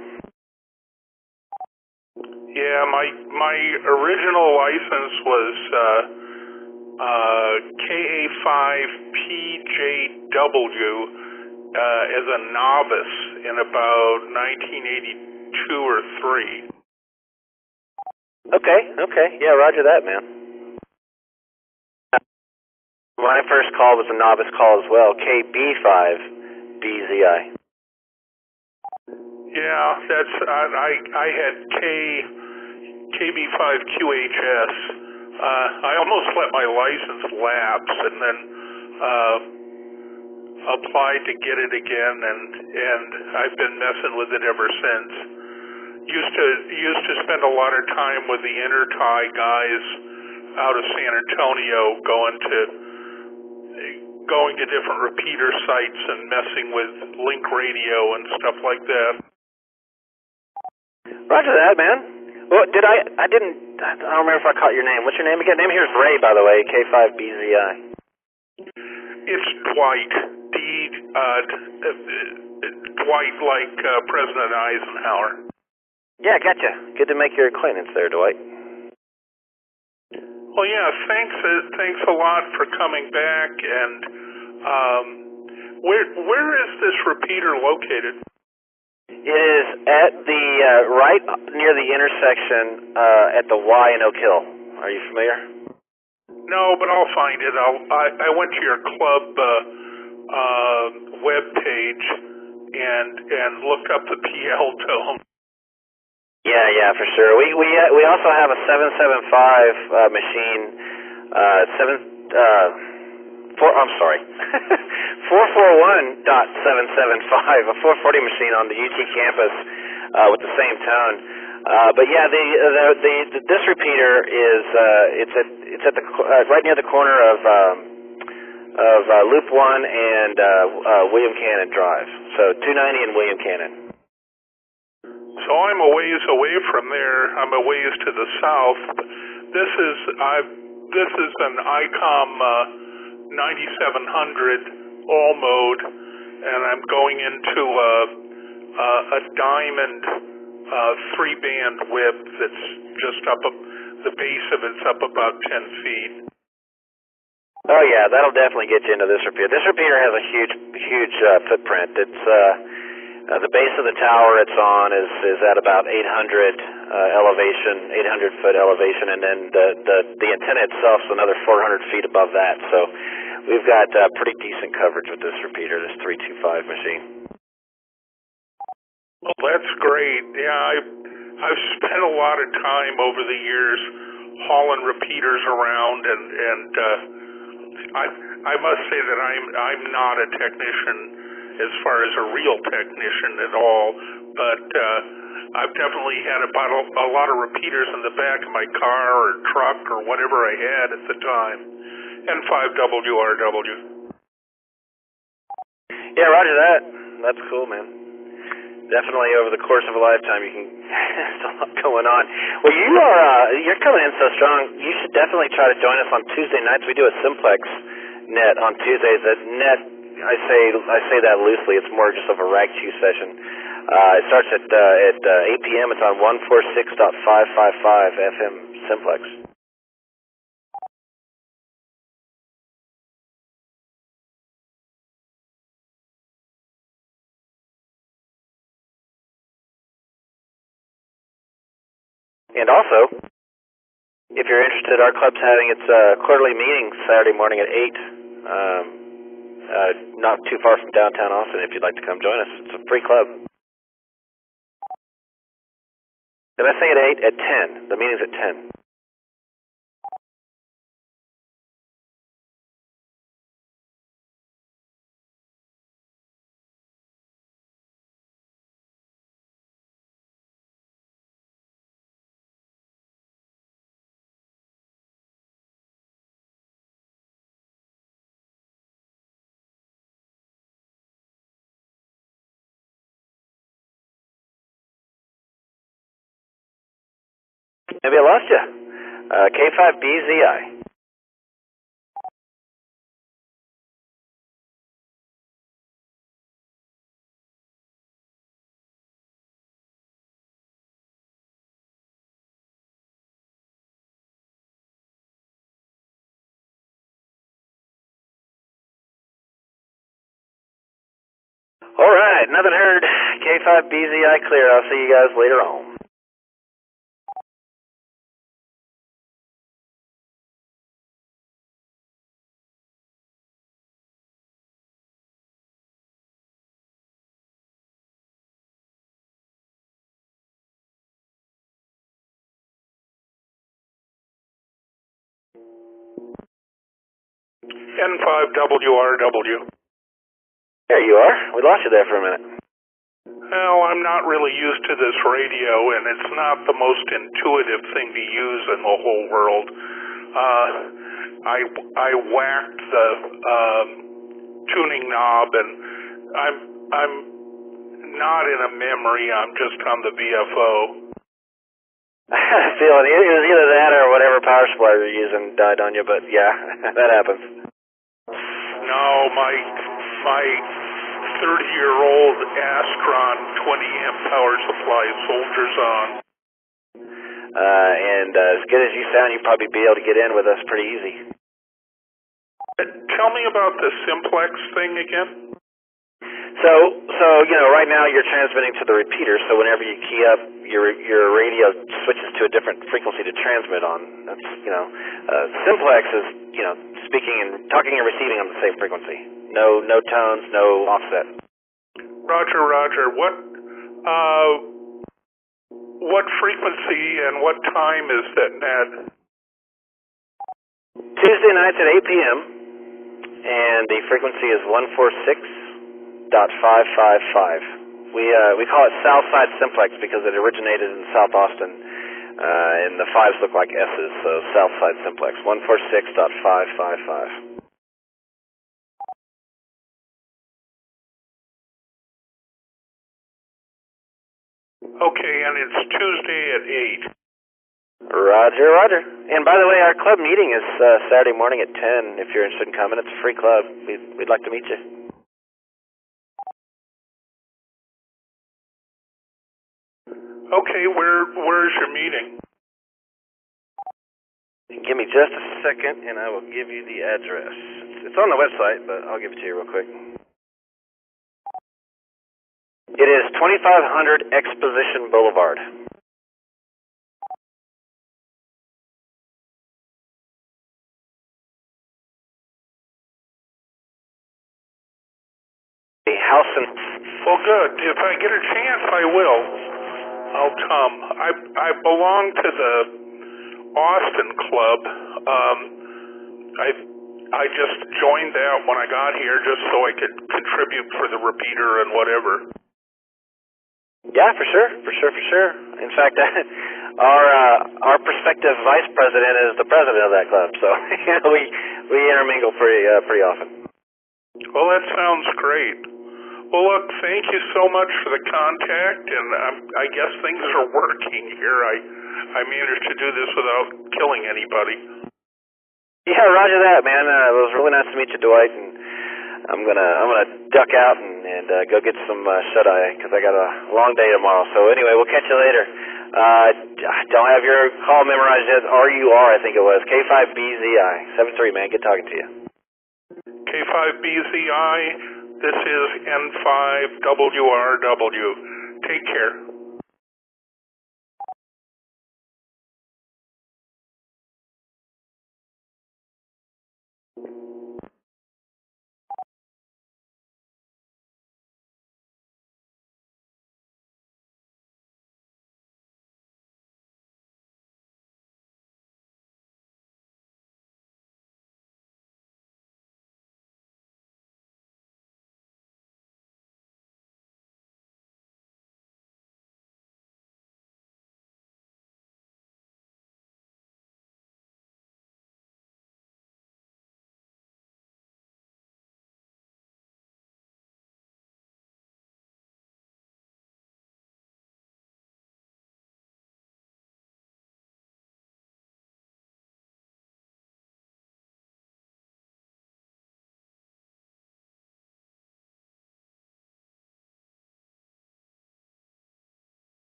Yeah, my original license was KA5PJW as a novice in about 1982 or 3. Okay. Yeah, roger that, man. My first call was a novice call as well, KB5BZI. Yeah, that's I had KB5QHS. I almost let my license lapse and then applied to get it again, and I've been messing with it ever since. Used to spend a lot of time with the Intertie guys out of San Antonio, going to different repeater sites and messing with link radio and stuff like that. Roger that, man. Well, I don't remember if I caught your name. What's your name again? Name here is Ray, by the way, K5BZI. It's Dwight. Dwight, like President Eisenhower. Yeah, gotcha. Good to make your acquaintance there, Dwight. Well, yeah, thanks a lot for coming back. And where is this repeater located? It is at the right near the intersection at the Y in Oak Hill. Are you familiar? No, but I'll find it. I went to your club web page and looked up the PL tone. Yeah, for sure. We also have a 775 machine, I'm sorry, 441.775, a 440 machine on the UT campus with the same tone. But yeah, this repeater is it's at the right near the corner of Loop 1 and William Cannon Drive. So 290 and William Cannon. So I'm a ways away from there. I'm a ways to the south. This is an ICOM 9700 all mode, and I'm going into a diamond 3-band whip that's just up. The base of it's up about 10 feet. Oh yeah, that'll definitely get you into this repeater. This repeater has a huge footprint. It's the base of the tower it's on is at about 800 elevation, 800-foot elevation, and then the antenna itself is another 400 feet above that. So we've got pretty decent coverage with this repeater, this 325 machine. Well, that's great. Yeah, I've spent a lot of time over the years hauling repeaters around, and I must say that I'm not a technician as far as a real technician at all, but I've definitely had a lot of repeaters in the back of my car or truck or whatever I had at the time. N5WRW. Yeah, roger that. That's cool, man. Definitely over the course of a lifetime, you can there's a lot going on. Well, you're coming in so strong. You should definitely try to join us on Tuesday nights. We do a Simplex net on Tuesdays. That net, I say that loosely. It's more just of a rag chew session. It starts at 8 p.m. It's on 146.555 FM Simplex. And also, if you're interested, our club's having its quarterly meeting Saturday morning at 8, not too far from downtown Austin. If you'd like to come join us, it's a free club. Did I say at 8? At 10. The meeting's at 10. Maybe I lost you. K5BZI. All right, nothing heard. K5BZI clear. I'll see you guys later on. N5WRW. There you are. We lost you there for a minute. Well, I'm not really used to this radio, and it's not the most intuitive thing to use in the whole world. I whacked the tuning knob, and I'm not in a memory. I'm just on the VFO. I had a feeling it was either that or whatever power supply you're using died on you, but yeah, that happens. No, my 30-year-old Astron 20-amp power supply soldiers on. And as good as you sound, you'd probably be able to get in with us pretty easy. Tell me about the Simplex thing again. So right now you're transmitting to the repeater. So whenever you key up, your radio switches to a different frequency to transmit on. That's Simplex is speaking and talking and receiving on the same frequency. No tones, no offset. Roger. What frequency and what time is that net? Tuesday nights at 8 p.m. and the frequency is 146.555. We call it Southside Simplex because it originated in South Austin, and the 5s look like S's, so Southside Simplex, 146.555. Okay, and it's Tuesday at 8. Roger, roger. And by the way, our club meeting is Saturday morning at 10. If you're interested in coming, it's a free club. We'd like to meet you. Okay, where's your meeting? Give me just a second, and I will give you the address. It's on the website, but I'll give it to you real quick. It is 2500 Exposition Boulevard. A house in... Well, good. If I get a chance, I will. I'll come. I belong to the Austin Club. I just joined that when I got here just so I could contribute for the repeater and whatever. Yeah, for sure. In fact, our prospective vice president is the president of that club, so we intermingle pretty often. Well, that sounds great. Well, look, thank you so much for the contact, and I guess things are working here. I managed to do this without killing anybody. Yeah, roger that, man. It was really nice to meet you, Dwight, and I'm gonna duck out and go get some shut-eye because I got a long day tomorrow. So anyway, we'll catch you later. Don't have your call memorized yet. RUR, I think it was. K5BZI. 73, man. Good talking to you. K5BZI. This is N5WRW. Take care.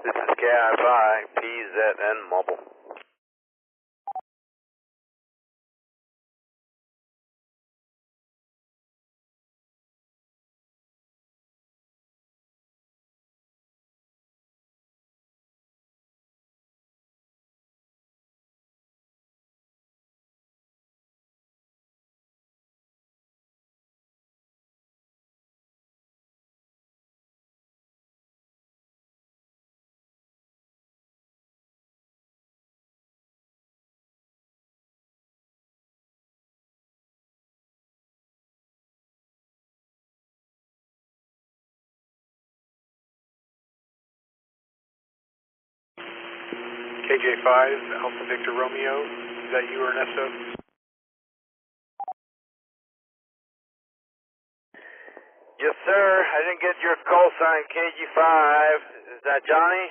This is KI5, PZN Mobile. KJ5, Alpha Victor Romeo, is that you, Ernesto? Yes, sir. I didn't get your call sign, KG5. Is that Johnny?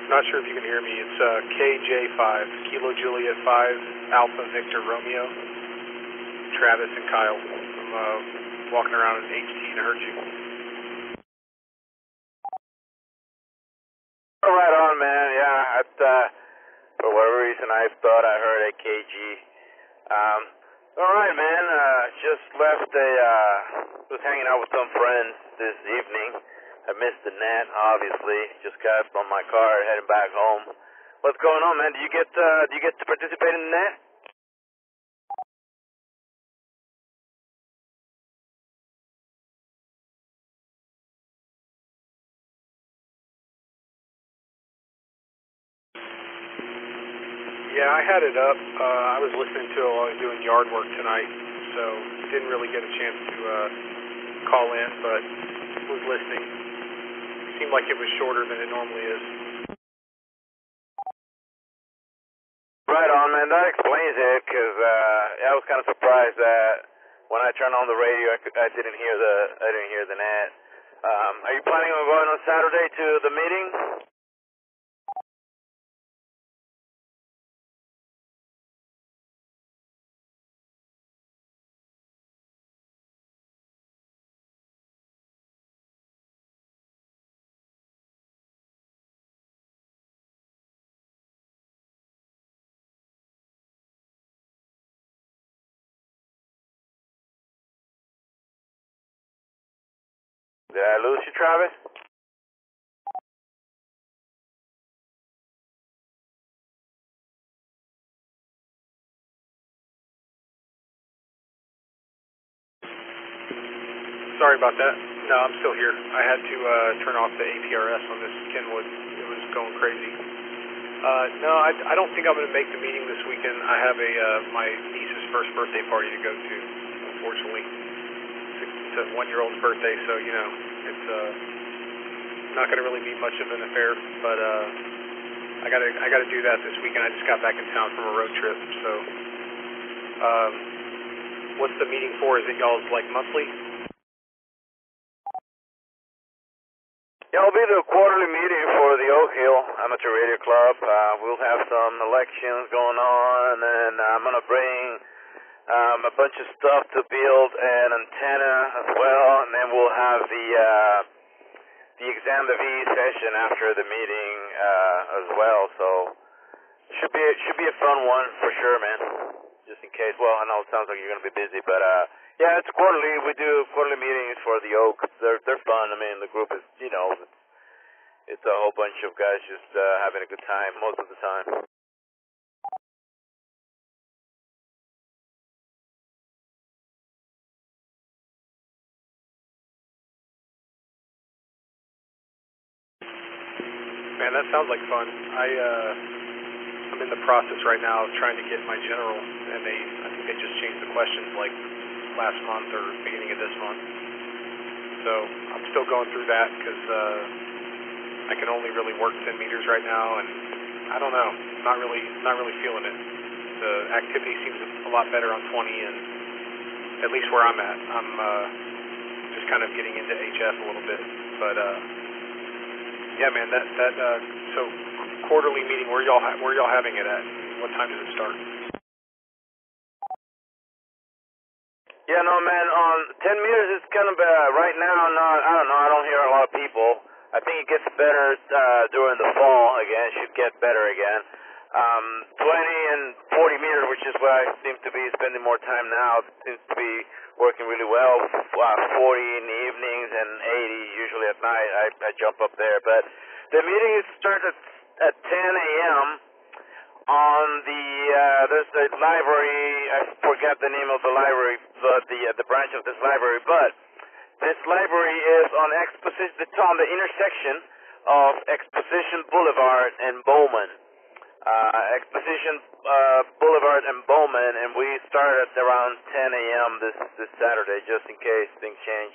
Not sure if you can hear me. It's KJ5, Kilo Juliet 5, Alpha Victor Romeo, Travis and Kyle. I'm walking around in HT and I heard you. Oh, right on, man. Yeah, for whatever reason, I thought I heard a KG. All right, man. Just left was hanging out with some friends this evening. I missed the net, obviously. Just got on my car, heading back home. What's going on, man? Do you get to participate in the net? Yeah, I had it up. I was listening to it while I was doing yard work tonight, so didn't really get a chance to call in, but was listening. Seemed like it was shorter than it normally is. Right on, man. That explains it, because I was kind of surprised that when I turned on the radio, I didn't hear the net. Are you planning on going on Saturday to the meeting? Did I lose you, Travis? Sorry about that. No, I'm still here. I had to turn off the APRS on this Kenwood. It was going crazy. No, I don't think I'm going to make the meeting this weekend. I have my niece's first birthday party to go to, unfortunately. It's a 1-year-old's birthday, so, you know, it's not going to really be much of an affair, but I gotta do that this weekend. I just got back in town from a road trip, so what's the meeting for? Is it y'all's, like, monthly? Yeah, it'll be the quarterly meeting for the Oak Hill Amateur Radio Club. We'll have some elections going on, and then I'm going to bring a bunch of stuff to build an antenna as well, and then we'll have the exam de vie session after the meeting as well. So should be a fun one for sure, man. Just in case. Well, I know it sounds like you're going to be busy, but yeah, it's quarterly. We do quarterly meetings for the Oak. They're fun. I mean, the group is, you know, it's a whole bunch of guys just having a good time most of the time. Man, that sounds like fun. I'm in the process right now of trying to get my general, and I think they just changed the questions like last month or beginning of this month. So I'm still going through that because I can only really work 10 meters right now, and I don't know, not really feeling it. The activity seems a lot better on 20, and at least where I'm at, I'm just kind of getting into HF a little bit. But yeah, man, so quarterly meeting, where y'all having it at? What time does it start? Yeah, no, man, on 10 meters, it's kind of, right now, I don't know, I don't hear a lot of people. I think it gets better during the fall again, should get better again. 20 and 40 meters, which is where I seem to be spending more time now, seems to be working really well. 40 in the evenings and 80 usually at night. I jump up there. But the meeting starts at 10 a.m. on there's a library, I forget the name of the library, the branch of this library, but this library is on it's on the intersection of Exposition Boulevard and Bowman. Exposition Boulevard and Bowman, and we start at around 10 a.m. this Saturday, just in case things change.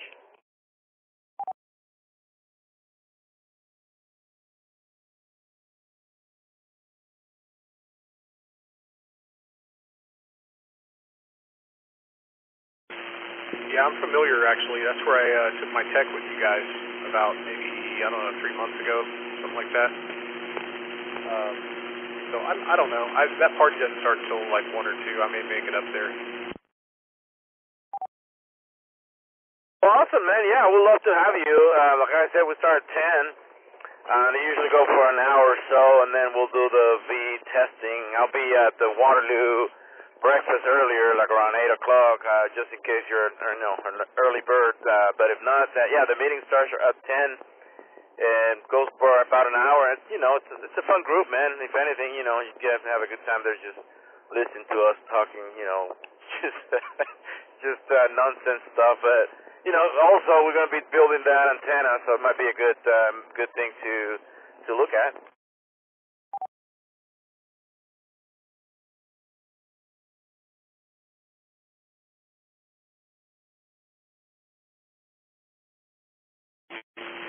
Yeah, I'm familiar, actually. That's where I took my tech with you guys about maybe, I don't know, 3 months ago, something like that. So I don't know. That party doesn't start until like 1 or 2. I may make it up there. Well, awesome, man. Yeah, we'd love to have you. Like I said, we start at 10. They usually go for an hour or so, and then we'll do the V testing. I'll be at the Waterloo breakfast earlier, like around 8 o'clock, just in case you're an early bird. But if not, the meeting starts at 10 and goes for about an hour. And, it's a fun group, man. If anything, you get to have a good time there. Just listen to us talking, just nonsense stuff. But, also we're going to be building that antenna, so it might be a good thing to look at.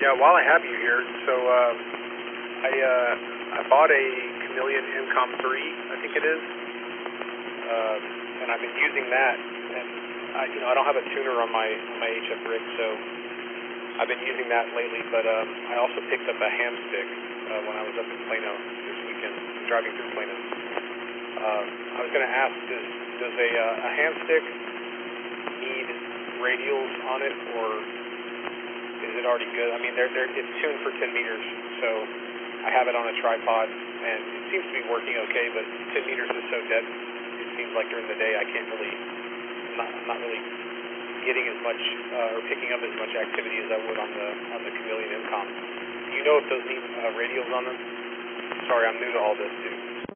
Yeah, while I have you here, so I bought a Chameleon Incom 3, I think it is, and I've been using that. And I don't have a tuner on my HF rig, so I've been using that lately. But I also picked up a ham stick when I was up in Plano this weekend, driving through Plano. I was going to ask, does a ham stick need radials on it, or is it already good? I mean, it's tuned for 10 meters, so I have it on a tripod, and it seems to be working okay, but 10 meters is so dead, it seems like during the day I can't really, I'm not really getting as much, or picking up as much activity as I would on the Chameleon Incom. Do you know if those need radials on them? Sorry, I'm new to all this, too.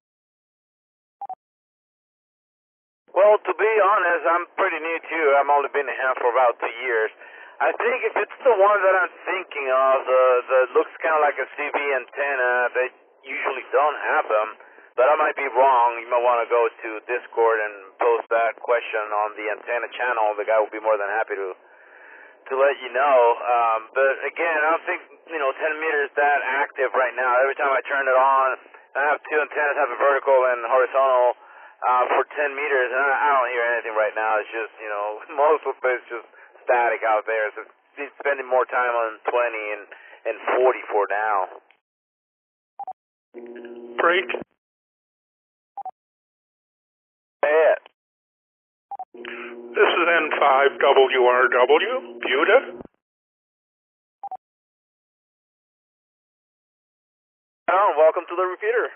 Well, to be honest, I'm pretty new, too. I've only been in ham for about 2 years. I think if it's the one that I'm thinking of, the looks kind of like a CB antenna, they usually don't have them, but I might be wrong. You might want to go to Discord and post that question on the antenna channel. The guy will be more than happy to let you know. But again, I don't think 10 meters that active right now. Every time I turn it on, I have 2 antennas, have a vertical and horizontal for 10 meters, and I don't hear anything right now. It's just most of it's just static out there, so he's spending more time on 20 and 40 for now. Break. Yeah. This is N5WRW, Buda. Oh, welcome to the repeater.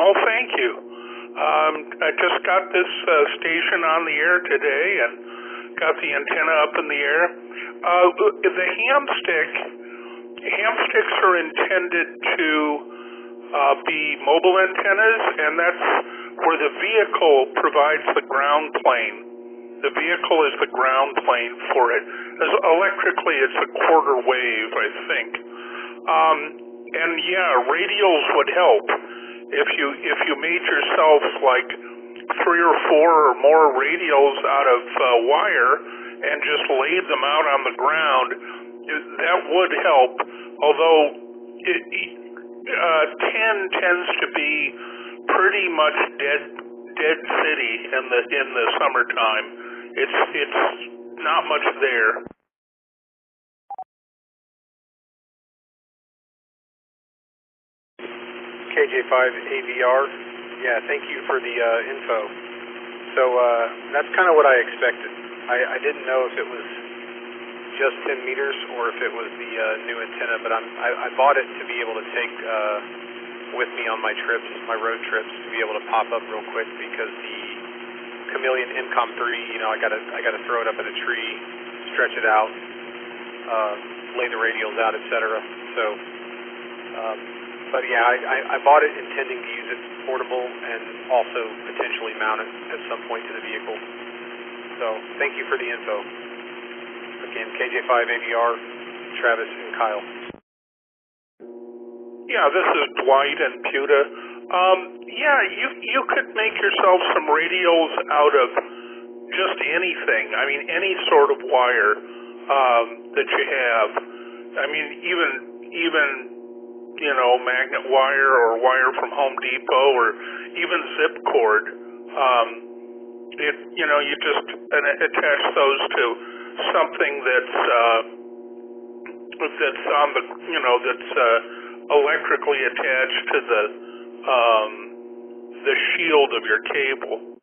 Oh, thank you. I just got this station on the air today, and got the antenna up in the air. The ham sticks are intended to be mobile antennas, and that's where the vehicle provides the ground plane. The vehicle is the ground plane for it. Electrically, it's a quarter wave, I think. And yeah, radials would help if you made yourself like 3 or 4 or more radials out of wire and just laid them out on the ground. That would help, although 10 tends to be pretty much dead city in the summertime. It's not much there. KJ5AVR. Yeah, thank you for the info. So that's kind of what I expected. I didn't know if it was just 10 meters or if it was the new antenna, but I bought it to be able to take with me on my trips, my road trips, to be able to pop up real quick because the Chameleon MCOM 3, you know, I gotta throw it up in a tree, stretch it out, lay the radials out, etc. So, but yeah, I bought it intending to use it portable and also potentially mount it at some point to the vehicle. So thank you for the info. Again, KJ5AVR, Travis and Kyle. Yeah, this is Dwight and Puta. Yeah, you could make yourself some radios out of just anything. I mean, any sort of wire that you have. I mean, even you know, magnet wire or wire from Home Depot or even zip cord. You know, you just attach those to something that's on the, you know, that's electrically attached to the shield of your cable.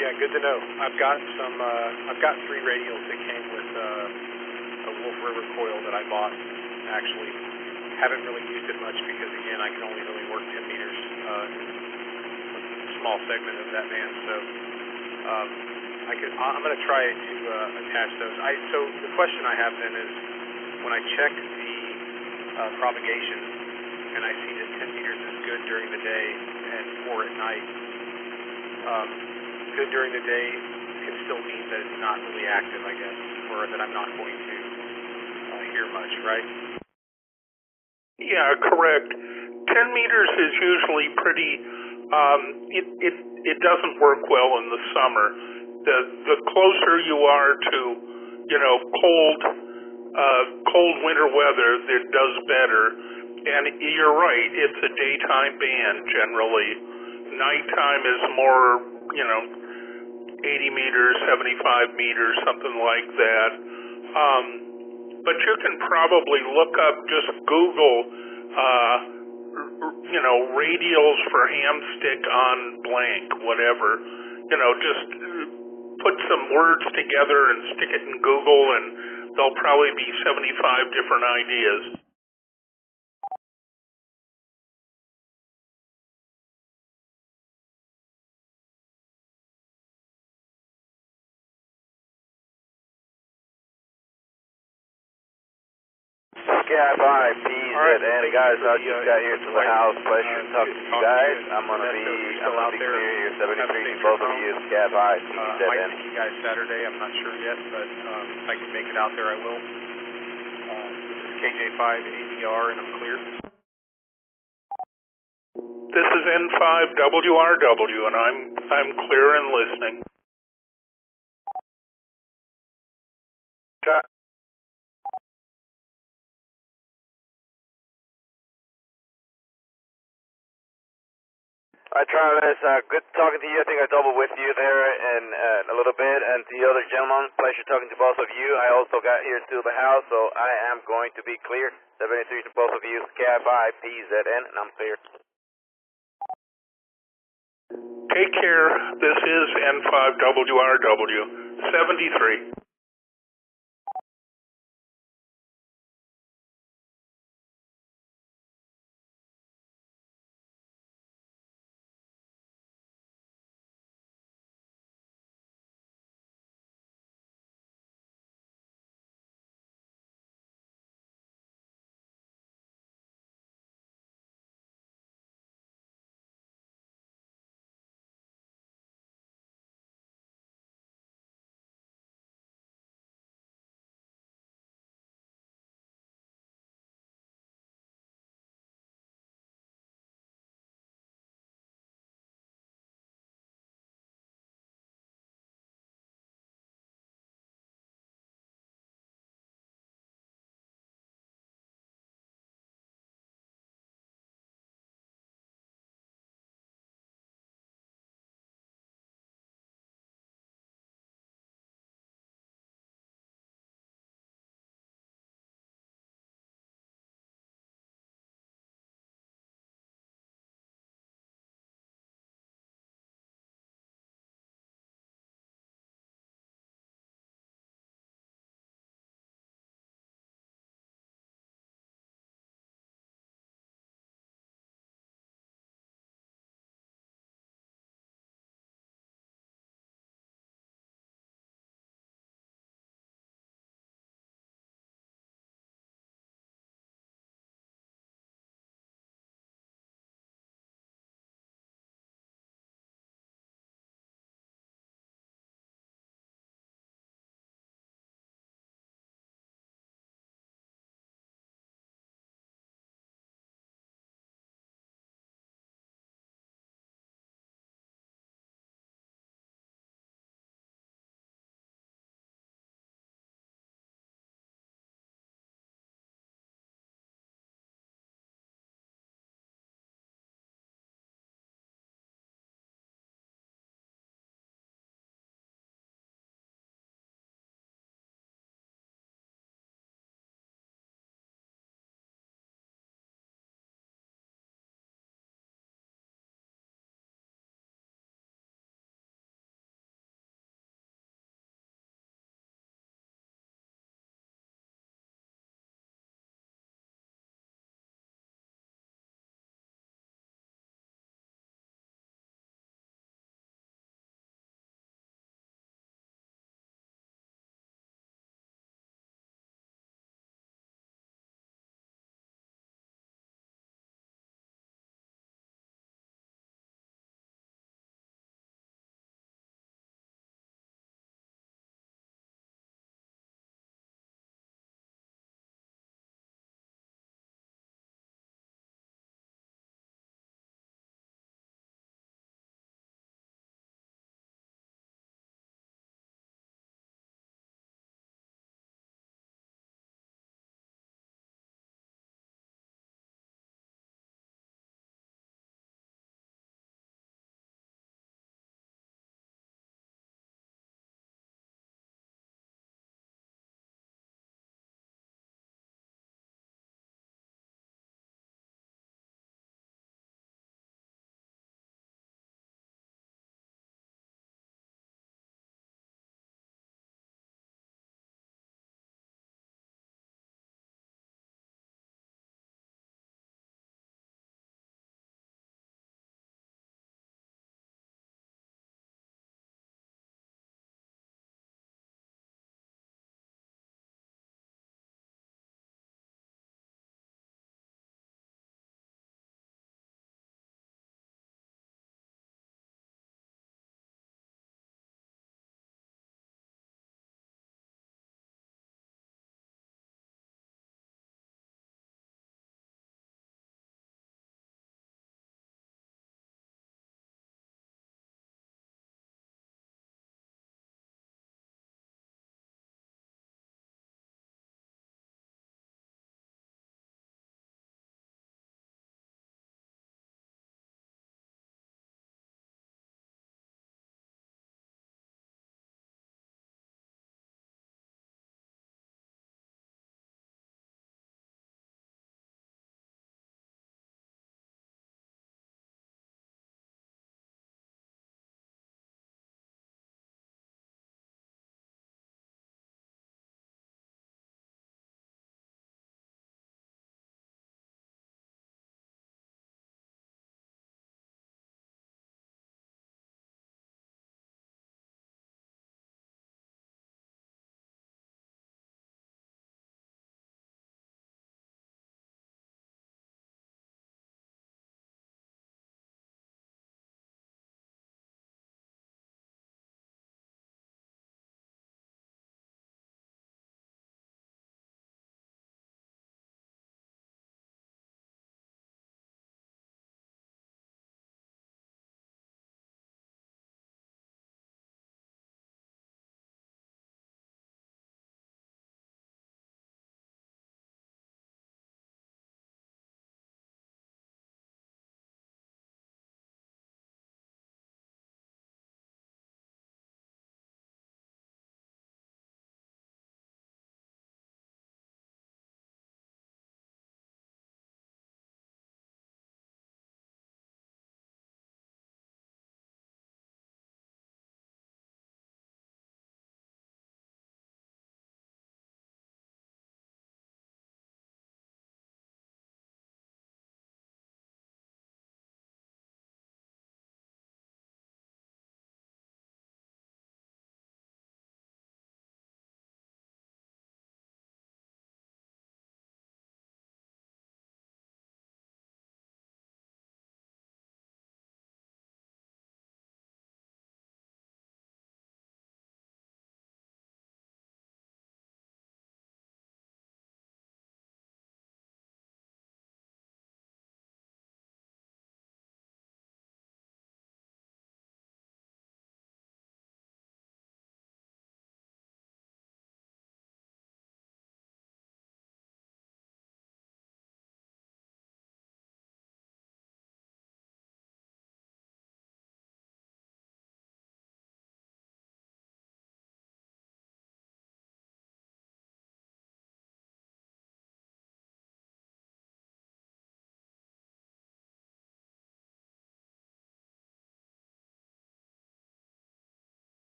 Yeah, good to know. I've got 3 radios that came with a Wolf River coil that I bought. Actually, haven't really used it much because again, I can only really work 10 meters, small segment of that band. So I'm going to try to attach those. So the question I have then is, when I check the propagation and I see that 10 meters is good during the day and 4 at night. Good during the day can still mean that it's not really active, I guess, or that I'm not going to hear much, right? Yeah, correct. 10 meters is usually pretty, it doesn't work well in the summer. The closer you are to, you know, cold winter weather, it does better. And you're right, it's a daytime band generally. Nighttime is more, you know, 80 meters, 75 meters, something like that. But you can probably look up, just Google, you know, radials for hamstick on blank, whatever. You know, just put some words together and stick it in Google, and there'll probably be 75 different ideas. KI5, PZN, guys, I just got here to the house. Pleasure talking to you guys. I'm gonna be clear here, 73 to both of you. KI5, I might PZN. see you guys Saturday. I'm not sure yet, but if I can make it out there, I will. This is KJ5AVR, and I'm clear. This is N5WRW, and I'm clear and listening. Hi, Travis. Good talking to you. I think I doubled with you there in a little bit. And to the other gentleman, pleasure talking to both of you. I also got here to the house, so I am going to be clear. 73 to both of you. KI5, PZN, and I'm clear. Take care. This is N5WRW, 73.